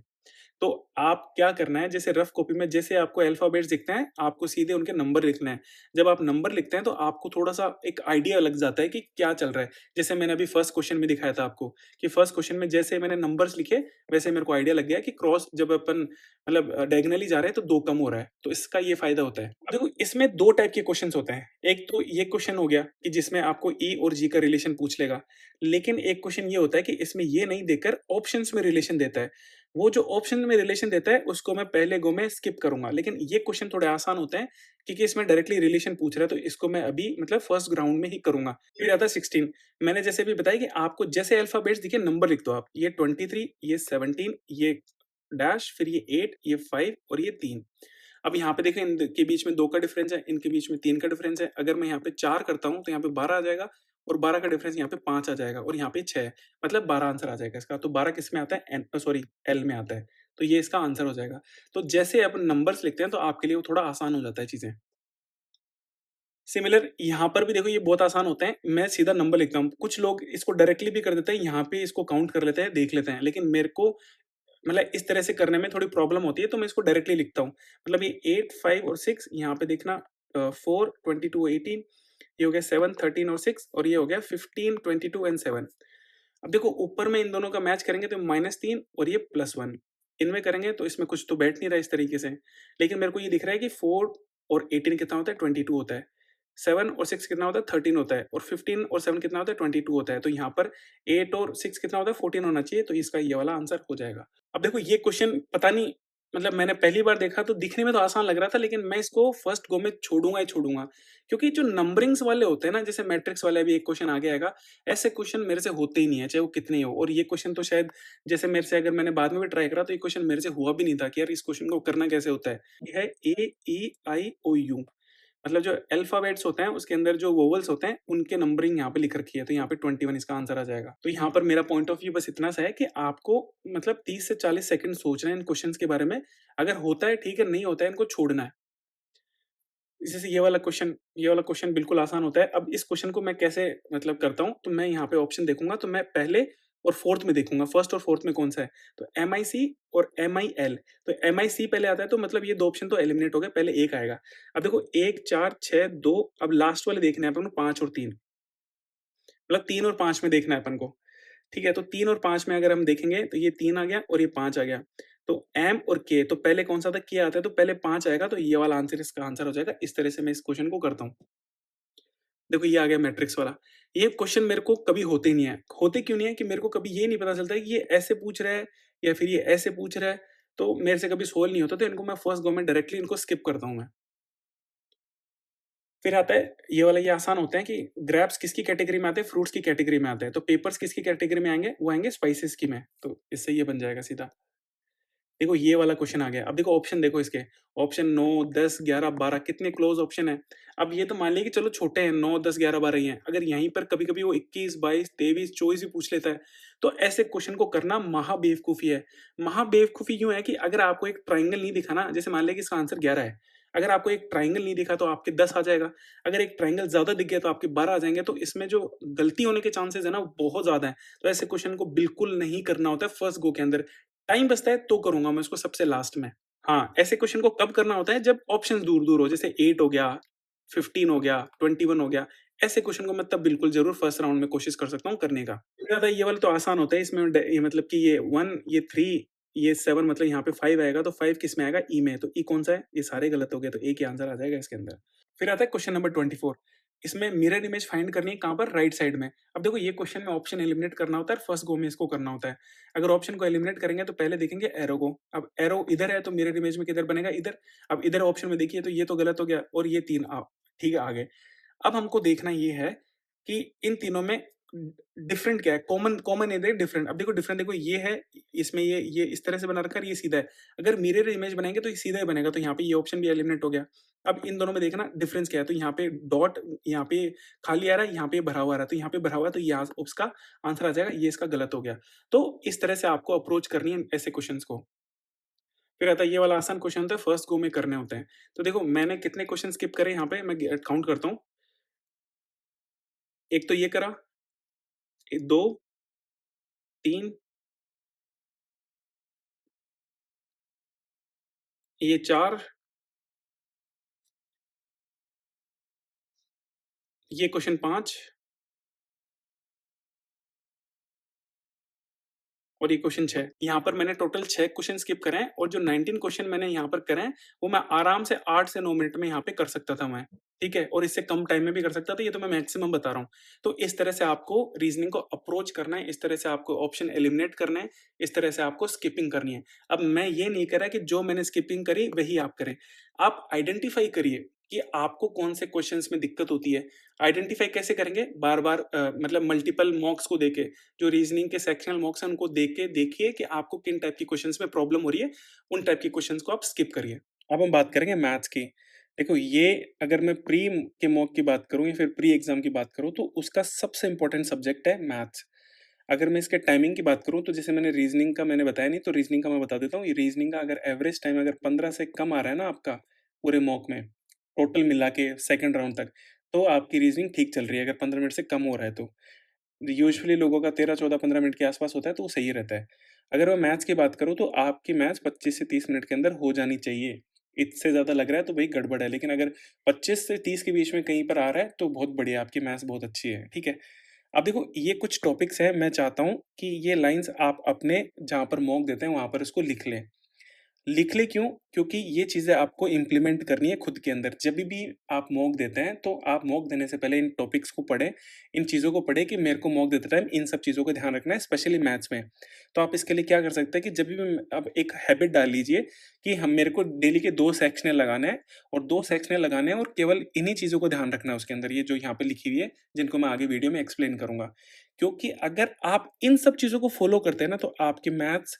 तो आप क्या करना है, जैसे रफ कॉपी में जैसे आपको अल्फाबेट्स दिखते हैं, आपको सीधे उनके नंबर लिखना है। जब आप नंबर लिखते हैं तो आपको थोड़ा-सा एक आइडिया लग जाता है कि क्या चल रहा है। जैसे मैंने अभी फर्स्ट क्वेश्चन में दिखाया था आपको कि फर्स्ट क्वेश्चन में जैसे मैंने नंबर्स लिखे, वैसे मेरे को आइडिया लग गया कि क्रॉस जब अपन मतलब डायगोनली जा रहे हैं तो 2 कम हो रहा है। तो इसका ये फ़ायदा होता है। अब देखो इसमें 2 टाइप के क्वेश्चन्स होते हैं। एक तो ये क्वेश्चन हो गया कि जिसमें आपको ई और जी का रिलेशन पूछ लेगा। लेकिन एक क्वेश्चन ये होता है कि इसमें ये नहीं देकर ऑप्शंस में रिलेशन देता है। वो जो ऑप्शन में रिलेशन देता है उसको मैं पहले गो में स्किप करूँगा। लेकिन ये क्वेश्चन थोड़े आसान होते हैं क्योंकि इसमें डायरेक्टली रिलेशन पूछ रहा है, तो इसको मैं अभी मतलब फर्स्ट ग्राउंड में ही करूँगा। फिर आता है 16। मैंने जैसे अभी बताया कि आपको जैसे अल्फाबेट्स दिखे नंबर लिख दो आप। ये 23, ये 17, ये डैश, फिर ये 8, ये 5 और ये 3। अब यहाँ पे देखें इनके बीच में 2 का डिफरेंस है, इनके बीच में 3 का डिफरेंस है। अगर मैं यहाँ पे 4 करता हूँ तो यहाँ पे 12 आ जाएगा और 12 का डिफरेंस यहाँ पे 5 आ जाएगा और यहाँ पे 6 है। मतलब 12 आंसर आ जाएगा इसका। तो 12 किस में आता है? सॉरी एल में आता है। तो ये इसका आंसर हो जाएगा। तो जैसे अपन नंबर्स लिखते हैं तो आपके लिए वो थोड़ा आसान हो जाता है चीज़ें। सिमिलर यहाँ पर भी देखो ये बहुत आसान होता है। मैं सीधा नंबर लिखता हूँ। कुछ लोग इसको डायरेक्टली भी कर देते हैं, यहाँ पे इसको काउंट कर लेते हैं, देख लेते हैं। लेकिन मेरे को मतलब इस तरह से करने में थोड़ी प्रॉब्लम होती है, तो मैं इसको डायरेक्टली लिखता हूँ। मतलब ये 8, 5 और 6 यहाँ पे देखना 4, 22, 18 ये हो गया 7, 13 और 6 और ये हो गया 15, 22 एंड 7। अब देखो ऊपर में इन दोनों का मैच करेंगे तो -3 और ये +1 इनमें करेंगे तो इसमें कुछ तो बैठ नहीं रहा इस तरीके से। लेकिन मेरे को ये दिख रहा है कि 4 और 18 कितना होता है? 22 होता है। 7 और 6 कितना होता है? 13 होता है और 15 और 7 कितना होता है? 22 होता है। तो यहाँ पर 8 और 6 कितना होता है? 14 होना चाहिए, तो इसका ये वाला आंसर हो जाएगा। अब देखो ये क्वेश्चन पता नहीं मतलब मैंने पहली बार देखा तो दिखने में तो आसान लग रहा था, लेकिन मैं इसको फर्स्ट गो में छोड़ूँगा ही छोड़ूँगा। क्योंकि जो नंबरिंग्स वाले होते हैं ना, जैसे मैट्रिक्स वाला भी एक क्वेश्चन आगे आएगा, ऐसे क्वेश्चन मेरे से होते ही नहीं है, चाहे वो कितने ही हो। और ये क्वेश्चन तो शायद जैसे मेरे से अगर मैंने बाद में भी ट्राई करा तो ये क्वेश्चन मेरे से हुआ भी नहीं था कि यार इस क्वेश्चन को करना कैसे होता है। ये है ए, ई, आई, ओ, यू। मतलब जो अल्फ़ाबेट्स होते हैं, उसके अंदर जो वोवेल्स होते हैं, उनके नंबरिंग यहाँ पे लिख रखी है, तो यहाँ पे 21 इसका आंसर आ जाएगा। तो यहाँ पर मेरा पॉइंट ऑफ व्यू बस इतना सा है कि आपको मतलब 30 से 40 सेकंड सोचना है इन क्वेश्चन्स के बारे में। अगर होता है ठीक है, नहीं होता है इनको छोड़ना है। जैसे ये वाला क्वेश्चन बिल्कुल आसान होता है। अब इस क्वेश्चन को मैं कैसे मतलब करता हूँ, तो मैं यहाँ पे ऑप्शन देखूँगा, तो मैं पहले और 4th में देखूँगा, फर्स्ट और 4th में कौन-सा है। तो एमआईसी और एमआईएल, तो एमआईसी पहले आता है, तो मतलब ये 2 ऑप्शन तो एलिमिनेट हो गए, पहले 1 आएगा। अब देखो 1, 4, 6, 2, अब लास्ट वाले देखने हैं अपन को 5 और 3, मतलब 3 और 5 में देखना है अपन को। ठीक है, तो 3 और 5 में अगर हम देखेंगे, तो ये 3 आ गया और ये 5 आ गया। तो एम और के, तो पहले कौन-सा था? के आता है, तो पहले 5 आएगा, तो ये वाला आंसर इसका आंसर हो जाएगा। इस तरह से मैं इस क्वेश्चन को करता हूँ। देखो ये आ गया मैट्रिक्स वाला। ये क्वेश्चन मेरे को कभी होते नहीं है। होते क्यों नहीं है कि मेरे को कभी ये नहीं पता चलता है कि ये ऐसे पूछ रहा है या फिर ये ऐसे पूछ रहा है, तो मेरे से कभी सोल्व नहीं होता, तो इनको मैं फर्स्ट गो में डायरेक्टली इनको स्किप करता हूँ मैं। फिर आता है ये वाला, ये आसान होते हैं कि ग्रेप्स किसकी कैटेगरी में आते हैं? फ्रूट्स की कैटेगरी में आते हैं। तो पेपर्स किसकी कैटेगरी में आएँगे? वो आएँगे स्पाइसेस की में। तो इससे ये बन जाएगा सीधा। देखो ये वाला क्वेश्चन आ गया। अब देखो ऑप्शन देखो इसके, ऑप्शन 9, 10, 11, 12 कितने क्लोज़ ऑप्शन हैं। अब ये तो मान लीजिए कि चलो छोटे हैं, 9, 10, 11, 12 ही हैं। अगर यहीं पर कभी-कभी वो 21, 22, 23, 24 भी पूछ लेता है, तो ऐसे क्वेश्चन को करना महाबेवकूफ़ी है। महाबेवकूफ़ी यूँ है कि अगर आपको एक ट्रायंगल नहीं दिखा ना, जैसे मान लें कि इसका आंसर 11 है। अगर आपको एक ट्रायंगल नहीं दिखा तो आपके 10 आ जाएगा। अगर एक ट्रायंगल ज़्यादा दिख गया तो आपके 12 आ जाएँगे। तो इसमें जो गलती होने के चांसेज़ है ना, वो बहुत ज़्यादा हैं। तो ऐसे क्वेश्चन को बिल्कुल नहीं करना होता है फर्स्ट गो के अंदर। टाइम बचता है तो करूँगा मैं उसको सबसे लास्ट में। हाँ, ऐसे क्वेश्चन को कब करना होता है जब ऑप्शंस दूर-दूर हो, जैसे 8 हो गया, 15 हो गया, 21 हो गया। ऐसे क्वेश्चन को मैं तब बिल्कुल ज़रूर फर्स्ट राउंड में कोशिश कर सकता हूँ करने का। मुझे लगता है ये वाला तो आसान होता है, इसमें ये मतलब कि ये 1, ये 3, ये 7, मतलब यहाँ पे 5 आएगा, तो 5 किस में आएगा? ई में। तो ई कौन-सा है? ये सारे गलत हो गए, तो ए ही आंसर आ जाएगा इसके अंदर। फिर आता है क्वेश्चन नंबर 24। इसमें मिरर इमेज फाइंड करनी है कहाँ पर? राइट साइड में। अब देखो ये क्वेश्चन में ऑप्शन एलिमिनेट करना होता है, फर्स्ट गो में इसको करना होता है। अगर ऑप्शन को एलिमिनेट करेंगे तो पहले देखेंगे एरो को। अब एरो इधर है तो मिरर इमेज में किधर बनेगा? इधर। अब इधर ऑप्शन में देखिए तो ये तो गलत हो गया और ये 3 ठीक है, आ गए। अब हमको देखना ये है कि इन तीनों में डिफरेंट क्या है? कॉमन कॉमन है, डिफरेंट। अब देखो डिफरेंट, देखो ये है, इसमें ये इस तरह से बना रखा है और ये सीधा है। अगर मिरर इमेज बनाएँगे तो ये सीधा ही बनेगा, तो यहाँ पे ये ऑप्शन भी एलिमिनेट हो गया। अब इन दोनों में देखना डिफरेंस क्या है? तो यहाँ पे डॉट, यहाँ पे खाली आ रहा है, यहाँ पे भरा हुआ आ रहा है। तो यहाँ पे भरा हुआ है तो यहाँ उसका आंसर आ जाएगा, ये इसका गलत हो गया। तो इस तरह से आपको अप्रोच करनी है ऐसे क्वेश्चन्स को। फिर आता है ये वाला आसान क्वेश्चन होता है, फर्स्ट गो में करने होते हैं। तो देखो मैंने कितने क्वेश्चन स्किप करे यहाँ पे, मैं काउंट करता हूँ। एक तो ये करा, 2, 3, ये 4, ये क्वेश्चन 5 और ये क्वेश्चन 6। यहाँ पर मैंने टोटल 6 क्वेश्चन स्किप करे हैं और जो 19 क्वेश्चन मैंने यहाँ पर करे हैं, वो मैं आराम से 8 से 9 मिनट में यहाँ पे कर सकता था मैं। ठीक है? और इससे कम टाइम में भी कर सकता था, ये तो मैं मैक्सिमम बता रहा हूँ। तो इस तरह से आपको रीज़निंग को अप्रोच करना है, इस तरह से आपको ऑप्शन एलिमिनेट करने हैं, इस तरह से आपको स्किपिंग करनी है। अब मैं ये नहीं कह रहा कि जो मैंने स्किपिंग करी वही आप करें। आप आइडेंटिफ़ाई करिए कि आपको कौन से क्वेश्चन्स में दिक्कत होती है। आइडेंटिफ़ाई कैसे करेंगे? बार-बार मतलब मल्टीपल मॉक्स को देके, जो रीजनिंग के सेक्शनल मॉक्स हैं उनको देख के देखिए कि आपको किन टाइप की क्वेश्चंस में प्रॉब्लम हो रही है, उन टाइप की क्वेश्चंस को आप स्किप करिए। अब हम बात करेंगे मैथ्स की। देखो ये, अगर मैं प्री के मॉक की बात करूँ या फिर प्री एग्ज़ाम की बात करूँ, तो उसका सबसे इम्पोर्टेंट सब्जेक्ट है मैथ्स। अगर मैं इसके टाइमिंग की बात करूँ, तो जैसे मैंने रीजनिंग का मैंने बताया नहीं, तो रीजनिंग का मैं बता देता हूँ। ये रीजनिंग का अगर एवरेज टाइम अगर 15 से कम आ रहा है ना आपका पूरे मॉक में, टोटल मिला के सेकंड राउंड तक, तो आपकी रीजनिंग ठीक चल रही है, अगर 15 मिनट से कम हो रहा है तो। यूजुअली लोगों का 13, 14, 15 मिनट के आसपास होता है, तो वो सही रहता है। अगर मैं मैथ्स की बात करूँ, तो आपकी मैथ्स 25 से 30 मिनट के अंदर हो जानी चाहिए। इससे ज़्यादा लग रहा है तो भई गड़बड़ है, लेकिन अगर 25 से 30 के बीच में कहीं पर आ रहा है तो बहुत बढ़िया, आपकी मैथ्स बहुत अच्छी है, ठीक है? अब देखो ये कुछ टॉपिक्स हैं, मैं चाहता हूँ कि ये लाइन्स आप अपने जहाँ पर मॉक देते हैं वहाँ पर इसको लिख लें। लिख लें क्यों? क्योंकि ये चीज़ें आपको इम्प्लीमेंट करनी है खुद के अंदर। जभी भी आप मॉक देते हैं, तो आप मॉक देने से पहले इन टॉपिक्स को पढ़ें, इन चीज़ों को पढ़ें कि मेरे को मॉक देते टाइम इन सब चीज़ों का ध्यान रखना है, स्पेशली मैथ्स में। तो आप इसके लिए क्या कर सकते हैं कि जभी भी आप एक हैबिट डाल लीजिए कि हम मेरे को डेली के 2 सेक्शनल लगाने हैं और 2 सेक्शनल लगाने हैं और केवल इन्हीं चीज़ों को ध्यान रखना है उसके अंदर, ये जो यहाँ पे लिखी हुई है, जिनको मैं आगे वीडियो में एक्सप्लेन करूँगा। क्योंकि अगर आप इन सब चीज़ों को फ़ॉलो करते हैं ना, तो आपकी मैथ्स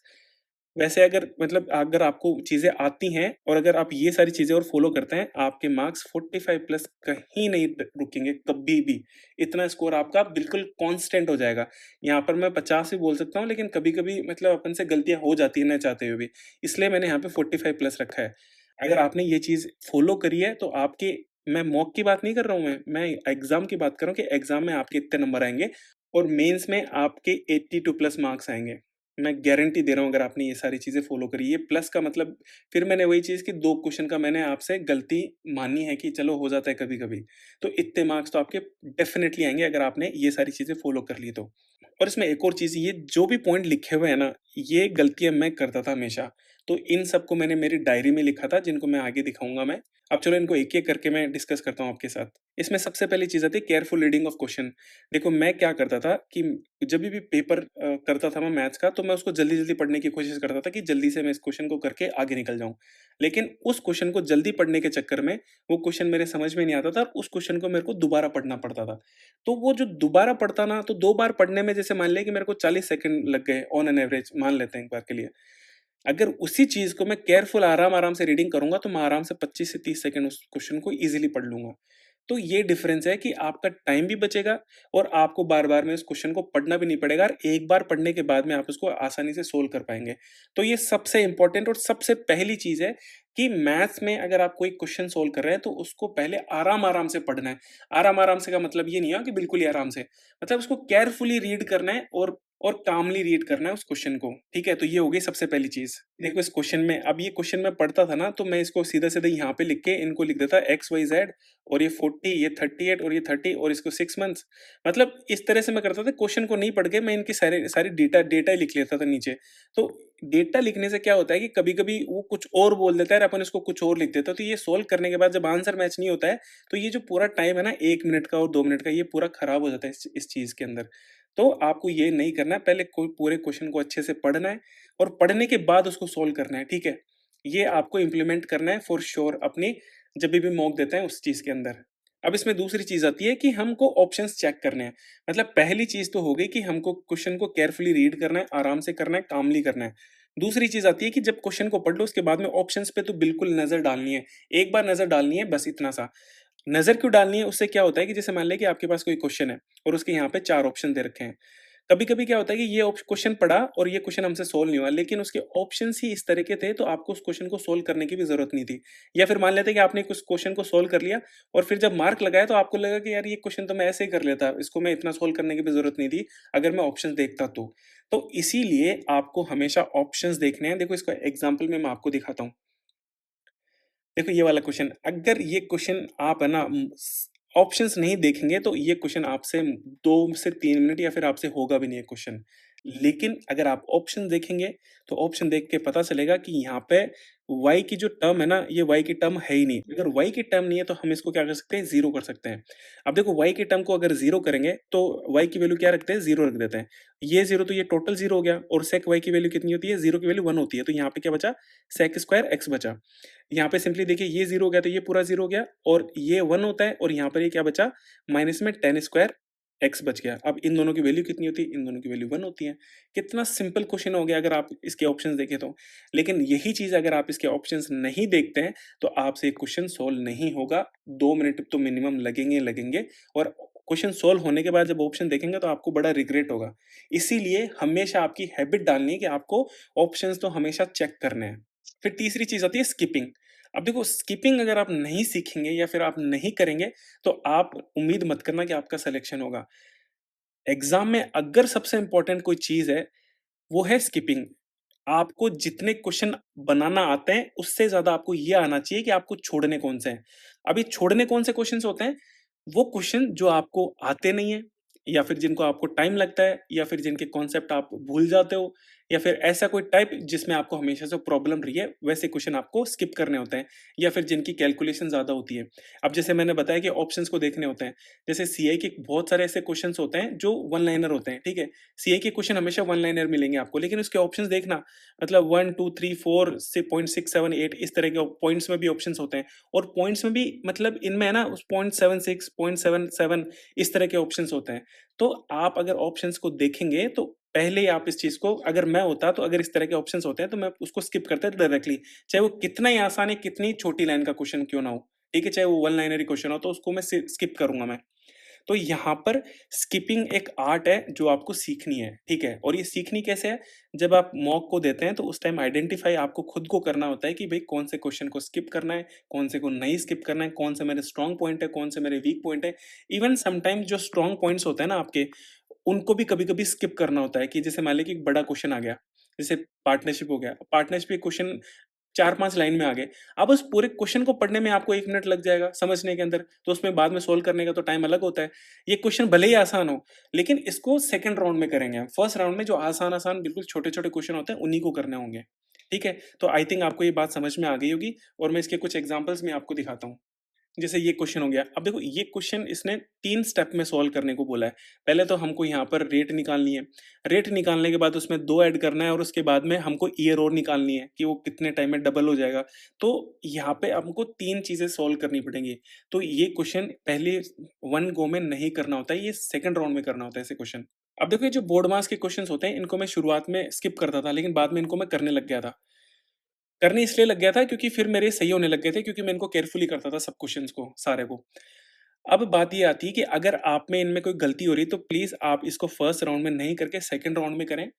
वैसे अगर मतलब अगर आपको चीज़ें आती हैं और अगर आप ये सारी चीज़ें और फ़ॉलो करते हैं, आपके मार्क्स 45 प्लस कहीं नहीं रुकेंगे कभी भी। इतना स्कोर आपका बिल्कुल कांस्टेंट हो जाएगा। यहाँ पर मैं 50 भी बोल सकता हूँ, लेकिन कभी-कभी मतलब अपन से गलतियाँ हो जाती हैं ना चाहते हुए भी। इसलिए मैंने यहाँ पे 45 प्लस रखा है। अगर आपने ये चीज़ फ़ॉलो करी है तो आपके, मैं मॉक की बात नहीं कर रहा हूँ मैं एग्ज़ाम की बात कर रहा हूँ कि एग्ज़ाम में आपके इतने नंबर आएँगे और मेंस में आपके 82 प्लस मार्क्स आएँगे। मैं गारंटी दे रहा हूँ अगर आपने ये सारी चीज़ें फ़ॉलो करी। ये प्लस का मतलब फिर मैंने वही चीज़ कि 2 क्वेश्चन का मैंने आपसे गलती मानी है कि चलो हो जाता है कभी-कभी। तो इतने मार्क्स तो आपके डेफ़िनिटली आएँगे अगर आपने ये सारी चीज़ें फ़ॉलो कर ली तो। और इसमें एक और चीज़, ये जो भी पॉइंट लिखे हुए हैं ना, ये गलतियाँ मैं करता था हमेशा। तो इन सबको मैंने मेरी डायरी में लिखा था, जिनको मैं आगे दिखाऊँगा मैं। अब चलो इनको एक-एक करके मैं डिस्कस करता हूँ आपके साथ। इसमें सबसे पहली चीज़ आती है केयरफुल रीडिंग ऑफ क्वेश्चन। देखो मैं क्या करता था कि जब भी पेपर करता था मैं मैथ्स का, तो मैं उसको जल्दी-जल्दी पढ़ने की कोशिश करता था कि जल्दी से मैं इस क्वेश्चन को करके आगे निकल जाऊँ। लेकिन उस क्वेश्चन को जल्दी पढ़ने के चक्कर में वो क्वेश्चन मेरे समझ में नहीं आता था और उस क्वेश्चन को मेरे को दोबारा पढ़ना पड़ता था। तो वो जो दोबारा पढ़ता ना, तो 2 बार पढ़ने में जैसे मान लिया कि मेरे को 40 सेकंड लग गए ऑन एन एवरेज, मान लेते हैं एक बार के लिए। अगर उसी चीज़ को मैं केयरफुल आराम-आराम से रीडिंग करूँगा, तो मैं आराम से 25 से 30 सेकंड उस क्वेश्चन को ईज़िली पढ़ लूँगा। तो ये डिफ़रेंस है कि आपका टाइम भी बचेगा और आपको बार-बार में उस क्वेश्चन को पढ़ना भी नहीं पड़ेगा और एक बार पढ़ने के बाद में आप उसको आसानी से सोल्व कर पाएँगे। तो ये सबसे इम्पोर्टेंट और सबसे पहली चीज़ है कि मैथ्स में अगर आप कोई क्वेश्चन सोल्व कर रहे हैं, तो उसको पहले आराम-आराम से पढ़ना है। आराम-आराम से का मतलब ये नहीं है कि बिल्कुल ही आराम से। मतलब उसको केयरफुली रीड करना है और कामली रीड करना है उस क्वेश्चन को, ठीक है? तो ये हो गई सबसे पहली चीज़। देखो इस क्वेश्चन में, अब ये क्वेश्चन मैं पढ़ता था ना, तो मैं इसको सीधा-सीधा यहाँ पे लिख के इनको लिख देता एक्स, वाई, ज़ेड और ये 40, ये 38 और ये 30 और इसको 6 मंथ्स। मतलब इस तरह से मैं करता था, क्वेश्चन को नहीं पढ़ के मैं इनकी सारे सारी डेटा डेटा ही लिख लेता था नीचे। तो डेटा लिखने से क्या होता है कि कभी-कभी वो कुछ और बोल देता है और अपन इसको कुछ और लिख देते हैं। तो ये सॉल्व करने के बाद जब आंसर मैच नहीं होता है, तो ये जो पूरा टाइम है ना 1 मिनट का और 2 मिनट का, ये पूरा खराब हो जाता है इस चीज़ के अंदर। तो आपको ये नहीं करना है, पहले कोई पूरे क्वेश्चन को अच्छे से पढ़ना है और पढ़ने के बाद उसको सॉल्व करना है, ठीक है? ये आपको इम्प्लीमेंट करना है फॉर श्योर अपनी जब भी मॉक देते हैं उस चीज़ के अंदर। अब इसमें दूसरी चीज़ आती है कि हमको ऑप्शंस चेक करने हैं। मतलब पहली चीज़ तो हो गई कि हमको क्वेश्चन को केयरफुली रीड करना है, आराम से करना है, कामली करना है। दूसरी चीज़ आती है कि जब क्वेश्चन को पढ़ लो उसके बाद में ऑप्शंस पे तो बिल्कुल नज़र डालनी है। एक बार नज़र डालनी है बस इतना सा। नज़र क्यों डालनी है? उससे क्या होता है कि जैसे मान लें कि आपके पास कोई क्वेश्चन है और उसके यहाँ पे 4 ऑप्शन दे रखे हैं। कभी-कभी क्या होता है कि ये क्वेश्चन पढ़ा और ये क्वेश्चन हमसे सॉल्व नहीं हुआ, लेकिन उसके ऑप्शंस ही इस तरह के थे, तो आपको उस क्वेश्चन को सॉल्व करने की भी ज़रूरत नहीं थी। या फिर मान लेते हैं कि आपने उस क्वेश्चन को सॉल्व कर लिया और फिर जब मार्क लगाया तो आपको लगा कि यार ये क्वेश्चन तो मैं ऐसे ही कर लेता, इसको मैं इतना सॉल्व करने की भी ज़रूरत नहीं थी, अगर मैं ऑप्शंस देखता तो। तो इसीलिए आपको हमेशा ऑप्शंस देखने हैं। देखो इसका एग्ज़ाम्पल में मैं आपको दिखाता हूँ। देखो ये वाला क्वेश्चन, अगर ये क्वेश्चन आप है ना ऑप्शंस नहीं देखेंगे तो ये क्वेश्चन आपसे 2 से 3 मिनट या फिर आपसे होगा भी नहीं ये क्वेश्चन। लेकिन अगर आप ऑप्शन देखेंगे तो ऑप्शन देख के पता चलेगा कि यहाँ पे y की जो टर्म है ना, ये y की टर्म है ही नहीं। अगर y की टर्म नहीं है तो हम इसको क्या कर सकते हैं, 0 कर सकते हैं। अब देखो y की टर्म को अगर 0 करेंगे तो y की वैल्यू क्या रखते हैं, 0 रख देते हैं। ये 0 तो ये टोटल 0 हो गया और sec y की वैल्यू कितनी होती है, 0 की वैल्यू 1 होती है। तो यहाँ पे क्या बचा, sec स्क्वायर x बचा। यहाँ पे सिंपली देखिए ये 0 हो गया तो ये पूरा 0 हो गया और ये 1 होता है और यहाँ पर ये क्या बचा, माइनस में tan स्क्वायर x बच गया। अब इन दोनों की वैल्यू कितनी होती है? इन दोनों की वैल्यू 1 होती है। कितना सिंपल क्वेश्चन हो गया अगर आप इसके ऑप्शंस देखें तो। लेकिन यही चीज़ अगर आप इसके ऑप्शंस नहीं देखते हैं, तो आपसे क्वेश्चन सॉल्व नहीं होगा। 2 मिनट तो मिनिमम लगेंगे लगेंगे और क्वेश्चन सॉल्व होने के बाद जब ऑप्शन देखेंगे तो आपको बड़ा रिग्रेट होगा। इसीलिए हमेशा आपकी हैबिट डालनी है कि आपको ऑप्शंस तो हमेशा चेक करने हैं। फिर तीसरी चीज़ आती है स्किपिंग। अब देखो स्किपिंग अगर आप नहीं सीखेंगे या फिर आप नहीं करेंगे, तो आप उम्मीद मत करना कि आपका सिलेक्शन होगा। एग्ज़ाम में अगर सबसे इम्पोर्टेंट कोई चीज़ है, वो है स्किपिंग। आपको जितने क्वेश्चन बनाना आते हैं, उससे ज़्यादा आपको ये आना चाहिए कि आपको छोड़ने कौन से हैं। अभी छोड़ने कौन से क्वेश्चन्स होते हैं? वो क्वेश्चन जो आपको आते नहीं हैं या फिर जिनको आपको टाइम लगता है या फिर जिनके कॉन्सेप्ट आप भूल जाते हो या फिर ऐसा कोई टाइप जिसमें आपको हमेशा से प्रॉब्लम रही है, वैसे क्वेश्चन आपको स्किप करने होते हैं या फिर जिनकी कैलकुलेशन ज़्यादा होती है। अब जैसे मैंने बताया कि ऑप्शंस को देखने होते हैं। जैसे सीआई के बहुत सारे ऐसे क्वेश्चन्स होते हैं जो वन लाइनर होते हैं, ठीक है? सीआई के क्वेश्चन हमेशा वन लाइनर मिलेंगे आपको, लेकिन उसके ऑप्शंस देखना, मतलब 1, 2, 3, 4 से पॉइंट 6, 7, 8 इस तरह के पॉइंट्स में भी ऑप्शंस होते हैं और पॉइंट्स में भी मतलब इनमें है ना उस पॉइंट 76, 0.77 इस तरह के ऑप्शंस होते हैं। तो आप अगर ऑप्शंस को देखेंगे तो पहले ही आप इस चीज़ को, अगर मैं होता तो अगर इस तरह के ऑप्शंस होते हैं तो मैं उसको स्किप करता डायरेक्टली। चाहे वो कितना ही आसान है, कितनी छोटी लाइन का क्वेश्चन क्यों ना हो, ठीक है? चाहे वो वन लाइनर ही क्वेश्चन हो तो उसको मैं स्किप करूँगा मैं। तो यहाँ पर स्किपिंग एक आर्ट है जो आपको सीखनी है, ठीक है? और ये सीखनी कैसे है? जब आप मॉक को देते हैं तो उस टाइम आइडेंटिफाई आपको खुद को करना होता है कि भई कौन से क्वेश्चन को स्किप करना है, कौन से को नहीं स्किप करना है, कौन से मेरे स्ट्रॉन्ग पॉइंट है, कौन से मेरे वीक पॉइंट है। इवन समटाइम्स जो स्ट्रॉन्ग पॉइंट्स होते हैं ना आपके, उनको भी कभी-कभी स्किप करना होता है कि जैसे मान लें कि एक बड़ा क्वेश्चन आ गया, जैसे पार्टनरशिप हो गया। पार्टनरशिप के क्वेश्चन 4-5 लाइन में आ गए। अब उस पूरे क्वेश्चन को पढ़ने में आपको 1 मिनट लग जाएगा समझने के अंदर, तो उसमें बाद में सोल्व करने का तो टाइम अलग होता है। ये क्वेश्चन भले ही आसान हो, लेकिन इसको सेकंड राउंड में करेंगे हम। फर्स्ट राउंड में जो आसान-आसान बिल्कुल छोटे-छोटे क्वेश्चन होते हैं, उन्हीं को करने होंगे। ठीक है? तो आई थिंक आपको ये बात समझ में आ गई होगी और मैं इसके कुछ एग्ज़ाम्पल्स मैं आपको दिखाता हूँ। जैसे ये क्वेश्चन हो गया। अब देखो ये क्वेश्चन इसने 3 स्टेप में सॉल्व करने को बोला है। पहले तो हमको यहाँ पर रेट निकालनी है। रेट निकालने के बाद उसमें 2 ऐड करना है और उसके बाद में हमको ईयर और निकालनी है कि वो कितने टाइम में डबल हो जाएगा। तो यहाँ पे हमको 3 चीज़ें सॉल्व करनी पड़ेंगी। तो ये क्वेश्चन पहले वन गो में नहीं करना होता है, ये सेकंड राउंड में करना होता है ऐसे क्वेश्चन। अब देखो ये जो बोर्ड मास के क्वेश्चंस होते हैं, इनको मैं शुरुआत में स्किप करता था, लेकिन बाद में इनको मैं करने लग गया था। करने इसलिए लग गया था क्योंकि फिर मेरे सही होने लग गए थे, क्योंकि मैं इनको केयरफुली करता था सब क्वेश्चंस को, सारे को। अब बात ये आती है कि अगर आप में इनमें कोई गलती हो रही है तो प्लीज़ आप इसको फर्स्ट राउंड में नहीं करके सेकंड राउंड में करें।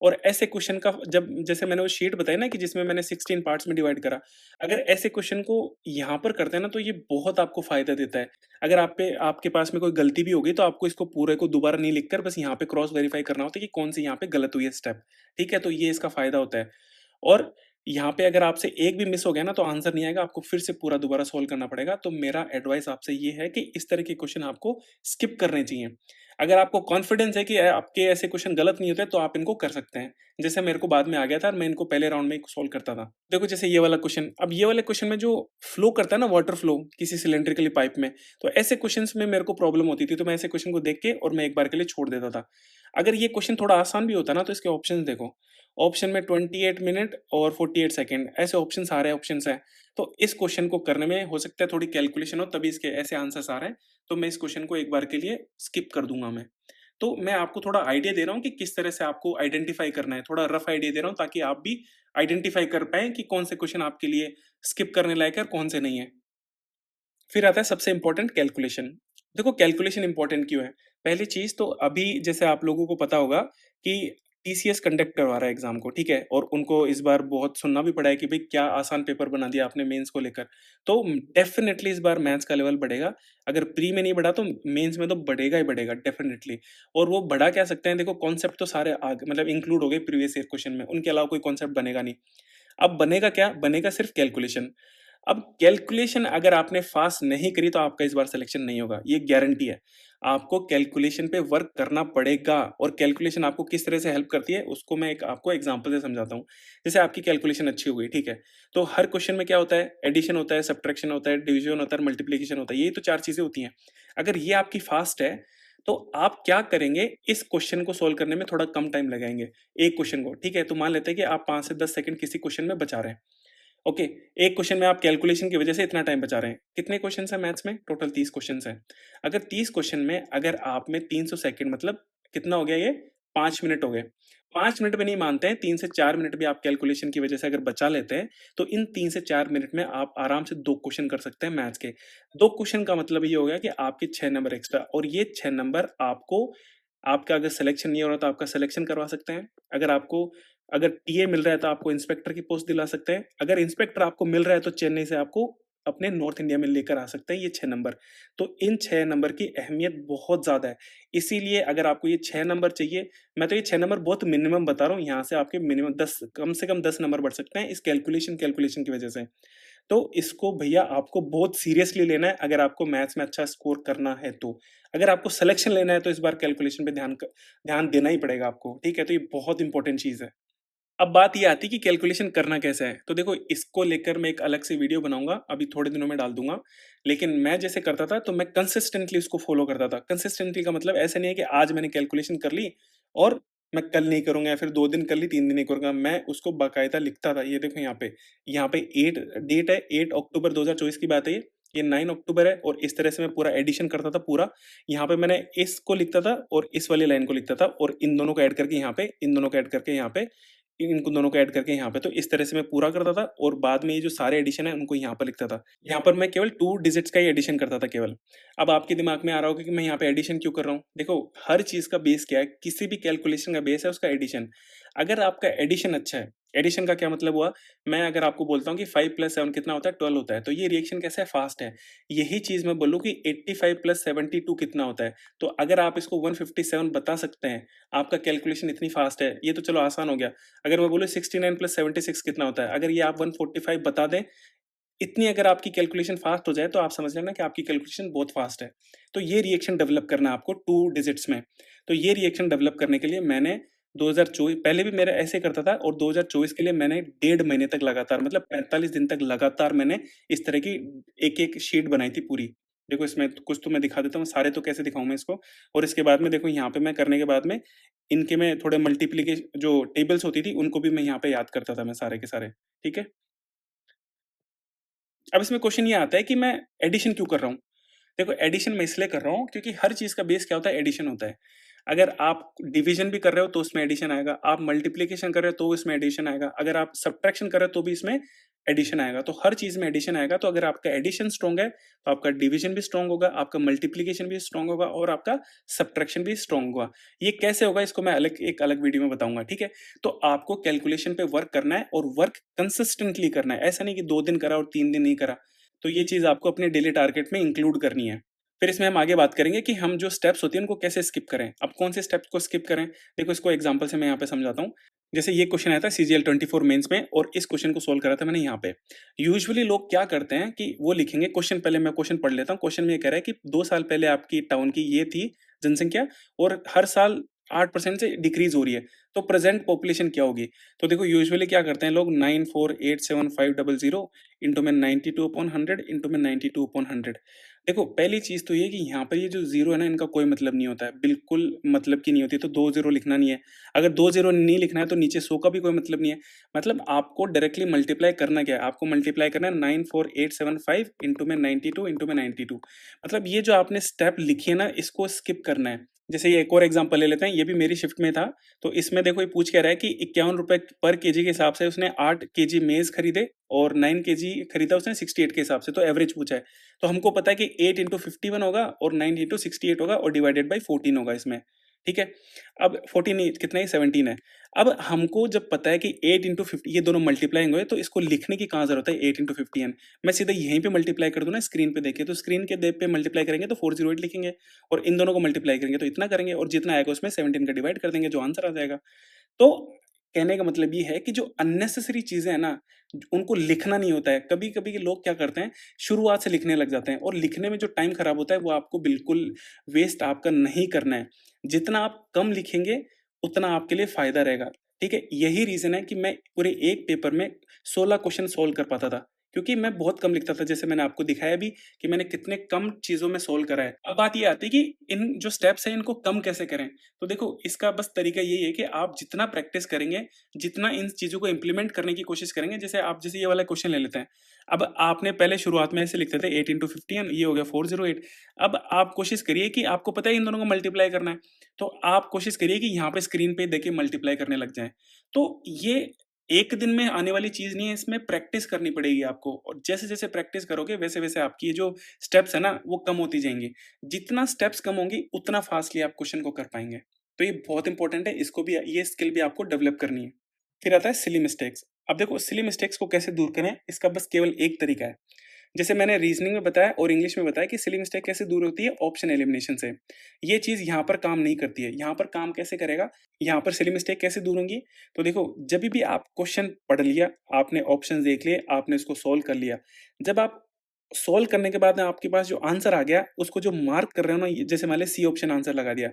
और ऐसे क्वेश्चन का जब जैसे मैंने वो शीट बताई ना कि जिसमें मैंने 16 पार्ट्स में डिवाइड करा, अगर ऐसे क्वेश्चन को यहाँ पर करते हैं ना तो ये बहुत आपको फ़ायदा देता है। अगर आपके पास में कोई गलती भी होगी तो आपको इसको पूरे को दोबारा नहीं लिखकर बस यहाँ पे क्रॉस वेरीफाई करना होता है कि कौन सी यहाँ पे गलत हुई है स्टेप। ठीक है? तो ये इसका फ़ायदा होता है। और यहाँ पे अगर आपसे एक भी मिस हो गया ना तो आंसर नहीं आएगा, आपको फिर से पूरा दोबारा सॉल्व करना पड़ेगा। तो मेरा एडवाइस आपसे ये है कि इस तरह के क्वेश्चन आपको स्किप करने चाहिए। अगर आपको कॉन्फिडेंस है कि आपके ऐसे क्वेश्चन गलत नहीं होते तो आप इनको कर सकते हैं। जैसे मेरे को बाद में आ गया था और मैं इनको पहले राउंड में ही सॉल्व करता था। देखो जैसे ये वाला क्वेश्चन, अब ये वाले क्वेश्चन में जो फ्लो करता है ना वाटर फ्लो किसी सिलिंड्रिकली पाइप में, तो ऐसे क्वेश्चंस में मेरे को प्रॉब्लम होती थी, तो मैं ऐसे क्वेश्चन को देख के और मैं एक बार के लिए छोड़ देता था। अगर ये क्वेश्चन थोड़ा आसान भी होता ना तो इसके ऑप्शंस देखो। ऑप्शन में 28 मिनट और 48 सेकंड ऐसे ऑप्शन सारे ऑप्शंस हैं। तो इस क्वेश्चन को करने में हो सकता है थोड़ी कैलकुलेशन हो तभी इसके ऐसे आंसर्स आ रहे हैं। तो मैं इस क्वेश्चन को एक बार के लिए स्किप कर दूंगा मैं। तो मैं आपको थोड़ा आइडिया दे रहा हूँ कि किस तरह से आपको आइडेंटिफाई करना है, थोड़ा रफ आइडिया दे रहा हूँ ताकि आप भी आइडेंटिफाई कर पाएँ कि कौन से क्वेश्चन आपके लिए स्किप करने लायक है और कौन से नहीं है। फिर आता है सबसे इम्पोर्टेंट कैलकुलेशन। देखो कैलकुलेशन इम्पोर्टेंट क्यों है? पहली चीज़ तो अभी जैसे आप लोगों को पता होगा कि टीसीएस कंडक्ट करवा रहा है एग्ज़ाम को, ठीक है? और उनको इस बार बहुत सुनना भी पड़ा है कि भई क्या आसान पेपर बना दिया आपने मेंस को लेकर। तो डेफ़िनेटली इस बार मैथ्स का लेवल बढ़ेगा। अगर प्री में नहीं बढ़ा तो मेंस में तो बढ़ेगा ही बढ़ेगा डेफ़िनेटली। और वो बढ़ा क्या सकते हैं, देखो कॉन्सेप्ट तो सारे मतलब इंक्लूड हो गए प्रीवियस ईयर क्वेश्चन में, उनके अलावा कोई कॉन्सेप्ट बनेगा नहीं। अब बनेगा क्या? बनेगा सिर्फ़ कैलकुलेशन। अब कैलकुलेशन अगर आपने फ़ास्ट नहीं करी तो आपका इस बार सिलेक्शन नहीं होगा, ये गारंटी है। आपको कैलकुलेशन पे वर्क करना पड़ेगा और कैलकुलेशन आपको किस तरह से हेल्प करती है उसको मैं एक आपको एग्ज़ाम्पल से समझाता हूँ। जैसे आपकी कैलकुलेशन अच्छी हो गई, ठीक है? तो हर क्वेश्चन में क्या होता है? एडिशन होता है, सब्ट्रैक्शन होता है, डिवीज़न होता है, मल्टीप्लिकेशन होता है, यही तो 4 चीज़ें होती हैं। अगर ये आपकी फ़ास्ट है, तो आप क्या करेंगे, इस क्वेश्चन को सॉल्व करने में थोड़ा कम टाइम लगाएँगे, एक क्वेश्चन को, ठीक है? तो मान लेते हैं कि आप 5 से 10 सेकंड किसी क्वेश्चन में बचा रहे हैं। ओके, एक क्वेश्चन में आप कैलकुलेशन की वजह से इतना टाइम बचा रहे हैं। कितने क्वेश्चन्स हैं मैथ्स में? टोटल 30 क्वेश्चन्स हैं। अगर 30 क्वेश्चन में अगर आप में 300 सेकंड मतलब कितना हो गया ये? 5 मिनट हो गए। 5 मिनट में नहीं मानते हैं, 3 से 4 मिनट भी आप कैलकुलेशन की वजह से अगर बचा लेते हैं, तो इन 3 से 4 मिनट में आप आराम से 2 क्वेश्चन कर सकते हैं मैथ्स के। 2 क्वेश्चन का मतलब ये हो गया कि आपके 6 नंबर एक्स्ट्रा, और ये 6 नंबर आपको, आपका अगर सिलेक्शन नहीं हो रहा तो आपका सिलेक्शन करवा सकते हैं। अगर टीए मिल रहा है तो आपको इंस्पेक्टर की पोस्ट दिला सकते हैं। अगर इंस्पेक्टर आपको मिल रहा है तो चेन्नई से आपको अपने नॉर्थ इंडिया में लेकर आ सकते हैं ये 6 नंबर। तो इन 6 नंबर की अहमियत बहुत ज़्यादा है। इसीलिए अगर आपको ये 6 नंबर चाहिए, मैं तो ये 6 नंबर बहुत मिनिमम बता रहा हूँ, यहाँ से आपके मिनिमम 10, कम से कम 10 नंबर बढ़ सकते हैं इस कैलकुलेशन की वजह से। तो इसको भैया आपको बहुत सीरियसली लेना है अगर आपको मैथ्स में अच्छा स्कोर करना है तो। अगर आपको सिलेक्शन लेना है तो इस बार कैलकुलेशन पे ध्यान देना ही पड़ेगा आपको, ठीक है? तो ये बहुत इंपॉर्टेंट चीज़ है। अब बात ये आती है कि कैलकुलेशन करना कैसे है? तो देखो इसको लेकर मैं एक अलग से वीडियो बनाऊँगा, अभी थोड़े दिनों में डाल दूँगा। लेकिन मैं जैसे करता था तो मैं कंसिस्टेंटली उसको फ़ॉलो करता था। कंसिस्टेंटली का मतलब ऐसा नहीं है कि आज मैंने कैलकुलेशन कर ली और मैं कल नहीं करूँगा या फिर 2 दिन कर ली, 3 दिन नहीं करूँगा। मैं उसको बाकायदा लिखता था। ये देखो यहाँ पे 8 डेट है, 8 अक्टूबर 2024 की बात है ये। ये 9 अक्टूबर है और इस तरह से मैं पूरा एडिशन करता था पूरा। यहाँ पे मैंने इसको लिखता था और इस वाली लाइन को लिखता था और इन दोनों को ऐड करके यहाँ पे, इन दोनों को ऐड करके यहाँ पे, इनको दोनों को ऐड करके यहाँ पे, तो इस तरह से मैं पूरा करता था और बाद में ये जो सारे एडिशन है उनको यहाँ पर लिखता था। यहाँ पर मैं केवल 2 डिजिट्स का ही एडिशन करता था केवल। अब आपके दिमाग में आ रहा होगा कि मैं यहाँ पे एडिशन क्यों कर रहा हूँ? देखो, हर चीज़ का बेस क्या है? किसी भी कैलकुलेशन का बेस है उसका एडिशन। अगर आपका एडिशन अच्छा है, एडिशन का क्या मतलब हुआ? मैं अगर आपको बोलता हूँ कि 5 + 7 कितना होता है? 12 होता है, तो ये रिएक्शन कैसा है? फास्ट है। यही चीज़ मैं बोलूँ कि 85 + 72 कितना होता है? तो अगर आप इसको 157 बता सकते हैं, आपका कैलकुलेशन इतनी फास्ट है, ये तो चलो आसान हो गया। अगर मैं बोलूँ 69 + 76 कितना होता है? अगर ये आप 145 बता दें, इतनी अगर आपकी कैलकुलेशन फास्ट हो जाए, तो आप समझ लेना कि आपकी कैलकुलेशन बहुत फास्ट है। तो ये रिएक्शन डेवलप करना है आपको 2 डिजिट्स में। तो ये रिएक्शन डेवलप करने के लिए मैंने 2024 पहले भी मेरा ऐसे करता था और 2024 के लिए मैंने डेढ़ महीने तक लगातार मतलब 45 दिन तक लगातार मैंने इस तरह की एक-एक शीट बनाई थी पूरी। देखो इसमें कुछ तो मैं दिखा देता हूँ, सारे तो कैसे दिखाऊँ मैं इसको। और इसके बाद में देखो यहाँ पे मैं करने के बाद में इनके मैं थोड़े जो टेबल्स होती थी, उनको भी मैं यहाँ पे याद करता था मैं सारे के सारे। ठीक है? अब इसमें क्वेश्चन ये आता है कि मैं एडिशन क्यों कर रहा हूँ? देखो, एडिशन मैं इसलिए कर रहा हूँ क्योंकि हर चीज़ का बेस क्या होता है? एडिशन होता है। अगर आप डिवीज़न भी कर रहे हो तो उसमें एडिशन आएगा, आप मल्टीप्लिकेशन कर रहे हो तो इसमें एडिशन आएगा, अगर आप सब्ट्रैक्शन कर रहे हो तो भी इसमें एडिशन आएगा। तो हर चीज़ में एडिशन आएगा, तो अगर आपका एडिशन स्ट्रॉन्ग है, तो आपका डिवीज़न भी स्ट्रॉन्ग होगा, आपका मल्टीप्लिकेशन भी स्ट्रॉन्ग होगा और आपका सब्ट्रैक्शन भी स्ट्रॉन्ग होगा। ये कैसे होगा इसको मैं एक अलग वीडियो में बताऊँगा, ठीक है? तो आपको कैलकुलेशन पे वर्क करना है और वर्क कंसिस्टेंटली करना है। ऐसा नहीं कि 2 दिन करा और 3 दिन नहीं करा। तो ये चीज़ आपको अपने डेली टारगेट में इंक्लूड करनी है। फिर इसमें हम आगे बात करेंगे कि हम जो स्टेप्स होती हैं उनको कैसे स्किप करें। अब कौन से स्टेप्स को स्किप करें? देखो, इसको एग्जांपल से मैं यहाँ पे समझाता हूँ। जैसे ये क्वेश्चन आया था सीजीएल 24 मेंस में और इस क्वेश्चन को सोल्व करा था मैंने यहाँ पे। यूजुअली लोग क्या करते हैं कि वो लिखेंगे क्वेश्चन, पहले मैं क्वेश्चन पढ़ लेता हूँ। क्वेश्चन में ये कह रहा है कि 2 साल पहले आपकी टाउन की ये थी जनसंख्या और हर साल 8% से डिक्रीज़ हो रही है। तो प्रेज़ेंट पॉपुलेशन क्या होगी? तो देखो, यूजुअली क्या करते हैं लोग 948750 इंटू में 92/100 इंटू में 92/100। देखो, पहली चीज़ तो ये कि यहाँ पर ये जो ज़ीरो है ना, इनका कोई मतलब नहीं होता है, बिल्कुल मतलब की नहीं होती, तो 2 ज़ीरो लिखना नहीं है। अगर 2 ज़ीरो नहीं लिखना है तो नीचे 100 का भी कोई मतलब नहीं है। मतलब आपको डायरेक्टली मल्टीप्लाई करना क्या है? आपको मल्टीप्लाई करना है 94875 इंटू में 92 इंटू में 92। मतलब ये जो आपने स्टेप लिखी है ना, इसको स्किप करना है। जैसे ये एक और एग्ज़ाम्पल ले लेते हैं, ये भी मेरी शिफ्ट में था, तो इसमें देखो ये पूछ क्या रहा है कि ₹51 पर केजी के हिसाब से उसने 8 केजी मेज़ खरीदे और 9 केजी खरीदा उसने 68 के हिसाब से, तो एवरेज पूछा है। तो हमको पता है कि 8 इंटू 51 होगा और 9 इंटू 68 होगा और डिवाइडेड बाई 14 होगा इसमें, ठीक है? अब 14 नहीं, कितना है, 17 है। अब हमको जब पता है कि 8 इंटू 50 ये दोनों मल्टीप्लाइंग हुए, तो इसको लिखने की कहाँ ज़रूरत है 8 इंटू 50 मैं सीधा यहीं पे मल्टीप्लाई कर दूँ ना स्क्रीन पे देखिए, तो स्क्रीन के पे मल्टीप्लाई करेंगे तो 408 लिखेंगे और इन दोनों को मल्टीप्लाई करेंगे तो इतना करेंगे और जितना आएगा उसमें 17 का डिवाइड कर देंगे, जो आंसर आ जाएगा। तो कहने का मतलब ये है कि जो अननेसेसरी चीज़ें हैं ना, उनको लिखना नहीं होता है। कभी-कभी के लोग क्या करते हैं, शुरुआत से लिखने लग जाते हैं और लिखने में जो टाइम खराब होता है, वो आपको बिल्कुल वेस्ट आपका नहीं करना है। जितना आप कम लिखेंगे, उतना आपके लिए फ़ायदा रहेगा, ठीक है? यही रीज़न है कि मैं पूरे एक पेपर में 16 क्वेश्चन सॉल्व कर पाता था, क्योंकि मैं बहुत कम लिखता था। जैसे मैंने आपको दिखाया भी कि मैंने कितने कम चीज़ों में सॉल्व करा है। अब बात ये आती है कि इन जो स्टेप्स हैं, इनको कम कैसे करें? तो देखो, इसका बस तरीका यही है कि आप जितना प्रैक्टिस करेंगे, जितना इन चीज़ों को इम्प्लीमेंट करने की कोशिश करेंगे, जैसे ये वाला क्वेश्चन ले लेते हैं। अब आपने पहले शुरुआत में ऐसे लिखते थे 8 इंटू 50 ये हो गया 408। अब आप कोशिश करिए कि आपको पता है इन दोनों को मल्टीप्लाई करना है, तो आप कोशिश करिए कि यहाँ पे स्क्रीन पे देखिए मल्टीप्लाई करने लग जाएँ। तो ये एक दिन में आने वाली चीज़ नहीं है, इसमें प्रैक्टिस करनी पड़ेगी आपको और जैसे-जैसे प्रैक्टिस करोगे वैसे-वैसे आपकी ये जो स्टेप्स है ना, वो कम होती जाएँगी। जितना स्टेप्स कम होंगी, उतना फास्टली आप क्वेश्चन को कर पाएँगे। तो ये बहुत इंपॉर्टेंट है, इसको भी ये स्किल भी आपको डेवलप करनी है। फिर आता है सिली मिस्टेक्स। अब देखो, सिली मिस्टेक्स को कैसे दूर करें, इसका बस केवल एक तरीका है। जैसे मैंने रीजनिंग में बताया और इंग्लिश में बताया कि सिली मिस्टेक कैसे दूर होती है, ऑप्शन एलिमिनेशन से। ये चीज़ यहाँ पर काम नहीं करती है। यहाँ पर काम कैसे करेगा, यहाँ पर सिली मिस्टेक कैसे दूर होंगी? तो देखो, जब भी आप क्वेश्चन पढ़ लिया, आपने ऑप्शंस देख लिए, आपने उसको सॉल्व कर लिया। जब आप सॉल्व करने के बाद में आपके पास जो आंसर आ गया, उसको जो मार्क कर रहे हो ना, जैसे मान लें सी ऑप्शन आंसर लगा दिया।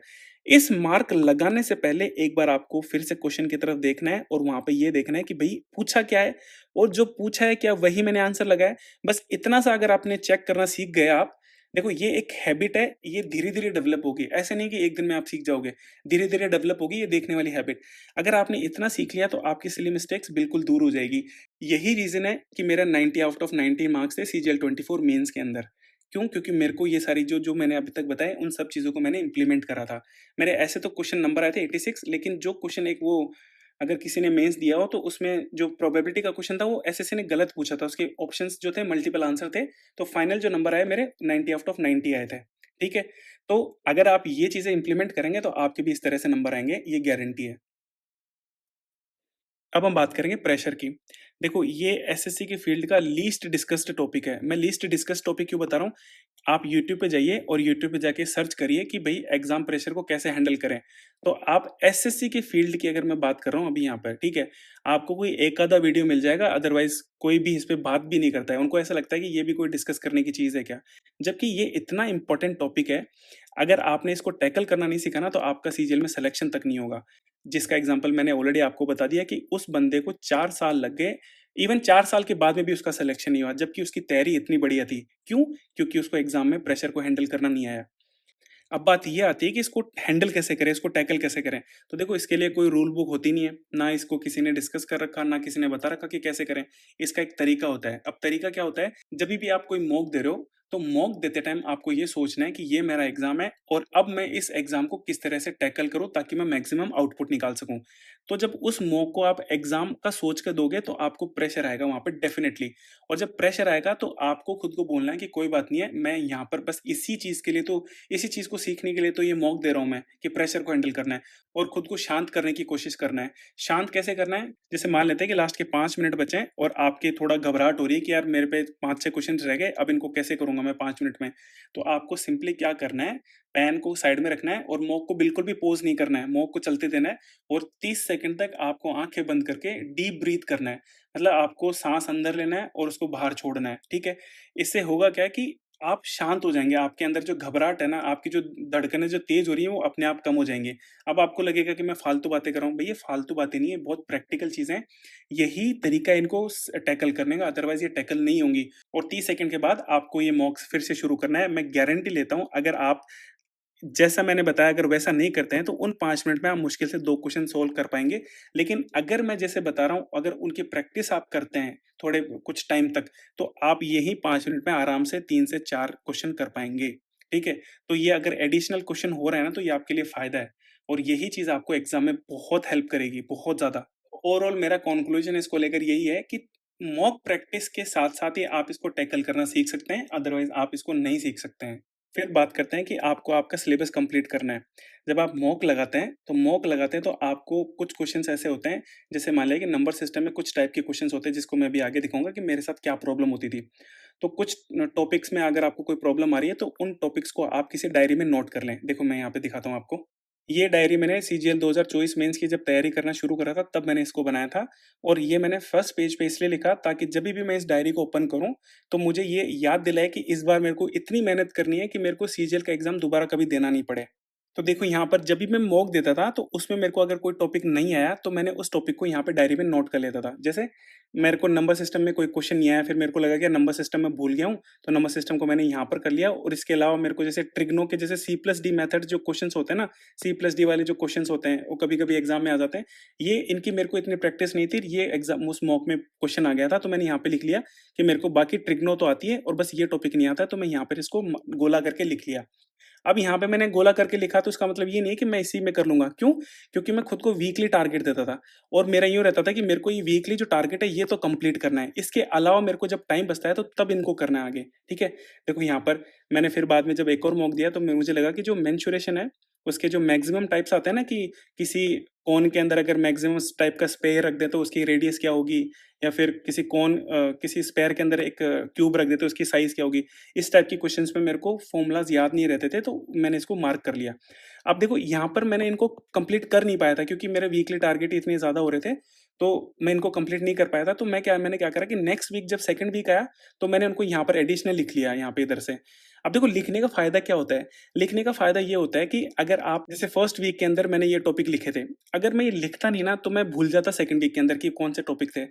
इस मार्क लगाने से पहले एक बार आपको फिर से क्वेश्चन की तरफ देखना है और वहाँ पे ये देखना है कि भई पूछा क्या है और जो पूछा है क्या वही मैंने आंसर लगाया है? बस इतना सा अगर आपने चेक करना सीख गए आप, देखो ये एक हैबिट है, ये धीरे-धीरे डेवलप होगी, ऐसे नहीं कि एक दिन में आप सीख जाओगे, धीरे-धीरे डेवलप होगी ये देखने वाली हैबिट। अगर आपने इतना सीख लिया तो आपकी सिली मिस्टेक्स बिल्कुल दूर हो जाएगी। यही रीज़न है कि मेरा 90 आउट ऑफ 90 मार्क्स थे सीजीएल 24 मेंस के अंदर। क्यों? क्योंकि मेरे को ये सारी जो मैंने अभी तक बताए उन सब चीज़ों को मैंने इम्प्लीमेंट करा था। मेरे ऐसे तो क्वेश्चन नंबर आए थे 86, लेकिन जो क्वेश्चन एक वो अगर किसी ने मेंस दिया हो तो उसमें जो प्रोबेबिलिटी का क्वेश्चन था वो एसएससी ने गलत पूछा था, उसके ऑप्शंस जो थे मल्टीपल आंसर थे, तो फाइनल जो नंबर आए मेरे 90 आउट ऑफ 90 आए थे, ठीक है? तो अगर आप ये चीज़ें इम्प्लीमेंट करेंगे तो आपके भी इस तरह से नंबर आएँगे, ये गारंटी है। अब हम बात करेंगे प्रेशर की। देखो ये एसएससी की फील्ड का लीस्ट डिस्कस्ड टॉपिक है। मैं लीस्ट डिस्कस्ड टॉपिक क्यों बता रहा हूँ? आप यूट्यूब पे जाइए और यूट्यूब पे जाके सर्च करिए कि भई एग्ज़ाम प्रेशर को कैसे हैंडल करें। तो आप एसएससी की फील्ड की अगर मैं बात कर रहा हूँ अभी यहाँ पर, ठीक है? आपको कोई एक आधा वीडियो मिल जाएगा, अदरवाइज़ कोई भी इस पे बात भी नहीं करता है। उनको ऐसा लगता है कि ये भी कोई डिस्कस करने की चीज़ है क्या? जबकि ये इतना इम्पोर्टेंट टॉपिक है, अगर आपने इसको टैकल करना नहीं सीखा ना तो आपका सीजीएल में सिलेक्शन तक नहीं होगा। जिसका एग्ज़ाम्पल मैंने ऑलरेडी आपको बता दिया कि उस बंदे को 4 साल लग गए, इवन 4 साल के बाद में भी उसका सिलेक्शन नहीं हुआ, जबकि उसकी तैयारी इतनी बढ़िया थी। क्यों? क्योंकि उसको एग्ज़ाम में प्रेशर को हैंडल करना नहीं आया। अब बात ये आती है कि इसको हैंडल कैसे करें, इसको टैकल कैसे करें? तो देखो इसके लिए कोई रूल बुक होती नहीं है, ना इसको किसी ने डिस्कस कर रखा, ना किसी ने बता रखा कि कैसे करें। इसका एक तरीका होता है। अब तरीका क्या होता है? जभी भी आप कोई मॉक दे रहे हो, तो मॉक देते टाइम आपको ये सोचना है कि ये मेरा एग्ज़ाम है और अब मैं इस एग्ज़ाम को किस तरह से टैकल करूँ ताकि मैं मैक्सिमम आउटपुट निकाल सकूँ। तो जब उस मॉक को आप एग्ज़ाम का सोच के दोगे तो आपको प्रेशर आएगा वहाँ पे डेफ़िनिटली। और जब प्रेशर आएगा तो आपको खुद को बोलना है कि कोई बात नहीं है, मैं यहाँ पर बस इसी चीज़ को सीखने के लिए तो ये मॉक दे रहा हूँ मैं कि प्रेशर को हैंडल करना है और खुद को शांत करने की कोशिश करना है। शांत कैसे करना है? जैसे मान लेते हैं कि लास्ट के 5 मिनट बचे हैं और आपके थोड़ा घबराहट हो रही है कि यार मेरे पे 5-6 क्वेश्चन्स रह गए, अब इनको कैसे करूँगा मैं 5 मिनट में? तो आपको सिंपली क्या करना है, पेन को साइड में रखना है और मॉक को बिल्कुल भी पॉज़ नहीं करना है, मॉक को चलते देना है और 30 सेकंड तक आपको आँखें बंद करके डीप ब्रीथ करना है। मतलब आपको साँस अंदर लेना है और उसको बाहर छोड़ना है, ठीक है? इससे होगा क्या कि आप शांत हो जाएँगे, आपके अंदर जो घबराहट है ना, आपकी जो धड़कनें जो तेज़ हो रही हैं, वो अपने आप कम हो जाएँगी। अब आपको लगेगा कि मैं फालतू बातें कर रहा हूँ, भई ये फालतू बातें नहीं है, बहुत प्रैक्टिकल चीज़ें हैं। यही तरीका है इनको टैकल करने का, अदरवाइज़ ये टैकल नहीं होंगी और 30 सेकंड के बाद आपको ये मॉक्स फिर से शुरू करना है। मैं गारंटी लेता हूँ, अगर आप जैसा मैंने बताया अगर वैसा नहीं करते हैं, तो उन 5 मिनट में आप मुश्किल से 2 क्वेश्चन सॉल्व कर पाएँगे। लेकिन अगर मैं जैसे बता रहा हूँ, अगर उनकी प्रैक्टिस आप करते हैं, थोड़े कुछ टाइम तक, तो आप यही 5 मिनट में आराम से 3 से 4 क्वेश्चन कर पाएँगे, ठीक है? तो ये अगर एडिशनल क्वेश्चन हो रहा है ना, तो ये आपके लिए फ़ायदा है और यही चीज़ आपको एग्ज़ाम में बहुत हेल्प करेगी, बहुत ज़्यादा। ओवरऑल मेरा कन्क्लूज़न इसको लेकर यही है कि मॉक प्रैक्टिस के साथ-साथ ही आप इसको टैकल करना सीख सकते हैं, अदरवाइज़ आप इसको नहीं सीख सकते हैं। फिर बात करते हैं कि आपको आपका सिलेबस कंप्लीट करना है। जब आप मॉक लगाते हैं तो आपको कुछ क्वेश्चन्स ऐसे होते हैं, जैसे मान लिया कि नंबर सिस्टम में कुछ टाइप के क्वेश्चन्स होते हैं जिसको मैं अभी आगे दिखाऊँगा कि मेरे साथ क्या प्रॉब्लम होती थी। तो कुछ टॉपिक्स में अगर आपको कोई प्रॉब्लम आ रही है तो उन टॉपिक्स को आप किसी डायरी में नोट कर लें। देखो मैं यहाँ पे दिखाता हूँ आपको। ये डायरी मैंने सीजीएल 2024 मेंस की जब तैयारी करना शुरू करा था तब मैंने इसको बनाया था और ये मैंने फर्स्ट पेज पे इसलिए लिखा ताकि जभी भी मैं इस डायरी को ओपन करूँ तो मुझे ये याद दिलाए कि इस बार मेरे को इतनी मेहनत करनी है कि मेरे को सीजीएल का एग्ज़ाम दोबारा कभी देना नहीं पड़े। तो देखो यहाँ पर जब भी मैं मॉक देता था तो उसमें मेरे को अगर कोई टॉपिक नहीं आया तो मैंने उस टॉपिक को यहाँ पे डायरी में नोट कर लेता था। जैसे मेरे को नंबर सिस्टम में कोई क्वेश्चन नहीं आया, फिर मेरे को लगा कि यार नंबर सिस्टम में भूल गया हूँ, तो नंबर सिस्टम को मैंने यहाँ पर कर लिया और इसके अलावा मेरे को जैसे ट्रिग्नो के जैसे सी प्लस डी मेथड जो क्वेश्चंस होते हैं ना, सी प्लस डी वाले जो क्वेश्चंस होते हैं, वो कभी-कभी एग्ज़ाम में आ जाते हैं। ये इनकी मेरे को इतनी प्रैक्टिस नहीं थी, ये एग्ज़ाम उस मॉक में क्वेश्चन आ गया था, तो मैंने यहाँ पे लिख लिया कि मेरे को बाकी ट्रिग्नो तो आती है और बस ये टॉपिक नहीं आता, तो मैं यहाँ पर इसको गोला करके लिख लिया। अब यहाँ पे मैंने गोला करके लिखा तो इसका मतलब ये नहीं है कि मैं इसी में कर लूँगा। क्यों? क्योंकि मैं खुद को वीकली टारगेट देता था और मेरा यूँ रहता था कि मेरे को ये वीकली जो टारगेट है ये तो कंप्लीट करना है। इसके अलावा मेरे को जब टाइम बचता है तो तब इनको करना है आगे, ठीक है? देखो यहाँ पर मैंने फिर बाद में जब एक और मॉक दिया तो मुझे लगा कि जो मेंस्युरेशन है, उसके जो मैक्सिमम टाइप्स आते हैं ना कि किसी कोन के अंदर अगर मैक्सिमम टाइप का स्पेयर रख दें तो उसकी रेडियस क्या होगी? या फिर किसी स्पेयर के अंदर एक क्यूब रख दें तो उसकी साइज़ क्या होगी? इस टाइप की क्वेश्चंस में मेरे को फ़ॉर्मूलाज़ याद नहीं रहते थे, तो मैंने इसको मार्क कर लिया। अब देखो यहाँ पर मैंने इनको कंप्लीट कर नहीं पाया था क्योंकि मेरे वीकली टारगेट इतने ज़्यादा हो रहे थे, तो मैं इनको कंप्लीट नहीं कर पाया था। तो मैंने क्या करा कि नेक्स्ट वीक जब सेकंड वीक आया, तो मैंने उनको यहाँ पर एडिशनल लिख लिया यहाँ पे इधर से। अब देखो लिखने का फ़ायदा क्या होता है? लिखने का फ़ायदा ये होता है कि अगर आप जैसे फर्स्ट वीक के अंदर मैंने ये टॉपिक लिखे थे, अगर मैं ये लिखता नहीं ना तो मैं भूल जाता सेकंड वीक के अंदर कि कौन से टॉपिक थे।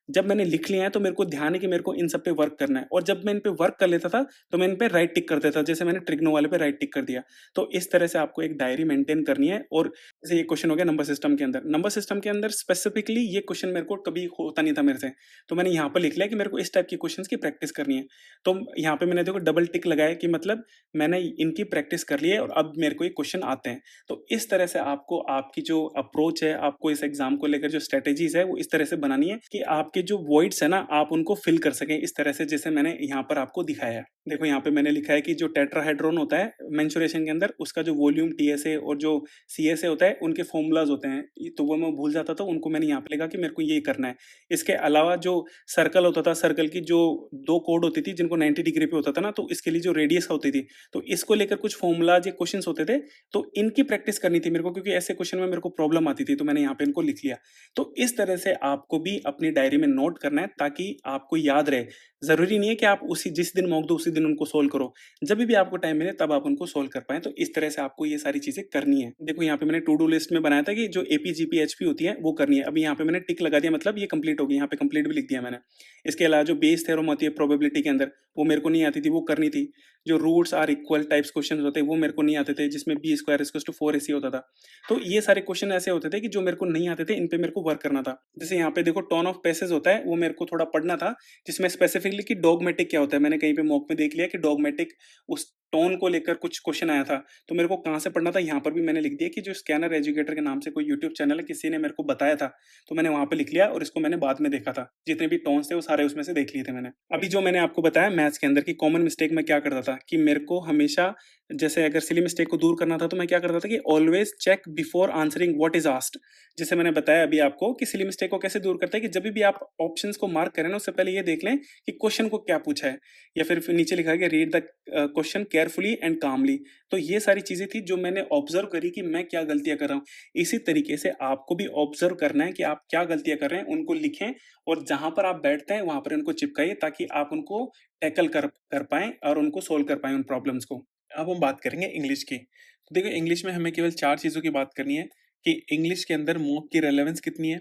जब मैंने लिख लिए हैं तो मेरे को ध्यान है कि मेरे को इन सब पे वर्क करना है और जब मैं इन पे वर्क कर लेता था, तो मैं इन पे राइट टिक कर देता था। जैसे मैंने ट्रिग्नो वाले पे राइट टिक कर दिया। तो इस तरह से आपको एक डायरी मेंटेन करनी है और जैसे ये क्वेश्चन हो गया नंबर सिस्टम के अंदर। नंबर सिस्टम के अंदर स्पेसिफिकली ये क्वेश्चन मेरे को कभी होता नहीं था मेरे से। तो मैंने यहाँ पर लिख लिया कि मेरे को इस टाइप के क्वेश्चन्स की प्रैक्टिस करनी है। तो यहाँ पे मैंने देखो डबल टिक लगाया कि मतलब मैंने इनकी प्रैक्टिस कर ली है और अब मेरे को ये क्वेश्चन आते हैं। तो इस तरह से आपको आपकी जो अप्रोच है, आपको इस एग्ज़ाम को लेकर जो स्ट्रैटेजीज़ है, वो इस तरह से बनानी है कि आपके जो वॉइड्स है ना, आप उनको फिल कर सकें इस तरह से जैसे मैंने यहाँ पर आपको दिखाया है। देखो यहाँ पे मैंने लिखा है कि जो टेट्राहेड्रॉन होता है मेंसुरेशन के अंदर, उसका जो वॉल्यूम टीएसए और जो सीएसए होता है, उनके फ़ॉर्मूलाज़ होते हैं। तो वो मैं भूल जाता था, उनको मैंने यहाँ पे लिखा कि मेरे को ये करना है। इसके अलावा जो सर्कल होता था, सर्कल की जो 2 कोड होती थी जिनको 90 डिग्री पे होता था ना, तो इसके लिए जो रेडियस होती थी, तो इसको लेकर कुछ फ़ॉर्मूलाज़ या क्वेश्चन्स होते थे, तो इनकी प्रैक्टिस करनी थी मेरे को क्योंकि ऐसे क्वेश्चन में मेरे को प्रॉब्लम आती थी, तो मैंने यहाँ पे इनको लिख लिया। तो इस तरह से आपको भी अपनी डायरी में नोट करना है ताकि आपको याद रहे। ज़रूरी नहीं है कि आप उसी जिस दिन मॉक दो उसी दिन उनको सोल्व करो। जभी भी आपको टाइम मिले तब आप उनको सोल्व कर पाएँ, तो इस तरह से आपको ये सारी चीज़ें करनी है। देखो यहाँ पे मैंने टू डू लिस्ट में बनाया था कि जो एपी, जीपी, एचपी होती है वो करनी है। अभी यहाँ पे मैंने टिक लगा दिया मतलब ये कंप्लीट हो गई, यहाँ पे कंप्लीट भी लिख दिया मैंने। इसके अलावा जो बेस थ्योरम होती है प्रोबेबिलिटी के अंदर, वो मेरे को नहीं आती थी, वो करनी थी। जो roots are equal types questions होते हैं वो मेरे को नहीं आते थे, जिसमें B square equals to 4ac होता था। तो ये सारे क्वेश्चन ऐसे होते थे कि जो मेरे को नहीं आते थे, इन पे मेरे को वर्क करना था। जैसे यहाँ पे देखो टोन ऑफ पैसेज होता है, वो मेरे को थोड़ा पढ़ना था, जिसमें स्पेसिफिकली कि डॉगमेटिक क्या होता है। मैंने कहीं पे मॉक में देख लिया कि डॉगमेटिक उस टोन को लेकर कुछ क्वेश्चन आया था, तो मेरे को कहाँ से पढ़ना था, यहाँ पर भी मैंने लिख दिया कि जो स्कैनर एजुकेटर के नाम से कोई यूट्यूब चैनल है, किसी ने मेरे को बताया था, तो मैंने वहाँ पे लिख लिया और इसको मैंने बाद में देखा था। जितने भी टोन्स थे वो सारे उसमें से देख लिए थे मैंने। अभी जो मैंने आपको बताया मैथ्स के अंदर की कॉमन मिस्टेक मैं क्या करता था कि मेरे को हमेशा जैसे अगर सिली मिस्टेक को दूर करना था तो मैं क्या करता था कि always check before answering what is asked. जैसे मैंने बताया अभी आपको कि सिली मिस्टेक को कैसे दूर करता है कि जब भी आप ऑप्शंस को मार्क करें ना उससे पहले ये देख लें कि क्वेश्चन को क्या पूछा है, या फिर नीचे लिखा है कि read the question carefully and calmly. तो ये सारी चीजें थी जो मैंने ऑब्जर्व करी कि मैं क्या गलतियां कर रहा हूँ। इसी तरीके से आपको भी ऑब्जर्व करना है कि आप क्या गलतियां कर रहे हैं, उनको लिखें और जहां पर आप बैठते हैं वहां पर उनको चिपकाइए ताकि आप उनको टैकल कर कर पाएं और उनको सोल्व कर पाएं उन प्रॉब्लम्स को। अब हम बात करेंगे इंग्लिश की। तो देखो इंग्लिश में हमें केवल 4 चीज़ों की बात करनी है कि इंग्लिश के अंदर मॉक की रेलेवेंस कितनी है,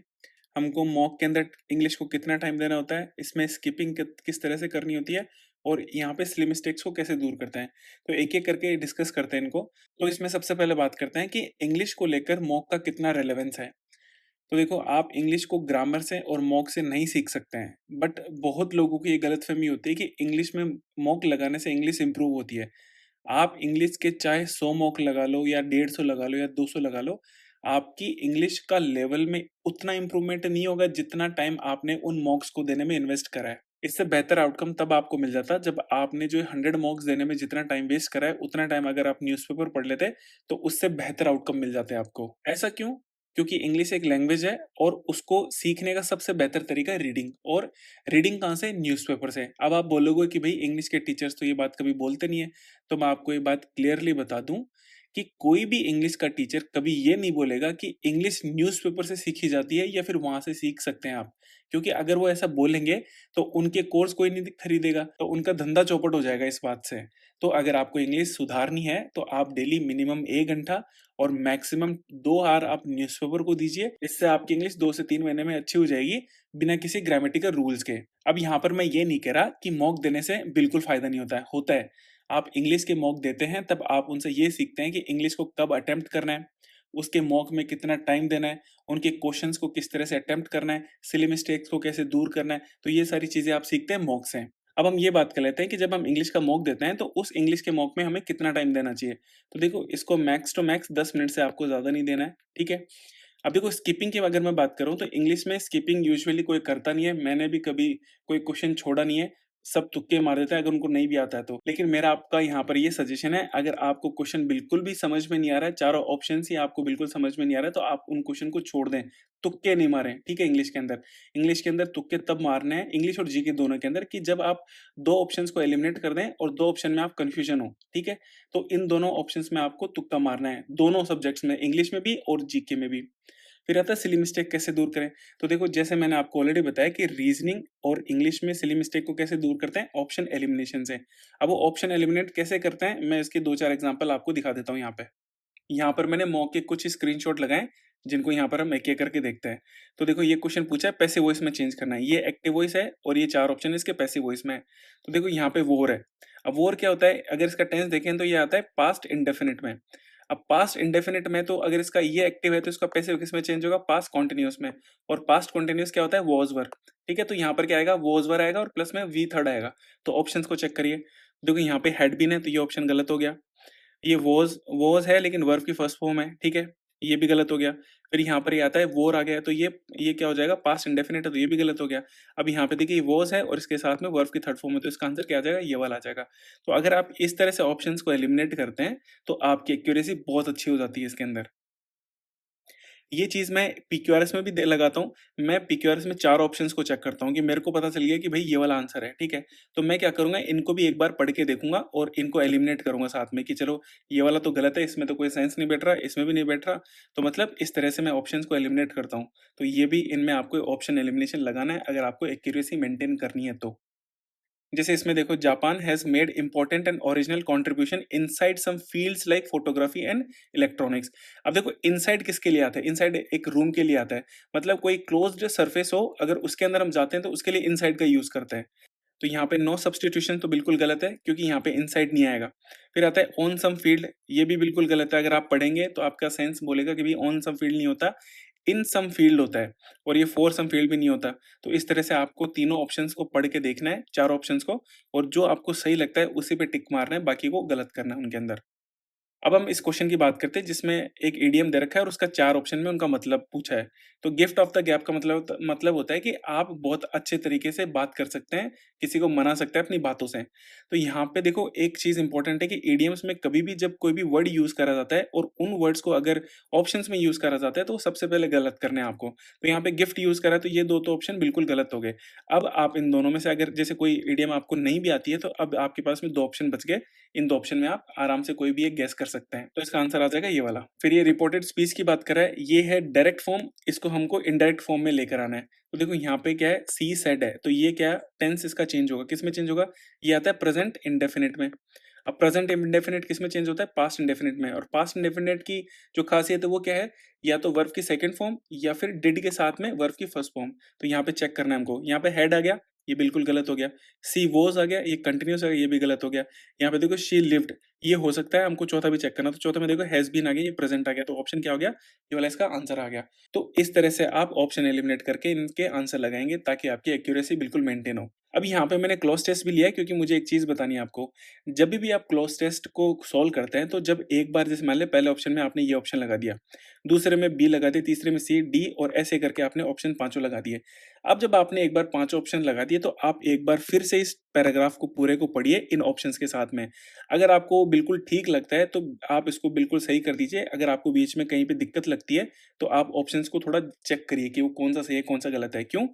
हमको मॉक के अंदर इंग्लिश को कितना टाइम देना होता है, इसमें स्किपिंग किस तरह से करनी होती है और यहाँ पे सिली मिस्टेक्स को कैसे दूर करते हैं। तो एक-एक करके डिस्कस करते हैं इनको। तो इसमें सबसे पहले बात करते हैं कि इंग्लिश को लेकर मॉक का कितना रेलेवेंस है। तो देखो आप इंग्लिश को ग्रामर से और मॉक से नहीं सीख सकते हैं, बट बहुत लोगों की ये गलतफ़हमी होती है कि इंग्लिश में मॉक लगाने से इंग्लिश इम्प्रूव होती है। आप इंग्लिश के चाहे 100 मॉक लगा लो या 150 लगा लो या 200 लगा लो, आपकी इंग्लिश का लेवल में उतना इम्प्रूवमेंट नहीं होगा जितना टाइम आपने उन मॉक्स को देने में इन्वेस्ट करा है। इससे बेहतर आउटकम तब आपको मिल जाता जब आपने जो 100 मॉक्स देने में जितना टाइम वेस्ट करा है, उतना टाइम अगर आप न्यूज़पेपर पढ़ लेते, तो उससे बेहतर आउटकम मिल जाते आपको। ऐसा क्यों? क्योंकि इंग्लिश एक लैंग्वेज है और उसको सीखने का सबसे बेहतर तरीका है रीडिंग, और रीडिंग कहाँ से? न्यूज़पेपर से। अब आप बोलोगे कि भई इंग्लिश के टीचर्स तो ये बात कभी बोलते नहीं है, तो मैं आपको ये बात क्लियरली बता दूँ कि कोई भी इंग्लिश का टीचर कभी ये नहीं बोलेगा कि इंग्लिश न्यूज़पेपर से सीखी जाती है या फिर वहाँ से सीख सकते हैं आप। क्योंकि अगर वो ऐसा बोलेंगे, तो उनके कोर्स कोई नहीं खरीदेगा, तो उनका धंधा चौपट हो जाएगा इस बात से। तो अगर आपको इंग्लिश सुधारनी है, तो आप डेली मिनिमम 1 घंटा और मैक्सिमम 2 आवर आप न्यूज़पेपर को दीजिए। इससे आपकी इंग्लिश 2 से 3 महीने में अच्छी हो जाएगी, बिना किसी ग्रामेटिकल रूल्स के। अब यहाँ पर मैं ये नहीं कह रहा कि मॉक देने से बिल्कुल फ़ायदा नहीं होता है, होता है। आप इंग्लिश के मॉक देते हैं, तब आप उनसे ये सीखते हैं कि इंग्लिश को कब अटेम्प्ट करना है, उसके मॉक में कितना टाइम देना है, उनके क्वेश्चंस को किस तरह से अटेम्प्ट करना है, सिली मिस्टेक्स को कैसे दूर करना है, तो ये सारी चीज़ें आप सीखते हैं मॉक से। अब हम ये बात कर लेते हैं कि जब हम इंग्लिश का मॉक देते हैं, तो उस इंग्लिश के मॉक में हमें कितना टाइम देना चाहिए। तो देखो इसको मैक्स टू मैक्स 10 मिनट से आपको ज़्यादा नहीं देना है, ठीक है? अब देखो स्किपिंग की अगर मैं बात करूँ, तो इंग्लिश में स्किपिंग यूजुअली कोई करता नहीं है, मैंने भी कभी कोई क्वेश्चन छोड़ा नहीं है, सब तुक्के मार देते हैं अगर उनको नहीं भी आता है तो। लेकिन मेरा आपका यहाँ पर ये सजेशन है, अगर आपको क्वेश्चन बिल्कुल भी समझ में नहीं आ रहा है, चारों ऑप्शंस ही आपको बिल्कुल समझ में नहीं आ रहा है, तो आप उन क्वेश्चन को छोड़ दें, तुक्के नहीं मारें, ठीक है? इंग्लिश के अंदर। इंग्लिश के अंदर तुक्के तब मारने हैं, इंग्लिश और जीके दोनों के अंदर, कि जब आप 2 ऑप्शंस को एलिमिनेट कर दें और 2 ऑप्शन में आप कन्फ्यूजन हो, ठीक है? तो इन दोनों ऑप्शंस में आपको तुक्का मारना है, दोनों सब्जेक्ट्स में, इंग्लिश में भी और जीके में भी। फिर आता है सिली मिस्टेक कैसे दूर करें? तो देखो जैसे मैंने आपको ऑलरेडी बताया कि रीज़निंग और इंग्लिश में सिली मिस्टेक को कैसे दूर करते हैं? ऑप्शन एलिमिनेशन से। अब वो ऑप्शन एलिमिनेट कैसे करते हैं? मैं इसके 2-4 एग्ज़ाम्पल आपको दिखा देता हूँ यहाँ पे। यहाँ पर मैंने मॉक के कुछ स्क्रीनशॉट लगाए, जिनको यहाँ पर हम एक-एक करके देखते हैं। तो देखो ये क्वेश्चन पूछा है पैसिव वॉइस में चेंज करना है। ये एक्टिव वॉइस है और ये 4 ऑप्शन है इसके पैसिव वॉइस में है। तो देखो यहाँ पे वोर है। अब वोर क्या होता है? अगर इसका टेंस देखें तो ये आता है पास्ट इंडेफिनिट में। अब पास्ट इंडेफिनिट में तो अगर इसका ये एक्टिव है तो इसका पैसिव किसमें चेंज होगा? पास्ट कंटीन्यूअस में। और पास्ट कंटीन्यूअस क्या होता है? Was were. ठीक है? तो यहाँ पर क्या आएगा? वॉज वर आएगा और प्लस में वी थर्ड आएगा। तो ऑप्शंस को चेक करिए। देखो यहाँ पे हैड बीन है तो ये ऑप्शन गलत हो गया। ये वॉज़ है लेकिन वर्ब की फर्स्ट फॉर्म है, ठीक है? ये भी गलत हो गया। फिर यहाँ पर ये आता है वोर आ गया तो ये क्या हो जाएगा पास्ट इंडेफिनिट है तो ये भी गलत हो गया। अब यहाँ पे देखिए ये वॉज़ है और इसके साथ में वर्ब की थर्ड फॉर्म है तो इसका आंसर क्या आ जाएगा? ये वाला आ जाएगा। तो अगर आप इस तरह से ऑप्शंस को एलिमिनेट करते हैं, तो आपकी एक्यूरेसी बहुत अच्छी हो जाती है इसके अंदर। ये चीज़ मैं पीक्यूआरएस में भी दे लगाता हूँ। मैं पीक्यूआरएस में 4 ऑप्शंस को चेक करता हूँ कि मेरे को पता चल गया कि भई ये वाला आंसर है, ठीक है? तो मैं क्या करूँगा इनको भी एक बार पढ़ के देखूँगा और इनको एलिमिनेट करूँगा साथ में कि चलो ये वाला तो गलत है, इसमें तो कोई सेंस नहीं बैठ रहा, इसमें भी नहीं बैठ रहा। तो मतलब इस तरह से मैं ऑप्शंस को एलिमिनेट करता हूँ। तो ये भी इनमें आपको ऑप्शन एलिमिनेशन लगाना है अगर आपको एक्यूरेसी मेंटेन करनी है तो। जैसे इसमें देखो Japan has made important and original contribution inside some fields like photography and electronics. अब देखो इनसाइड किसके लिए आता है? इनसाइड एक रूम के लिए आता है। मतलब कोई क्लोज्ड सरफेस हो अगर उसके अंदर हम जाते हैं तो उसके लिए इनसाइड का यूज करते हैं। तो यहाँ पे नो सब्स्टिट्यूशन तो बिल्कुल गलत है क्योंकि यहाँ पे इनसाइड नहीं आएगा। फिर आता है ऑन सम फील्ड, ये भी बिल्कुल गलत है। अगर आप पढ़ेंगे तो आपका सेंस बोलेगा कि भाई ऑन सम फील्ड नहीं होता, इन सम फील्ड होता है और ये फॉर सम फील्ड भी नहीं होता। तो इस तरह से आपको तीनों ऑप्शंस को पढ़ के देखना है, 4 ऑप्शंस को, और जो आपको सही लगता है उसी पे टिक मारना है, बाकी को गलत करना है उनके अंदर। अब हम इस क्वेश्चन की बात करते हैं जिसमें एक इडियम दे रखा है और उसका 4 ऑप्शन में उनका मतलब पूछा है। तो गिफ्ट ऑफ द गैप का मतलब होता है कि आप बहुत अच्छे तरीके से बात कर सकते हैं, किसी को मना सकते हैं अपनी बातों से। तो यहाँ पे देखो एक चीज़ इंपॉर्टेंट है कि इडियम्स में कभी भी जब कोई भी वर्ड यूज़ करा जाता है और उन वर्ड्स को अगर ऑप्शंस में यूज़ करा जाता है तो वो सबसे पहले गलत करने हैं आपको। तो यहाँ पे गिफ्ट यूज़ करा है तो ये 2 तो ऑप्शन बिल्कुल गलत हो गए। अब आप इन दोनों में से अगर जैसे कोई इडियम आपको नहीं भी आती है तो अब आपके पास में 2 ऑप्शन बच गए। इन 2 ऑप्शन में आप आराम से कोई भी एक गेस कर सकते हैं। तो इसका आंसर आ जाएगा ये वाला। फिर ये रिपोर्टेड स्पीच की बात कर रहा है, ये है डायरेक्ट फॉर्म, इसको हमको इनडायरेक्ट फॉर्म में लेकर आना है। तो देखो यहाँ पे क्या है सी सेड है, तो ये क्या टेंस इसका चेंज होगा, किसमें चेंज होगा? ये आता है प्रेजेंट इंडेफिनिट में। अब प्रेजेंट इंडेफिनिट किसमें चेंज होता है? पास्ट इंडेफिनिट में। और पास्ट इंडेफिनिट की जो खासियत है वो क्या है? या तो वर्ब की सेकंड फॉर्म या फिर डिड के साथ में वर्ब की फर्स्ट फॉर्म। तो यहाँ पे चेक करना है हमको। यहाँ पे हैड आ गया, ये बिल्कुल गलत हो गया। सी वॉज आ गया, ये कंटिन्यूस आ गया, ये भी गलत हो गया। यहाँ पे देखो शी लिव्ड, ये हो सकता है, हमको चौथा भी चेक करना। तो चौथे में देखो हैज़ बीन आ गया, ये प्रेजेंट आ गया, तो ऑप्शन क्या हो गया? ये वाला इसका आंसर आ गया। तो इस तरह से आप ऑप्शन एलिमिनेट करके इनके आंसर लगाएँगे ताकि आपकी एक्यूरेसी बिल्कुल मेंटेन हो। अब यहाँ पे मैंने क्लॉज़ टेस्ट भी लिया है क्योंकि मुझे एक चीज़ बतानी है आपको। जब भी आप क्लॉज़ टेस्ट को सॉल्व करते हैं तो जब एक बार जैसे मान लें पहले ऑप्शन में आपने ये ऑप्शन लगा दिया, दूसरे में बी लगा दिए, तीसरे में सी, डी और ऐसे करके आपने ऑप्शन पाँचों लगा दिए। अब जब आपने एक बार 5 ऑप्शन लगा दिए तो आप एक बार फिर से इस पैराग्राफ को पूरे को पढ़िए इन ऑप्शंस के साथ में। अगर आपको बिल्कुल ठीक लगता है तो आप इसको बिल्कुल सही कर दीजिए। अगर आपको बीच में कहीं पे दिक्कत लगती है तो आप ऑप्शंस को थोड़ा चेक करिए कि वो कौन-सा सही है, कौन-सा गलत है। क्यों?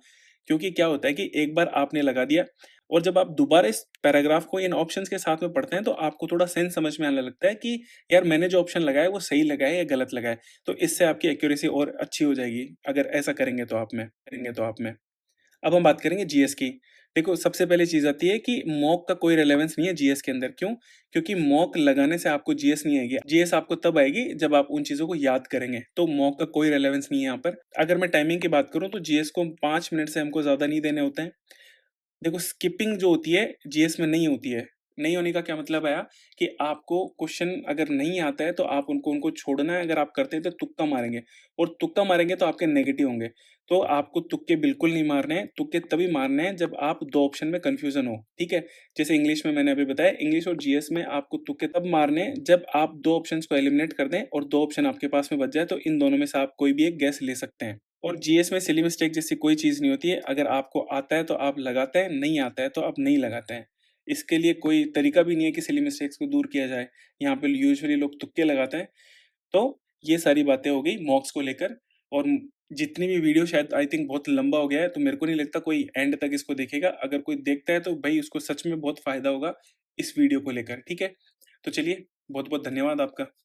क्योंकि क्या होता है कि एक बार आपने लगा दिया और जब आप दोबारा इस पैराग्राफ को इन ऑप्शंस के साथ में पढ़ते हैं तो आपको थोड़ा सेंस समझ में आने लगता है कि यार मैंने जो ऑप्शन लगाया है वो सही लगाया है या गलत लगाया है। तो इससे आपकी एक्यूरेसी और अच्छी हो जाएगी अगर ऐसा करेंगे तो आप में। अब हम बात करेंगे जीएस की। देखो सबसे पहली चीज़ आती है कि मॉक का कोई रेलेवेंस नहीं है जीएस के अंदर। क्यों? क्योंकि मॉक लगाने से आपको जीएस नहीं आएगी। जीएस आपको तब आएगी जब आप उन चीज़ों को याद करेंगे। तो मॉक का कोई रेलेवेंस नहीं है यहाँ पर। अगर मैं टाइमिंग की बात करूँ तो जीएस को 5 मिनट से हमको ज़्यादा नहीं देने होते हैं। देखो स्किपिंग जो होती है जीएस में नहीं होती है। नहीं होने का क्या मतलब आया कि आपको क्वेश्चन अगर नहीं आता है तो आप उनको उनको छोड़ना है। अगर आप करते हैं तो तुक्का मारेंगे और तुक्का मारेंगे तो आपके नेगेटिव होंगे। तो आपको तुक्के बिल्कुल नहीं मारने हैं। तुक्के तभी मारने हैं जब आप 2 ऑप्शन में कन्फ्यूज़न हो, ठीक है? जैसे इंग्लिश में मैंने अभी बताया, इंग्लिश और जीएस में आपको तुक्के तब मारने हैं जब आप 2 ऑप्शंस को एलिमिनेट कर दें और 2 ऑप्शन आपके पास में बच जाए तो इन दोनों में से आप कोई भी एक गैस ले सकते हैं। और जीएस में सिली मिस्टेक जैसी कोई चीज़ नहीं होती है। अगर आपको आता है तो आप लगाते हैं, नहीं आता है तो आप नहीं लगाते हैं। इसके लिए कोई तरीका भी नहीं है कि सिली मिस्टेक्स को दूर किया जाए। यहाँ पे यूजुअली लोग तुक्के लगाते हैं। तो ये सारी बातें हो गई मॉक्स को लेकर। और जितनी भी वीडियो शायद आई थिंक बहुत लंबा हो गया है तो मेरे को नहीं लगता कोई एंड तक इसको देखेगा। अगर कोई देखता है तो भाई उसको सच में बहुत फ़ायदा होगा इस वीडियो को लेकर, ठीक है? तो चलिए बहुत-बहुत धन्यवाद आपका।